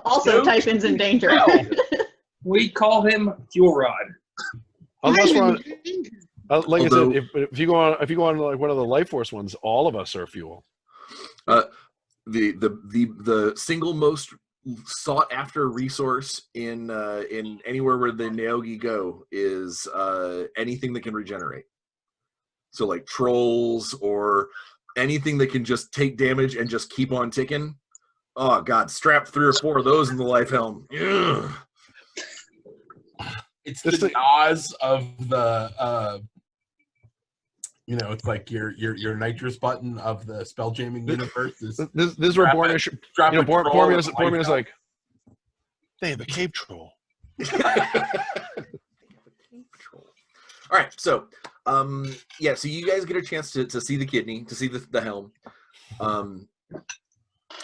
Also, Typhon's in danger. We call him Fuel Rod. Unless we're on, like Although- I said, if you go on like one of the Life Force ones, all of us are fuel. The single most sought after resource in anywhere where the Neogi go is anything that can regenerate. So like trolls or anything that can just take damage and just keep on ticking. Oh god, strap 3 or 4 of those in the life helm. Ugh. It's the Oz of the it's like your nitrous button of the spell jamming universe. This is where Bormius, Bormius like, they have a cave troll. All right, so so you guys get a chance to see the kidney, to see the helm.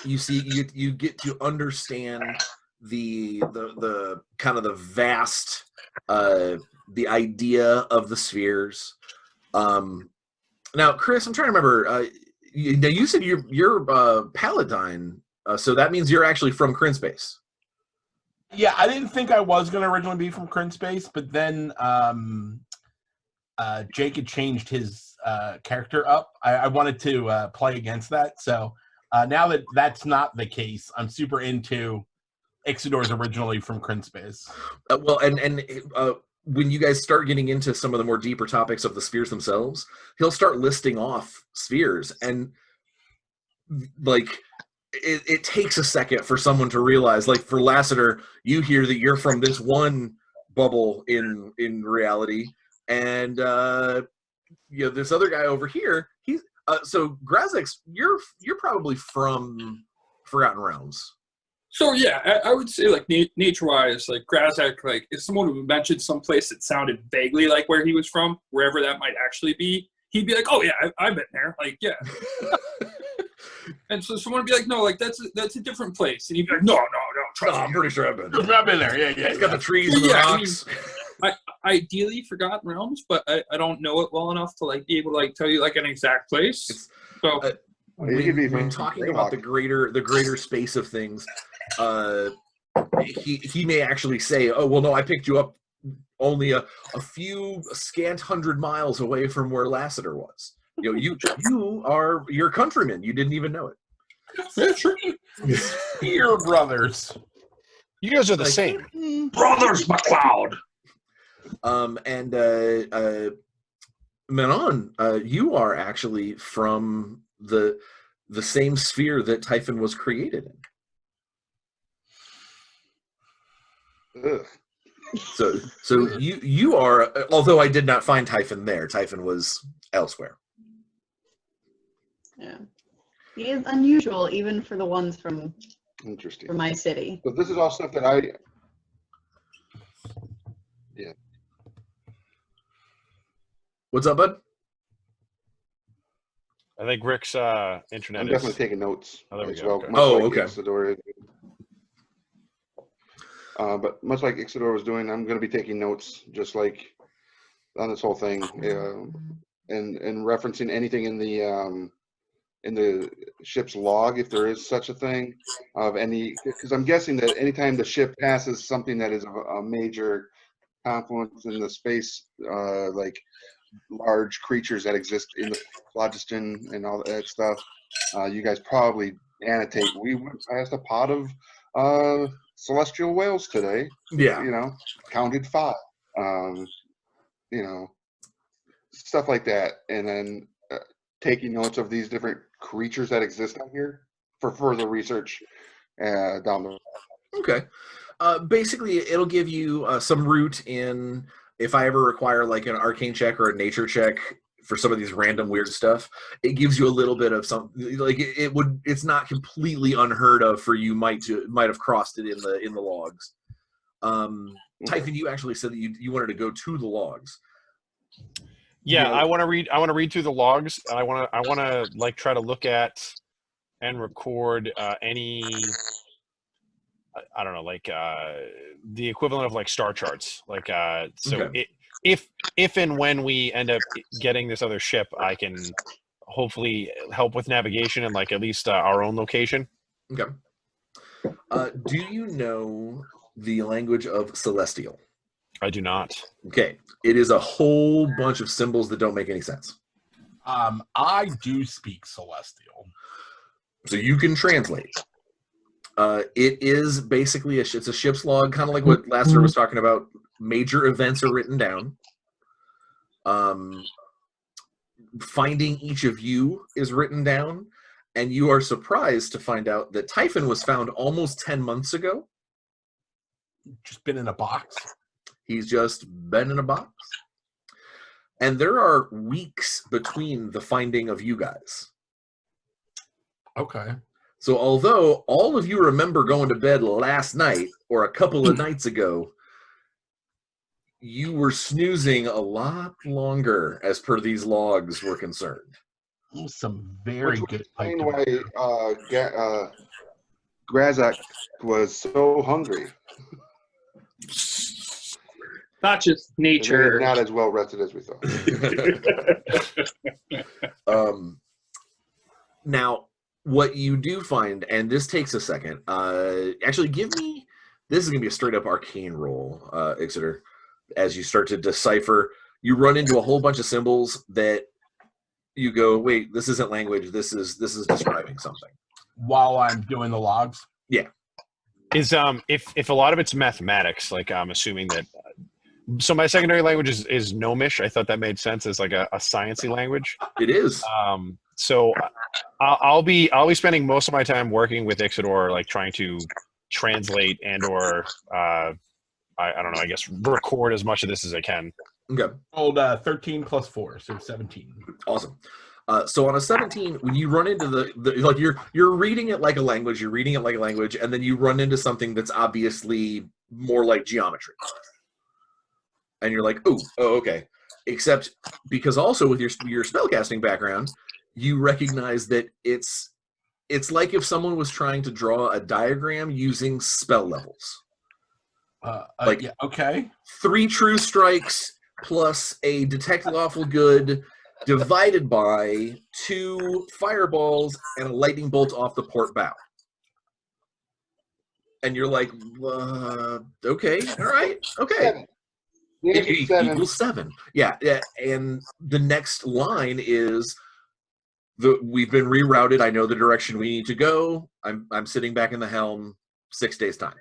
You get to understand the kind of the vast the idea of the spheres. Now, Chris, I'm trying to remember. You said you're Paladine, so that means you're actually from Kryn Space. Yeah, I didn't think I was going to originally be from Kryn Space, but then Jake had changed his character up. I wanted to play against that, so now that that's not the case, I'm super into Ixidor's originally from Kryn Space. Well, and when you guys start getting into some of the more deeper topics of the spheres themselves, he'll start listing off spheres, and like it takes a second for someone to realize. Like for Lassiter, you hear that you're from this one bubble in reality, and this other guy over here, he's so Grazix, you're probably from Forgotten Realms. So yeah, I would say like nature-wise, like Grazek, like if someone would mention some place that sounded vaguely like where he was from, wherever that might actually be, he'd be like, "Oh yeah, I've been there." Like yeah. And so someone would be like, "No, like that's a different place," and he'd be like, "No, trust me, I'm pretty sure I've been I've been there. Yeah. It's got the trees and the rocks. I ideally Forgotten Realms, but I don't know it well enough to like be able to like tell you like an exact place. So when talking about the greater space of things, he may actually say, "Oh well, no, I picked you up only a few scant 100 miles away from where Lassiter was. You are your countrymen. You didn't even know it." yeah, sure. Spear brothers. You guys are the same. Brothers McLeod. Manon, you are actually from the same sphere that Typhon was created in. Ugh. So you are, although I did not find Typhon there. Typhon was elsewhere. Yeah. He is unusual, even for the ones from Interesting. my city. So this is all stuff that I. Yeah. What's up, bud? I think Rick's internet I'm is. definitely taking notes. Oh, there we as go, well, okay. much Oh, like okay. Ixidor. But much like Ixidor was doing, I'm going to be taking notes, just like on this whole thing, and referencing anything in the ship's log, if there is such a thing, of any. Because I'm guessing that anytime the ship passes something that is a major confluence in the space, like large creatures that exist in the phlogiston and all that stuff, you guys probably annotate. We went past a pod of celestial whales today. Yeah. Counted 5. Stuff like that, and then taking notes of these different creatures that exist out here for further research down the road. Okay. Basically, it'll give you some root in if I ever require like an arcane check or a nature check for some of these random weird stuff. It gives you a little bit of some, like it's not completely unheard of for you might have crossed it in the logs. Typhon, you actually said that you wanted to go to the logs. Yeah, I want to read through the logs. I want to like try to look at and record any I don't know, like the equivalent of like star charts. Like so Okay. if and when we end up getting this other ship, I can hopefully help with navigation and like at least our own location. Okay. Do you know the language of Celestial? I do not. Okay. It is a whole bunch of symbols that don't make any sense. I do speak Celestial. So you can translate. It is basically it's a ship's log, kind of like what Lasser was talking about. Major events are written down. Finding each of you is written down, and you are surprised to find out that Typhon was found almost 10 months ago. Just been in a box. He's just been in a box. And there are weeks between the finding of you guys. Okay. So although all of you remember going to bed last night or a couple of nights ago, you were snoozing a lot longer as per these logs were concerned. Some very Which good would pipe explain tobacco. why Grazak was so hungry. Not just nature. Not as well rested as we thought. Now, what you do find, and this takes a second, actually give me, this is going to be a straight up arcane roll, Exeter. As you start to decipher, you run into a whole bunch of symbols that you go, wait, this isn't language, this is describing something. While I'm doing the logs? Yeah. Is if a lot of it's mathematics, like I'm assuming that. So my secondary language is Gnomish. I thought that made sense as like a sciencey language. It is. So I'll be spending most of my time working with Ixidor, like trying to translate and or I don't know, I guess record as much of this as I can. Okay. Rolled 13 plus 4, so 17. Awesome. So on a 17, when you run into the like you're reading it like a language, and then you run into something that's obviously more like geometry. And you're like, oh, okay. Except because also with your spellcasting background, you recognize that it's like if someone was trying to draw a diagram using spell levels. Like yeah, okay. 3 true strikes plus a detect lawful good divided by 2 fireballs and a lightning bolt off the port bow. And you're like, okay, all right, okay. It equals 7. Yeah, and the next line is we've been rerouted. I know the direction we need to go. I'm sitting back in the helm. 6 days time.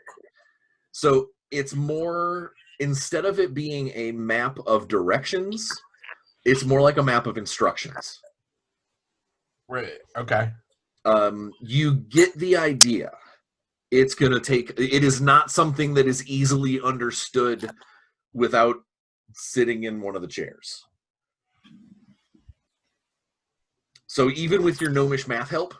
So it's more, instead of it being a map of directions, it's more like a map of instructions. Right. Okay. You get the idea. It's gonna take. It is not something that is easily understood without sitting in one of the chairs. So even with your gnomish math help,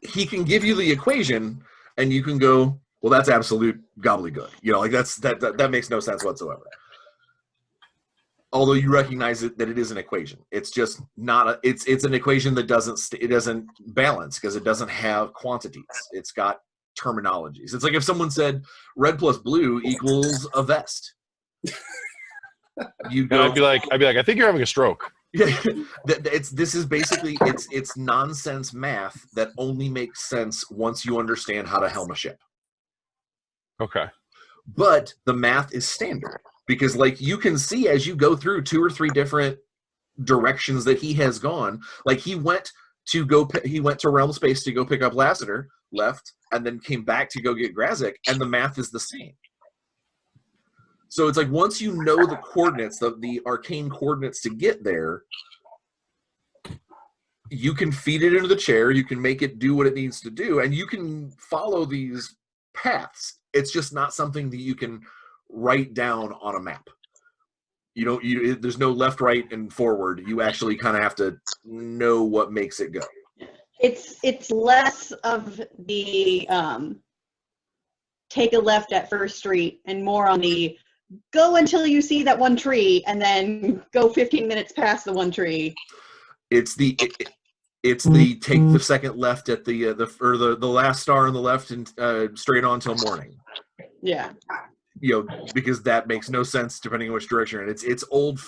he can give you the equation, and you can go, well, that's absolute gobbledygook. You know, like that makes no sense whatsoever. Although you recognize that it is an equation. It's just not it's an equation that doesn't balance because it doesn't have quantities. It's got terminologies. It's like if someone said red plus blue equals a vest. And I'd be like, I think you're having a stroke. Yeah, this is basically it's nonsense math that only makes sense once you understand how to helm a ship. Okay. But the math is standard because, like, you can see as you go through 2 or 3 different directions that he has gone. Like he went to Realm Space to go pick up Lassiter, left, and then came back to go get Grazak, and the math is the same. So it's like once you know the coordinates, the arcane coordinates to get there, you can feed it into the chair, you can make it do what it needs to do, and you can follow these paths. It's just not something that you can write down on a map. There's no left, right, and forward. You actually kind of have to know what makes it go. It's less of the take a left at First Street and more on the go until you see that one tree and then go 15 minutes past the one tree. It's the take the second left at the last star on the left and straight on till morning. Yeah. Because that makes no sense depending on which direction. And it's old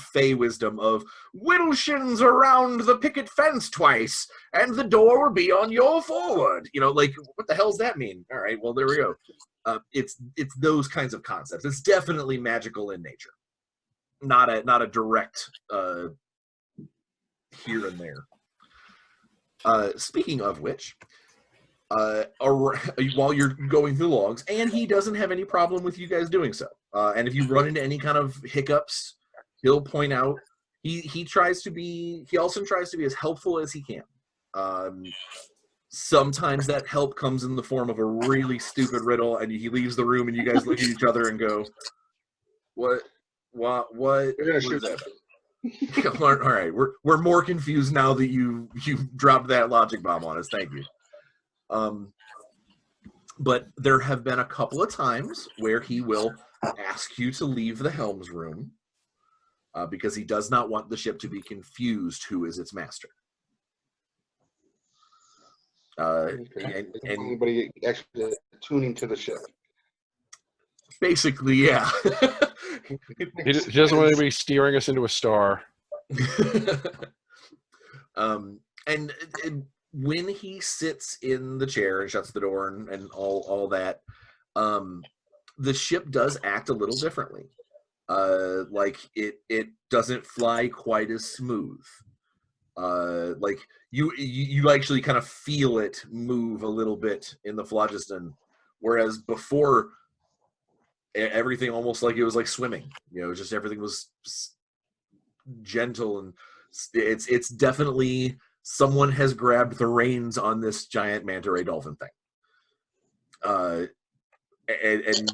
Fey wisdom of whittle shins around the picket fence twice, and the door will be on your forward. Like what the hell's that mean? All right, well there we go. It's those kinds of concepts. It's definitely magical in nature, not a direct here and there. Speaking of which, while you're going through the logs, and he doesn't have any problem with you guys doing so. And if you run into any kind of hiccups, he'll point out. He also tries to be as helpful as he can. Sometimes that help comes in the form of a really stupid riddle, and he leaves the room, and you guys look at each other and go, "What is that?" All right, we're more confused now that you dropped that logic bomb on us. Thank you. But there have been a couple of times where he will ask you to leave the helm's room because he does not want the ship to be confused who is its master. And anybody actually tuning to the ship? Basically, yeah. He doesn't want anybody steering us into a star. And when he sits in the chair and shuts the door and all that, the ship does act a little differently. Like it doesn't fly quite as smooth. Like you actually kind of feel it move a little bit in the phlogiston, whereas before everything almost like it was like swimming. Just everything was gentle, and it's definitely someone has grabbed the reins on this giant manta ray dolphin thing. And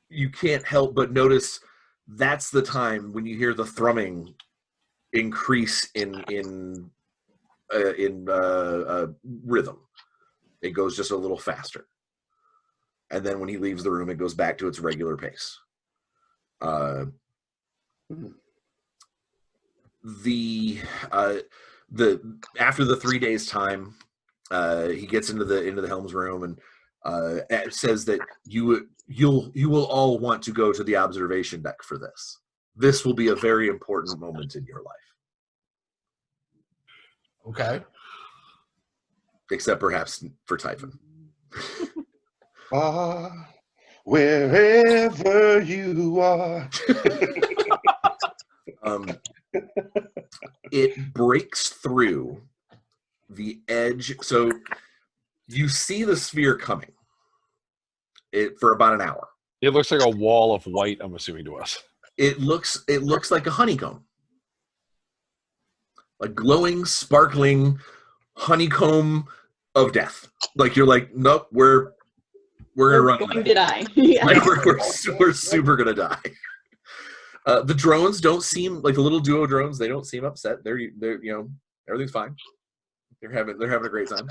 you can't help but notice that's the time when you hear the thrumming increase in rhythm. It goes just a little faster, and then when he leaves the room, it goes back to its regular pace. After the 3 days time, he gets into the helm's room and says that you will all want to go to the observation deck for this. This will be a very important moment in your life. Okay. Except perhaps for Typhon. Wherever you are. It breaks through the edge. So you see the sphere coming for about an hour. It looks like a wall of white, I'm assuming, to us. It looks like a honeycomb. A glowing, sparkling honeycomb of death. Like you're like, nope, we're gonna run. Going to die. Yeah. Like we're super gonna die. The drones don't seem like the little duo drones. They don't seem upset. They're everything's fine. They're having a great time.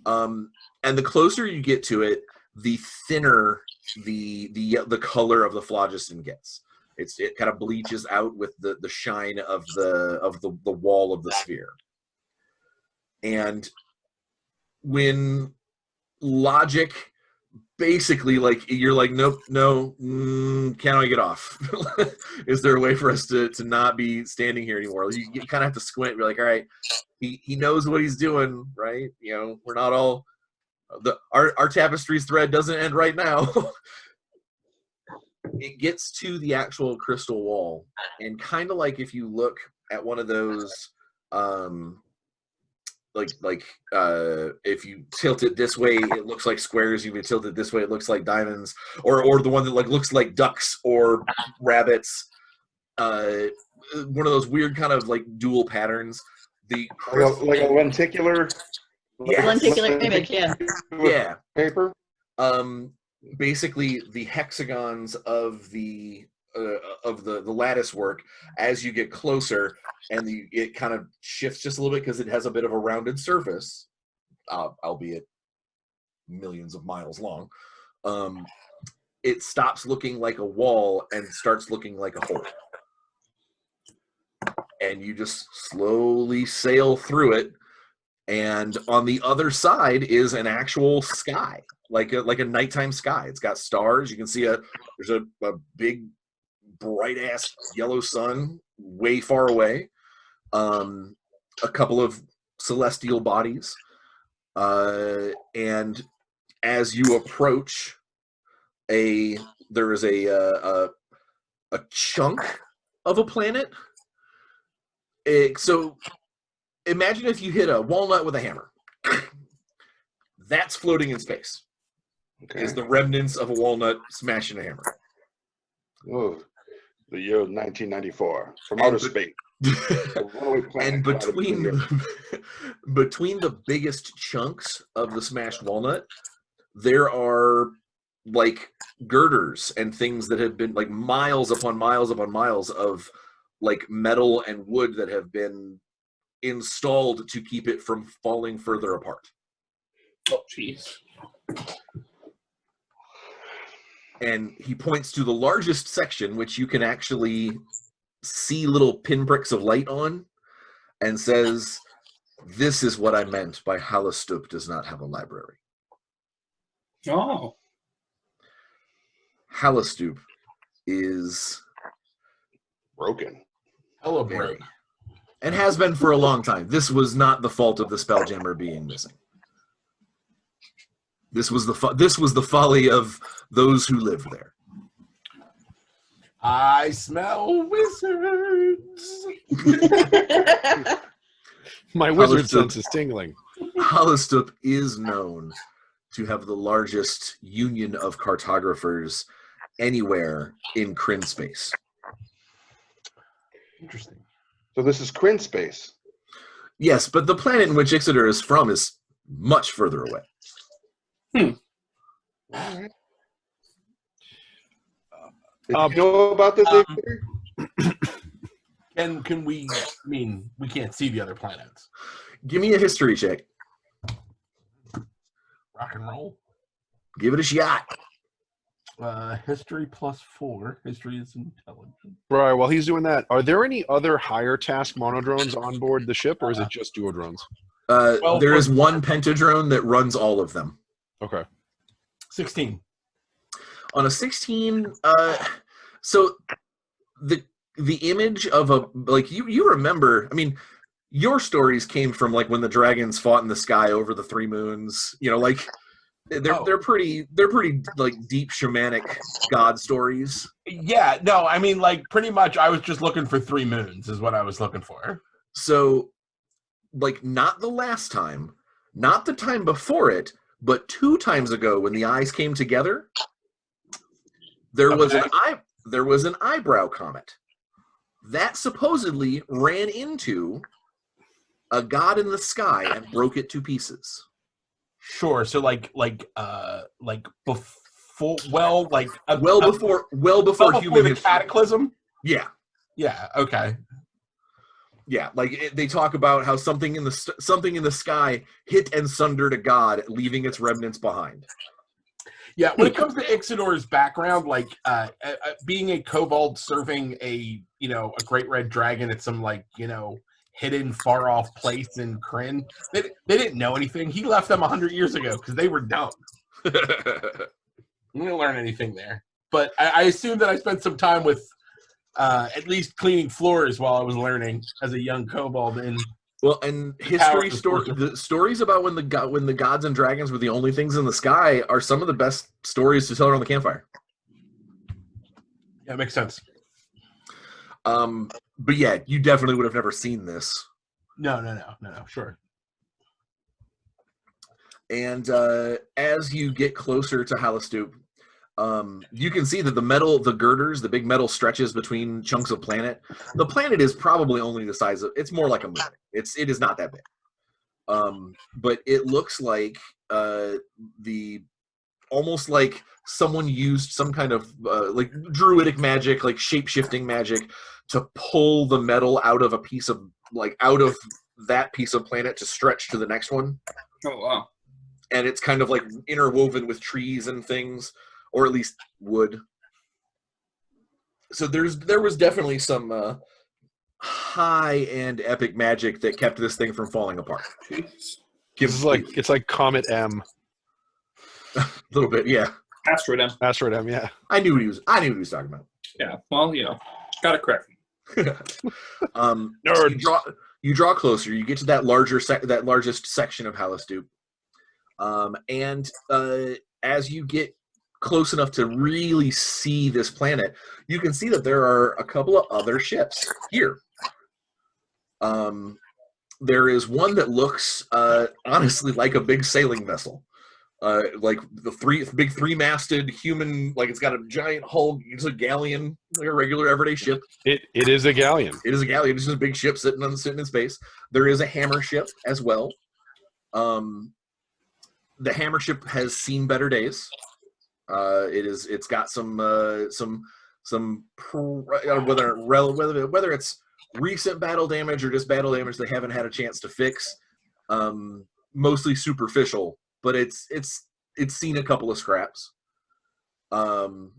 And the closer you get to it, the thinner the color of the phlogiston gets. It kind of bleaches out with the shine of the wall of the sphere. And when logic basically, like, you're like, nope, no, can I get off? Is there a way for us to not be standing here anymore? You kind of have to squint. You're like, all right, he knows what he's doing, right? We're not all our tapestry's thread doesn't end right now. It gets to the actual crystal wall, and kind of like if you look at one of those if you tilt it this way, it looks like squares. If you tilt it this way, it looks like diamonds, or the one that looks like ducks or rabbits. One of those weird kind of dual patterns. Like a lenticular. Yes. Lenticular image, yeah. Yeah. Paper. Basically, the hexagons of the lattice work, as you get closer, and it kind of shifts just a little bit because it has a bit of a rounded surface, albeit millions of miles long. It stops looking like a wall and starts looking like a hole. and you just slowly sail through it. And on the other side is an actual sky, like a nighttime sky. It's got stars. You can see there's a big bright ass yellow sun way far away. A couple of celestial bodies, and as you approach, there is a chunk of a planet. So imagine if you hit a walnut with a hammer. That's floating in space. Okay. Is the remnants of a walnut smashing a hammer. Oh, the year 1994 from outer space. And between the biggest chunks of the smashed walnut, there are like girders and things that have been like miles upon miles upon miles of like metal and wood that have been installed to keep it from falling further apart. Oh, jeez. And he points to the largest section, which you can actually see little pinpricks of light on, and says, "This is what I meant by Halastup does not have a library." Oh. Halastup is broken. Hello, very, bro. and has been for a long time. This was not the fault of the Spelljammer being missing. This was the folly of those who lived there. I smell wizards. My wizard Halastup- sense is tingling. Halastup is known to have the largest union of cartographers anywhere in Kryn space. Interesting. So this is Kryn space. Yes, but the planet in which Ixoder is from is much further away. All right. Did you know about this? And can we? I mean, we can't see the other planets. Give me a history check. Rock and roll. Give it a shot. History +4. History is intelligence. Brian, while he's doing that, are there any other higher task monodrones on board the ship, or is it just duodrones? Well, There is one pentadrone that runs all of them. Okay. 16. On a 16, so the image of a, like, you remember, I mean, your stories came from like when the dragons fought in the sky over the three moons, you know, like they're pretty like deep shamanic god stories. Yeah, no, I mean, like, pretty much I was just looking for 3 moons is what I was looking for. So, like, not the last time, not the time before it, but 2 times ago when the eyes came together, there was an eyebrow comet that supposedly ran into a god in the sky and broke it to pieces. Sure. So like before, well before human the history. cataclysm. Yeah. Yeah. Okay. Yeah, like they talk about how something in the sky hit and sundered a god, leaving its remnants behind. Yeah, when it comes to Ixodor's background, like being a kobold serving a great red dragon at some hidden far off place in Kryn, they didn't know anything. He left them 100 years ago because they were dumb. We didn't learn anything there. But I assume that I spent some time with at least cleaning floors while I was learning as a young kobold. And the stories about when the gods and dragons were the only things in the sky are some of the best stories to tell around the campfire. Yeah, it makes sense. But yeah, you definitely would have never seen this. No, sure. And as you get closer to Halastup, you can see that the girders, the big metal stretches between chunks of planet. The planet is probably only the size of, it's more like a moon. It is not that big. But it looks like almost like someone used some kind of like druidic magic, like shape-shifting magic, to pull the metal out of that piece of planet to stretch to the next one. Oh, wow. And it's kind of like interwoven with trees and things, or at least wood. So there was definitely some high-end epic magic that kept this thing from falling apart. This is like it's like Comet M. A little bit, yeah. Asteroid M. Asteroid M, yeah. I knew what he was talking about. Yeah, well, got it correct. So Nerd. you draw closer. You get to that largest section of Halastoop, and as you get close enough to really see this planet, you can see that there are a couple of other ships here. There is one that looks honestly like a big sailing vessel. Like the big three-masted human, like it's got a giant hull. It's a galleon, like a regular everyday ship. It is a galleon. It is a galleon. It's just a big ship sitting in space. There is a hammer ship as well. The hammer ship has seen better days. It's got some whether it's recent battle damage or just battle damage they haven't had a chance to fix. Mostly superficial. But it's seen a couple of scraps, and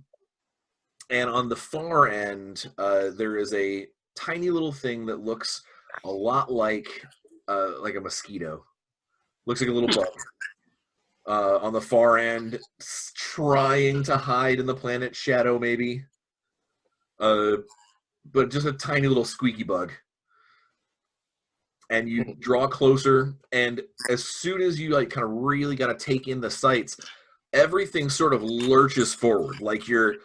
on the far end there is a tiny little thing that looks a lot like a mosquito. Looks like a little bug on the far end, trying to hide in the planet's shadow, maybe. But just a tiny little squeaky bug. And you draw closer, and as soon as you kind of really got to take in the sights, everything sort of lurches forward. Like your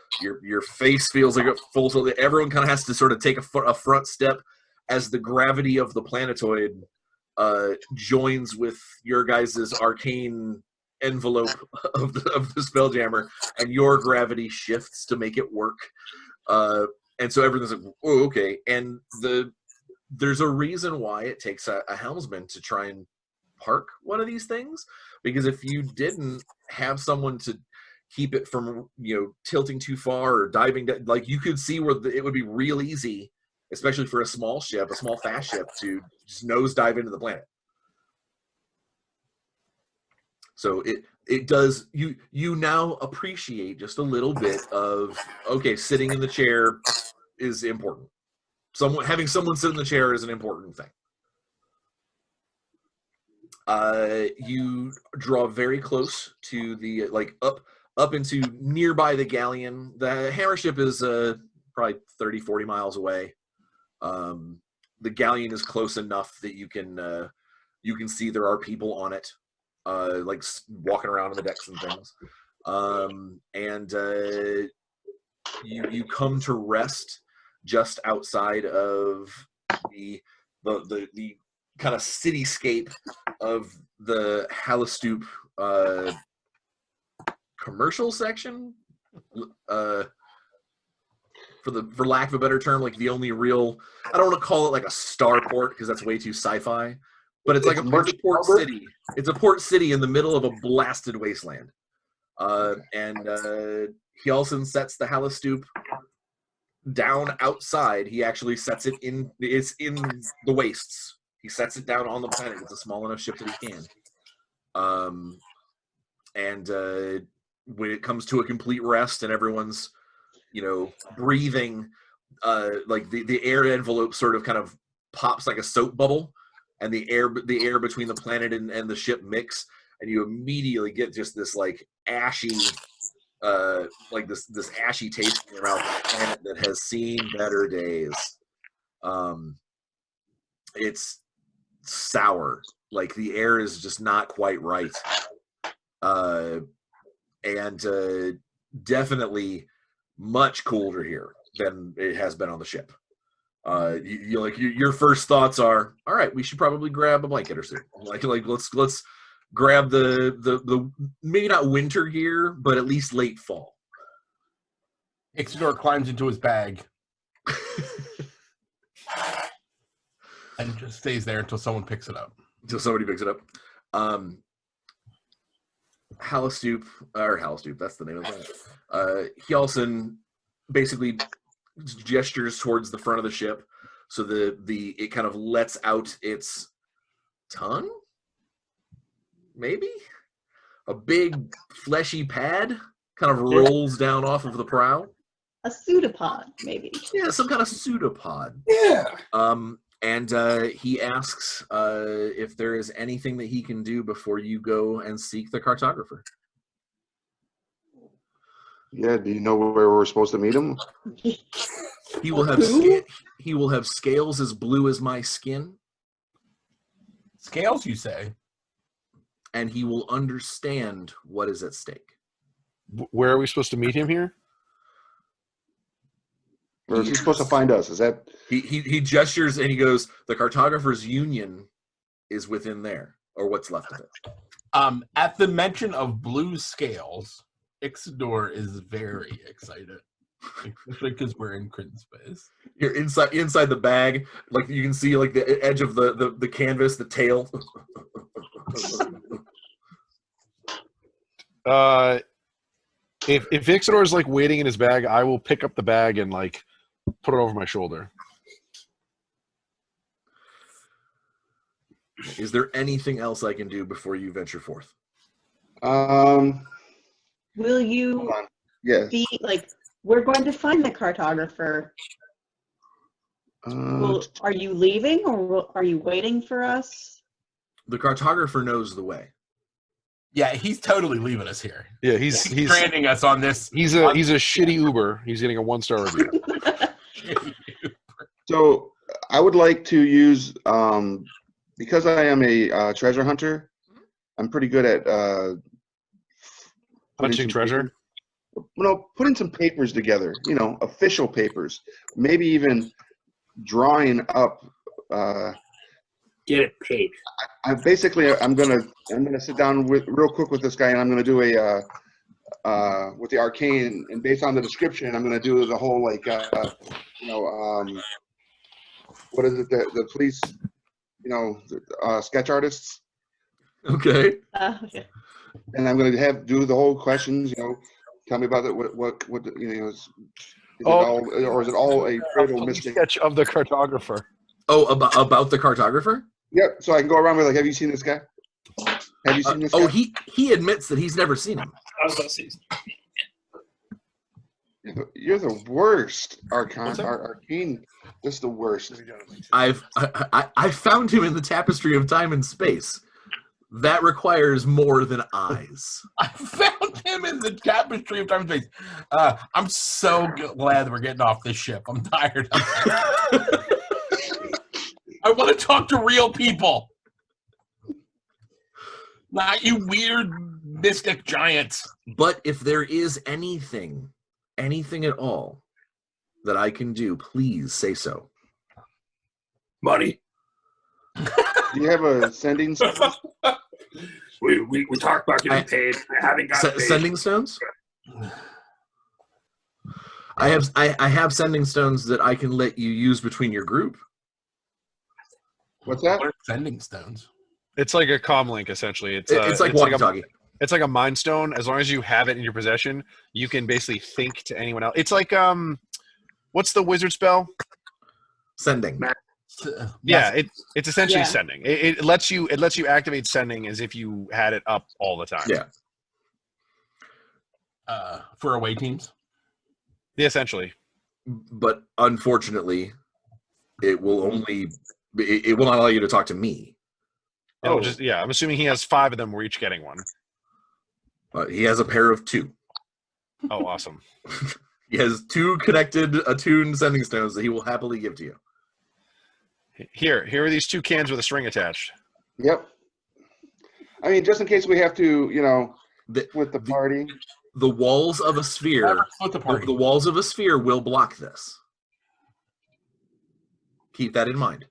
face feels like a full. So everyone kind of has to sort of take a front step as the gravity of the planetoid joins with your guys' arcane envelope of the Spelljammer, and your gravity shifts to make it work. And so everything's like, oh, okay, and there's a reason why it takes a helmsman to try and park one of these things, because if you didn't have someone to keep it from tilting too far or diving down, like you could see where it would be real easy, especially for a small fast ship, to just nose dive into the planet. So it does, you now appreciate just a little bit of, okay, sitting in the chair is important. Having someone sit in the chair is an important thing. You draw very close to the up into nearby the galleon. The hammer ship is probably 30-40 miles away. The galleon is close enough that you can see there are people on it, like walking around on the decks and things. And you come to rest just outside of the kind of cityscape of the Halastoop commercial section, for lack of a better term, like the only real, I don't want to call it like a starport because that's way too sci-fi, but it's like a port city. It's a port city in the middle of a blasted wasteland. And Hjalson sets the Halastoop down outside. He actually sets it in. It's in the wastes. He sets it down on the planet. It's a small enough ship that he can. And when it comes to a complete rest and everyone's, breathing, like the air envelope sort of kind of pops like a soap bubble, and the air between the planet and the ship mix, and you immediately get just this like ashy. Like this ashy taste in your mouth of a planet that has seen better days. It's sour. Like the air is just not quite right. And definitely much colder here than it has been on the ship. Your first thoughts are, all right, we should probably grab a blanket or something. Like let's grab the maybe not winter gear, but at least late fall. Ixidor climbs into his bag and just stays there until someone picks it up. Until somebody picks it up. Halastoop, that's the name of it. Hjalson basically gestures towards the front of the ship, so it kind of lets out its tongue. Maybe a big fleshy pad kind of rolls down off of the prow. A pseudopod, maybe. Yeah, some kind of pseudopod. Yeah. And he asks if there is anything that he can do before you go and seek the cartographer. Yeah, do you know where we're supposed to meet him? He will have he will have scales as blue as my skin, Scales, you say? and he will understand what is at stake. Where are we supposed to meet him here? Or is he supposed to find us? Is that He gestures and he goes, the cartographer's union is within there, or what's left of it. At the mention of blue scales, Ixidor is very excited. Especially because we're in Crit space. You're inside the bag, like you can see like the edge of the canvas, the tail. If Ixidor is like waiting in his bag, I will pick up the bag and like put it over my shoulder. Is there anything else I can do before you venture forth? Will you hold on. Yes. be like, we're going to find the cartographer? Are you leaving, or are you waiting for us? The cartographer knows the way. Yeah, he's totally leaving us here. Yeah, he's stranding us on this. He's a shitty Uber. He's getting a 1-star review. So I would like to use because I am a treasure hunter. I'm pretty good at Hunting treasure. Putting some papers together. Official papers. Maybe even drawing up. Get it paid. I'm gonna sit down real quick with this guy, and I'm gonna do a with the Arcane, and based on the description, I'm gonna do the whole like what is it, the police, sketch artists. Okay. Okay. And I'm gonna do the whole questions. Tell me about it. What is it all, or is it all a fatal mistake? Sketch of the cartographer. Oh, about the cartographer? Yep. So I can go around with like, have you seen this guy? Have you seen this guy? Oh, he admits that he's never seen him. I was about to say. You're the worst, Arcane. Just the worst. I found him in the tapestry of time and space. That requires more than eyes. I found him in the tapestry of time and space. I'm so glad we're getting off this ship. I'm tired of it. I want to talk to real people. Not you weird mystic giants. But if there is anything at all that I can do, please say so. Money. Do you have a sending? We talked about getting paid. I haven't got paid. Sending stones? I have sending stones that I can let you use between your group. What's that? What are sending stones? It's like a comm link, essentially. It's like walkie-talkie. It's like a mind stone. As long as you have it in your possession, you can basically think to anyone else. It's like what's the wizard spell? Sending. Yeah, it's essentially Yeah. sending. It lets you activate sending as if you had it up all the time. Yeah. For away teams? Yeah, essentially. But unfortunately, it will not allow you to talk to me. Oh, I'm assuming he has 5 of them. We're each getting one. He has a pair of 2. Oh, awesome. He has 2 connected, attuned sending stones that he will happily give to you. Here are these 2 cans with a string attached. Yep. I mean, just in case we have to, with the party. The walls of a sphere. The walls of a sphere will block this. Keep that in mind.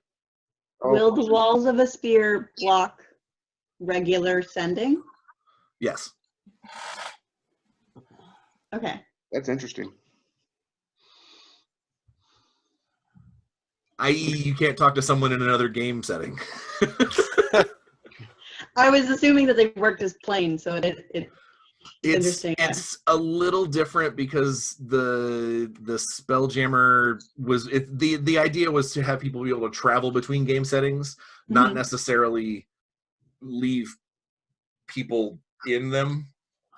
Will the walls of a sphere block regular sending? Yes. Okay. That's interesting. I.e., you can't talk to someone in another game setting. I was assuming that they worked as planes, so it's interesting. It's a little different because the Spelljammer was the idea was to have people be able to travel between game settings, not necessarily leave people in them.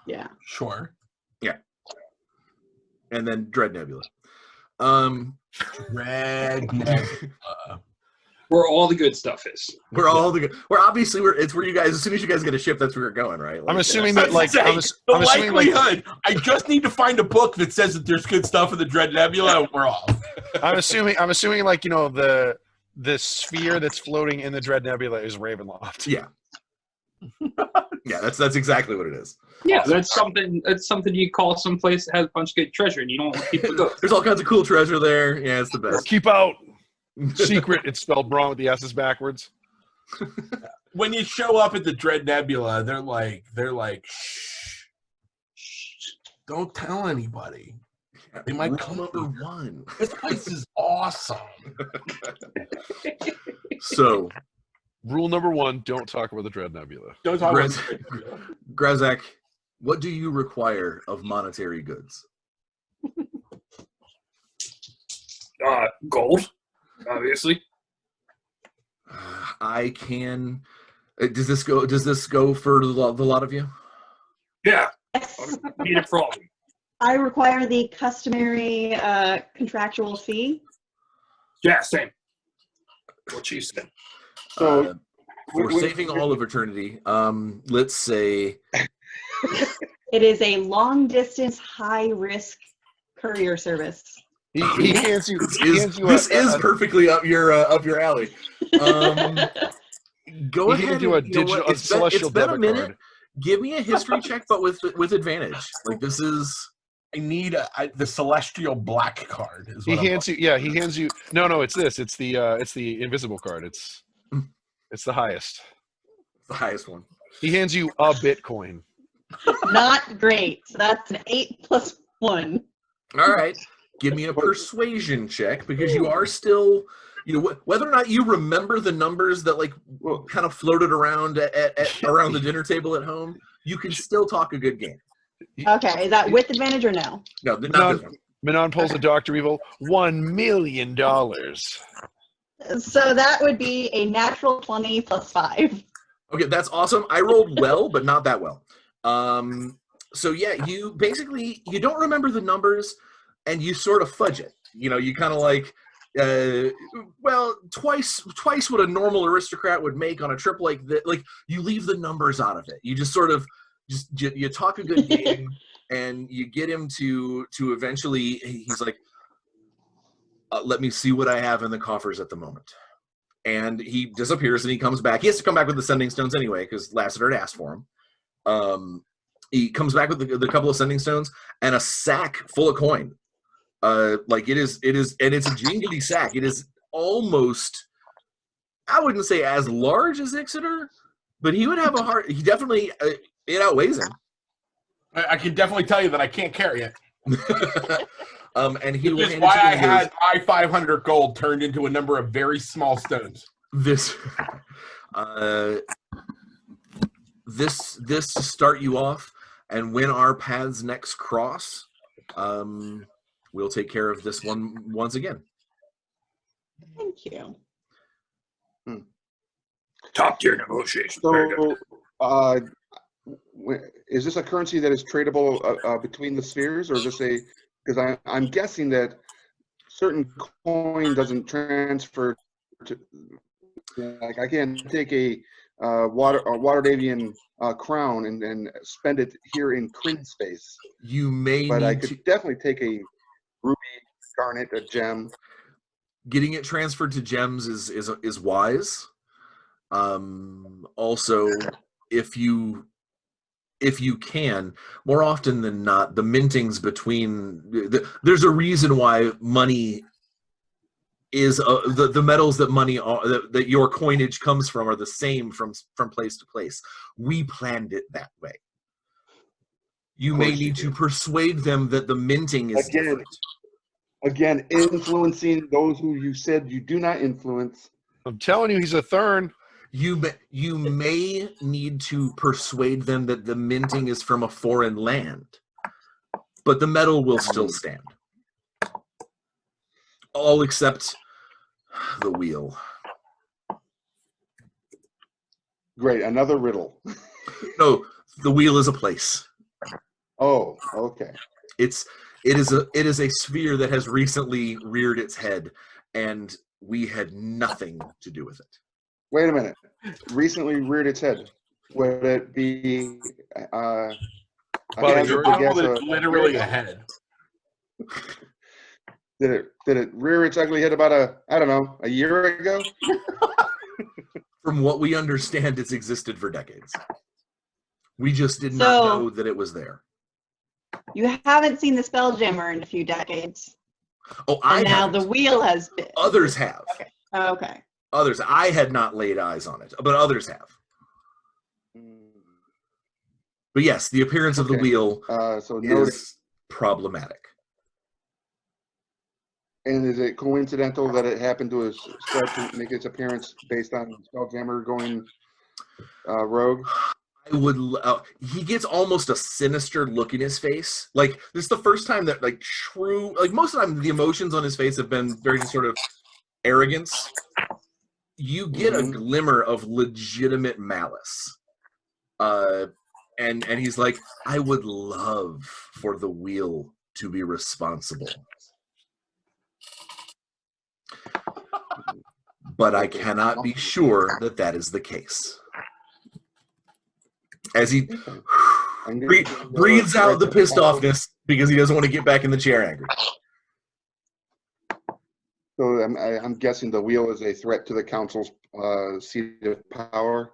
Yeah. Sure. Yeah. and then Dread Nebula. Red Nebula. Where all the good stuff is. We're obviously it's where you guys, as soon as you guys get a ship, that's where you're going, right? I'm Like, assuming that, like, Say, I'm the assuming, like, likelihood. I just need to find a book that says that there's good stuff in the Dread Nebula, and we're off. I'm assuming, like, you know, the sphere that's floating in the Dread Nebula is Ravenloft. Yeah. Yeah, that's exactly what it is. Yeah, that's something you call someplace that has a bunch of good treasure, and you don't want people to go. There's all kinds of cool treasure there. Yeah, it's the best. Keep out. Secret. It's spelled wrong with the S's backwards. When you show up at the Dread Nebula, they're like, shh, don't tell anybody. They might come Rule up number with one. this place is awesome. So, Rule number 1: don't talk about the Dread Nebula. Don't talk about Graz- the Dread Nebula. Grazak, what do you require of monetary goods? Gold, obviously. I can. Does this go for the lot of you? Yeah, Yes. need it for all. I require the customary contractual fee. Yeah, same. What she said. So For Wait, saving all of eternity, let's say It is a long distance, high risk courier service. He hands you. this is perfectly up your alley. Go He ahead. hands you a and, you know what? digital, a celestial it's been a debit minute. card. Give me a history check, but with advantage. Like this is. I need the celestial black card. Is He what I'm hands you. Yeah, he hands you. No, it's this. It's the invisible card. It's the highest. The highest one. He hands you a Bitcoin. Not great. So that's an 8 plus 1. All right. Give me a persuasion check because you are still, whether or not you remember the numbers that like kind of floated around at around the dinner table at home, you can still talk a good game. Okay, is that with advantage or no? No, not this one. Manon pulls a Dr. Evil. $1 million. So that would be a natural 20 plus 5. Okay, that's awesome. I rolled well, but not that well. So yeah, you don't remember the numbers, and you sort of fudge it. You kind of like, twice what a normal aristocrat would make on a trip like that. Like you leave the numbers out of it. You just sort of you talk a good game, and you get him to eventually. He's like, let me see what I have in the coffers at the moment. And he disappears, and he comes back. He has to come back with the sending stones anyway, because Lassiter had asked for him. He comes back with the couple of sending stones and a sack full of coin. Like it is, and it's a jingly sack. It is almost, I wouldn't say as large as Ixeter, but he would have a hard. He definitely it outweighs him. I can definitely tell you that I can't carry it. And he Which is why I had my 500 gold turned into a number of very small stones. This to start you off, and when our paths next cross, we'll take care of this one once again. Thank you. Top tier negotiation. Very good. So, is this a currency that is tradable between the spheres, or is this because I'm guessing that certain coin doesn't transfer to, like I can't take a Waterdavian crown and spend it here in Kryn space. You may But need I could definitely take a ruby, garnet, a gem. Getting it transferred to gems is wise. Also, if you can, more often than not, the mintings between there's a reason why money is the metals that money that your coinage comes from are the same from place to place. We planned it that way. You may need to persuade them that the minting is different. Again, influencing those who you said you do not influence. I'm telling you, he's a Thurn. You may need to persuade them that the minting is from a foreign land, but the metal will still stand. All except the wheel. Great, another riddle. No, the wheel is a place. Oh, okay. It's It is a sphere that has recently reared its head, and we had nothing to do with it. Wait a minute. Recently reared its head. Would it be Well, it's literally a head. Did it rear its ugly head about a year ago? From what we understand, it's existed for decades. We just did not know that it was there. You haven't seen the Spelljammer in a few decades. Oh, and now the wheel has been. Others have. Okay. Okay. Others. I had not laid eyes on it, but others have. But yes, the appearance of the wheel is problematic. And is it coincidental that it happened to start to make its appearance based on Spelljammer going rogue? I would. He gets almost a sinister look in his face. Like, this is the first time that, like, most of the time, the emotions on his face have been very sort of arrogance. You get a glimmer of legitimate malice. And he's like, I would love for the wheel to be responsible. But I cannot be sure that that is the case. As he breathes out the pissed offness because he doesn't want to get back in the chair angry. So I'm guessing the wheel is a threat to the council's seat of power.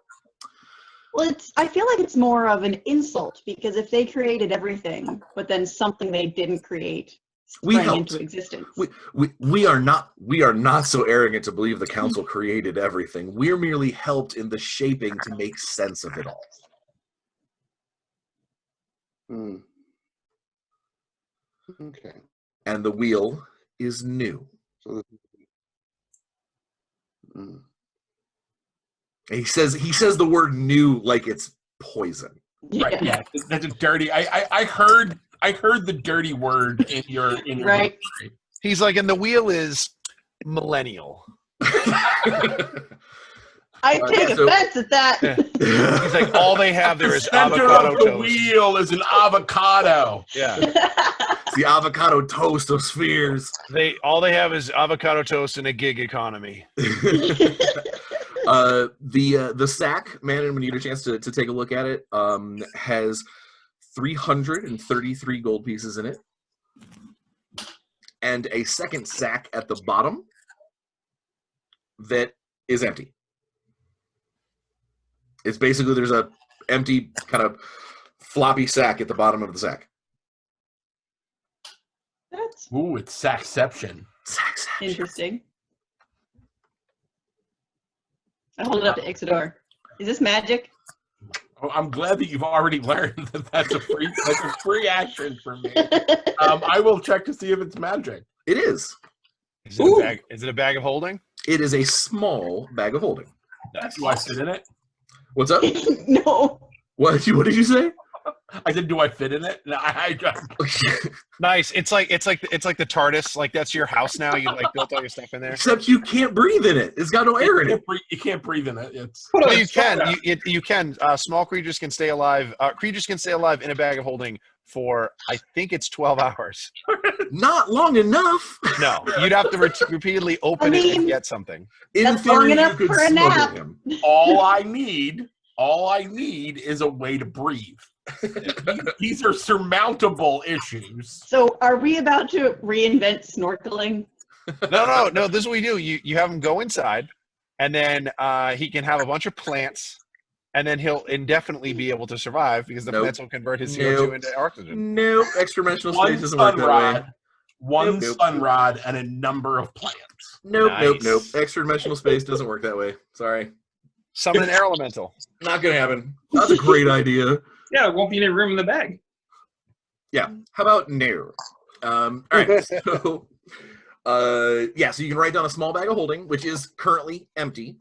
Well, I feel like it's more of an insult, because if they created everything, but then something they didn't create sprang into existence. We are not so arrogant to believe the council created everything. We're merely helped in the shaping to make sense of it all. Okay. And the wheel is new. So he says the word new like it's poison. Right? Yeah, that's a dirty. I heard the dirty word in your right. History. He's like, and the wheel is millennial. I take offense at that. He's like, all they have there is center avocado of the toast. wheel is an avocado. Yeah. It's the avocado toast of spheres. All they have is avocado toast in a gig economy. The sack, man, when you get a chance to take a look at it, has 333 gold pieces in it, and a second sack at the bottom that is empty. It's basically, there's a empty kind of floppy sack at the bottom of the sack. Ooh, it's sackception. Sackception. Interesting. I hold it up to Ixodor. Is this magic? Oh, I'm glad that you've already learned that that's a free action for me. I will check to see if it's magic. It is. Is it a bag of holding? It is a small bag of holding. Do I fit in it? What's up? No. What did you say? I said, do I fit in it? No, Nice. It's like the TARDIS. Like, that's your house now. You like built all your stuff in there. Except you can't breathe in it. It's got no air in it. You can't breathe in it. No, you can. You can. Small creatures can stay alive. Creatures can stay alive in a bag of holding for, I think it's 12 hours. Not long enough. No, you'd have to repeatedly open it and get something. That's long enough for a nap. All I need is a way to breathe. These are surmountable issues. So are we about to reinvent snorkeling? No. This is what we do. You have him go inside, and then he can have a bunch of plants, and then he'll indefinitely be able to survive because the plants will convert his CO2 into oxygen. Nope. Extra-dimensional space doesn't work that way. One sun rod and a number of plants. Nope. Extra-dimensional space doesn't work that way. Sorry. Summon an air elemental. Not gonna happen. That's a great idea. Yeah, it won't be any room in the bag. Yeah. How about no? All right. So, so you can write down a small bag of holding, which is currently empty.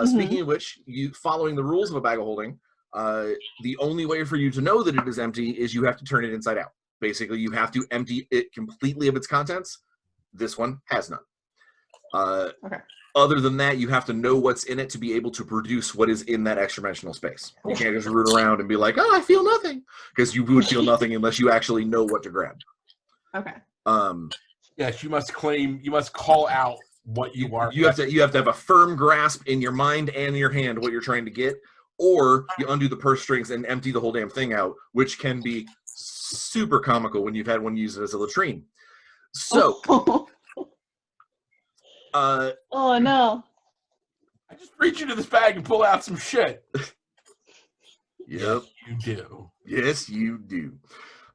Speaking of which, following the rules of a bag of holding, the only way for you to know that it is empty is you have to turn it inside out. Basically, you have to empty it completely of its contents. This one has none. Okay. Other than that, you have to know what's in it to be able to produce what is in that extra-dimensional space. You can't just root around and be like, oh, I feel nothing. Because you would feel nothing unless you actually know what to grab. Okay. Yes, you must call out what you are. You have to have a firm grasp in your mind and your hand what you're trying to get, or you undo the purse strings and empty the whole damn thing out, which can be super comical when you've had one use it as a latrine. So, oh no. I just reach into this bag and pull out some shit. Yep. Yes, you do. Yes, you do.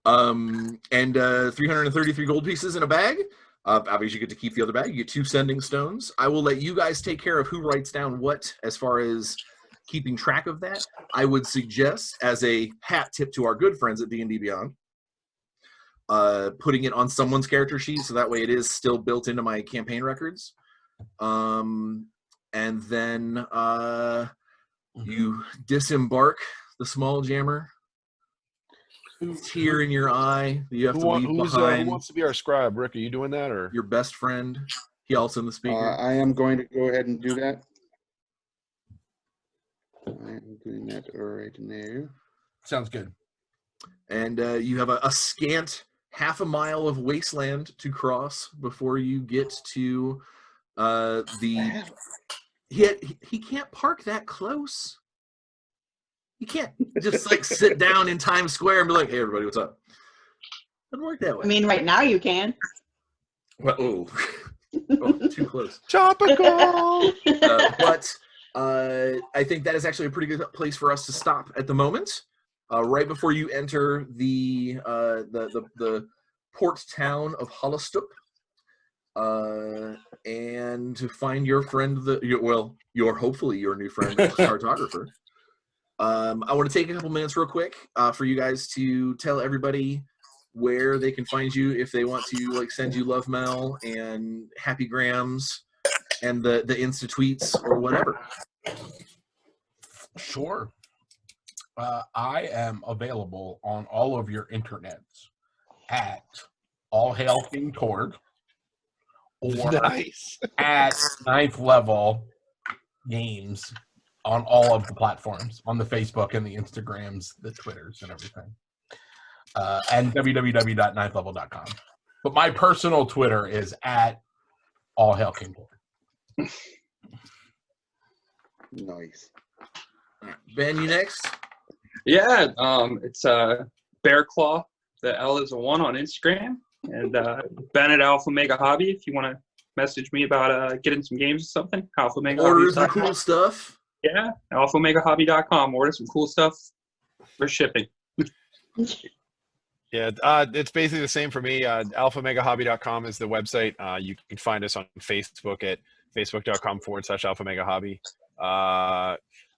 And 333 gold pieces in a bag. Obviously, you get to keep the other bag. You get 2 sending stones. I will let you guys take care of who writes down what as far as keeping track of that. I would suggest, as a hat tip to our good friends at D&D Beyond, putting it on someone's character sheet so that way it is still built into my campaign records. And then you disembark the small jammer. Tear in your eye that you have to leave behind. Who wants to be our scribe? Rick, are you doing that, or your best friend? He also in the speaker. I am going to go ahead and do that. I am doing that right now. Sounds good. And you have a scant half a mile of wasteland to cross before you get to the. He can't park that close. You can't just like sit down in Times Square and be like, "Hey, everybody, what's up?" Doesn't work that way. I mean, right now you can. Well, oh, too close. topical? But I think that is actually a pretty good place for us to stop at the moment. Right before you enter the port town of Hollistup, and to find your friend, hopefully your new friend, the cartographer. I want to take a couple minutes real quick for you guys to tell everybody where they can find you if they want to like send you love mail and happy grams and the Insta tweets or whatever. Sure. I am available on all of your internets at All Hail King Torg or Nice. at 9th Level Games on all of the platforms, on the Facebook and the Instagrams, the Twitters, and everything. And www.9thlevel.com. But my personal Twitter is at All Hail King Torg. Nice. Ben, you next? Yeah, it's Bear Claw. The L is a 1 on Instagram, and Ben at Alpha Mega Hobby. If you want to message me about getting some games or something, Alpha Mega Order Hobby. the cool stuff. Yeah, alphamegahobby.com. Order some cool stuff for shipping. Yeah, it's basically the same for me. alphamegahobby.com is the website. You can find us on Facebook at facebook.com/alphamegahobby.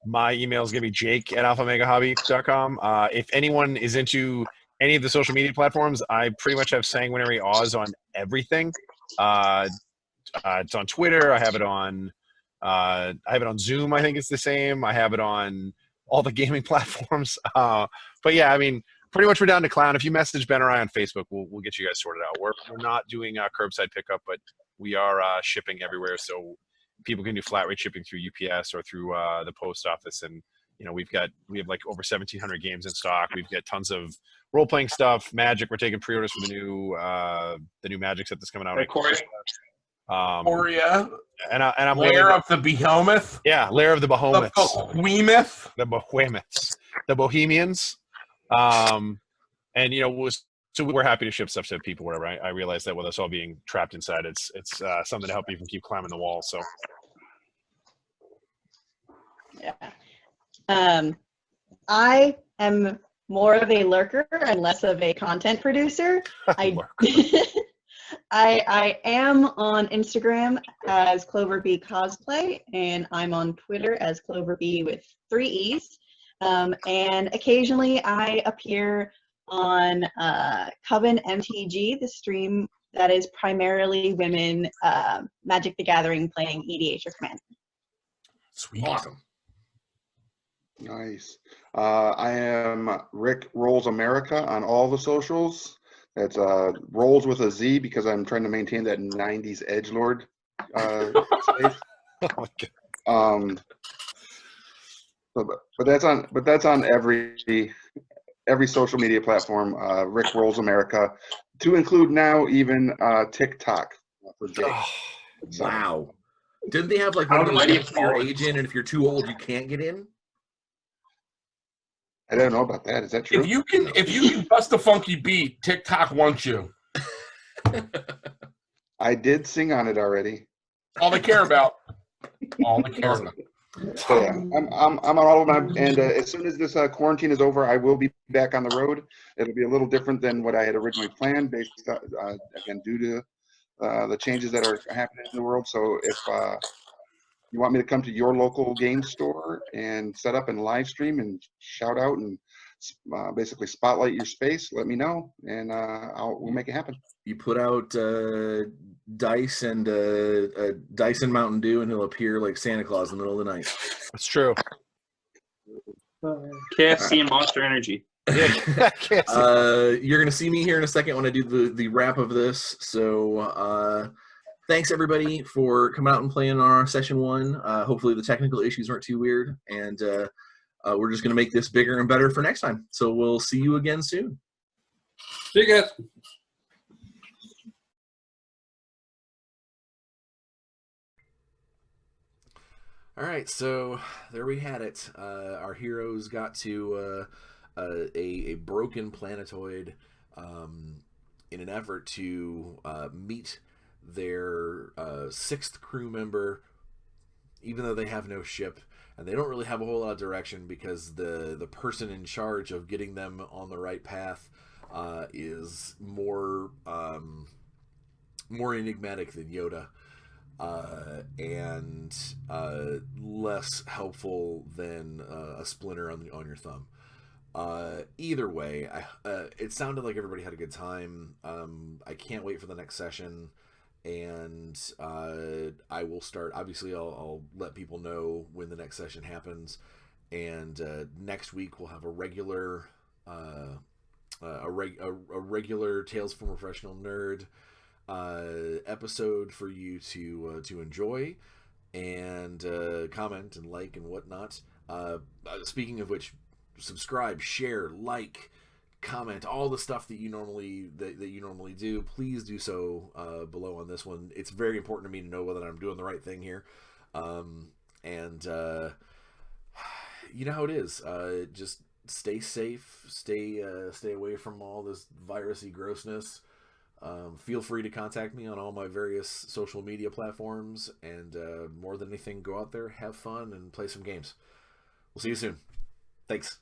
My email is going to be jake@alphamegahobby.com. If anyone is into any of the social media platforms, I pretty much have sanguinary Oz on everything. It's on Twitter. I have it on Zoom. I think it's the same. I have it on all the gaming platforms. But yeah, I mean, pretty much we're down to clown. If you message Ben or I on Facebook, we'll get you guys sorted out. We're not doing curbside pickup, but we are shipping everywhere. So people can do flat rate shipping through UPS or through the post office. And you know, we have like over 1,700 games in stock. We've got tons of role playing stuff. Magic. We're taking pre-orders for the new Magic set that's coming out. Oria. And I'm Lair of the Behemoth. Yeah, Lair of the Behemoths. The Behemoths. The Bohemians. And you know, so we're happy to ship stuff to people wherever. I realize that with us all being trapped inside, it's something to help you from keep climbing the wall. So yeah. I am more of a lurker and less of a content producer. I am on Instagram as Clover B Cosplay, and I'm on Twitter as Clover B with 3 E's. And occasionally I appear on Coven MTG, the stream that is primarily women Magic the Gathering playing EDH or Commander. Sweet. Awesome. Nice. I am Rick Rolls America on all the socials. That's Rolls with a Z because I'm trying to maintain that 90s edgelord space. oh my God. But that's on every social media platform. Rick Rolls America. to include now even TikTok for Jake. Oh, So, Wow. Didn't they have like How one of those mighty you put your fallen. age in, and if you're too old, you can't get in? I don't know about that. Is that true? If you can bust a funky beat, TikTok wants you. I did sing on it already. All they care about. All they care Awesome. about. So yeah, I'm on all of my, and as soon as this quarantine is over, I will be back on the road. It'll be a little different than what I had originally planned, based again due to the changes that are happening in the world. So if you want me to come to your local game store and set up and live stream and shout out and basically spotlight your space, let me know, and we'll make it happen. You put out dice and dice and Mountain Dew, and he'll appear like Santa Claus in the middle of the night. that's true. KFC and Monster Energy. Yeah, I can't see. You're gonna see me here in a second when I do the wrap of this. So thanks everybody for coming out and playing our session 1. Hopefully the technical issues weren't too weird, and we're just gonna make this bigger and better for next time. So we'll see you again soon. See you guys. All right, so there we had it. Our heroes got to a broken planetoid in an effort to meet their 6th crew member, even though they have no ship, and they don't really have a whole lot of direction because the person in charge of getting them on the right path is more enigmatic than Yoda. And less helpful than a splinter on your thumb. Either way, it sounded like everybody had a good time. I can't wait for the next session, and I will start. Obviously, I'll let people know when the next session happens, and next week we'll have a regular regular Tales from a Professional Nerd episode for you to enjoy and comment and like and whatnot. Speaking of which, subscribe, share, like, comment, all the stuff that you normally do. Please do so below on this one. It's very important to me to know whether I'm doing the right thing here. And you know how it is. Just stay safe. Stay away from all this virusy grossness. Feel free to contact me on all my various social media platforms, and more than anything, go out there, have fun, and play some games. We'll see you soon. Thanks.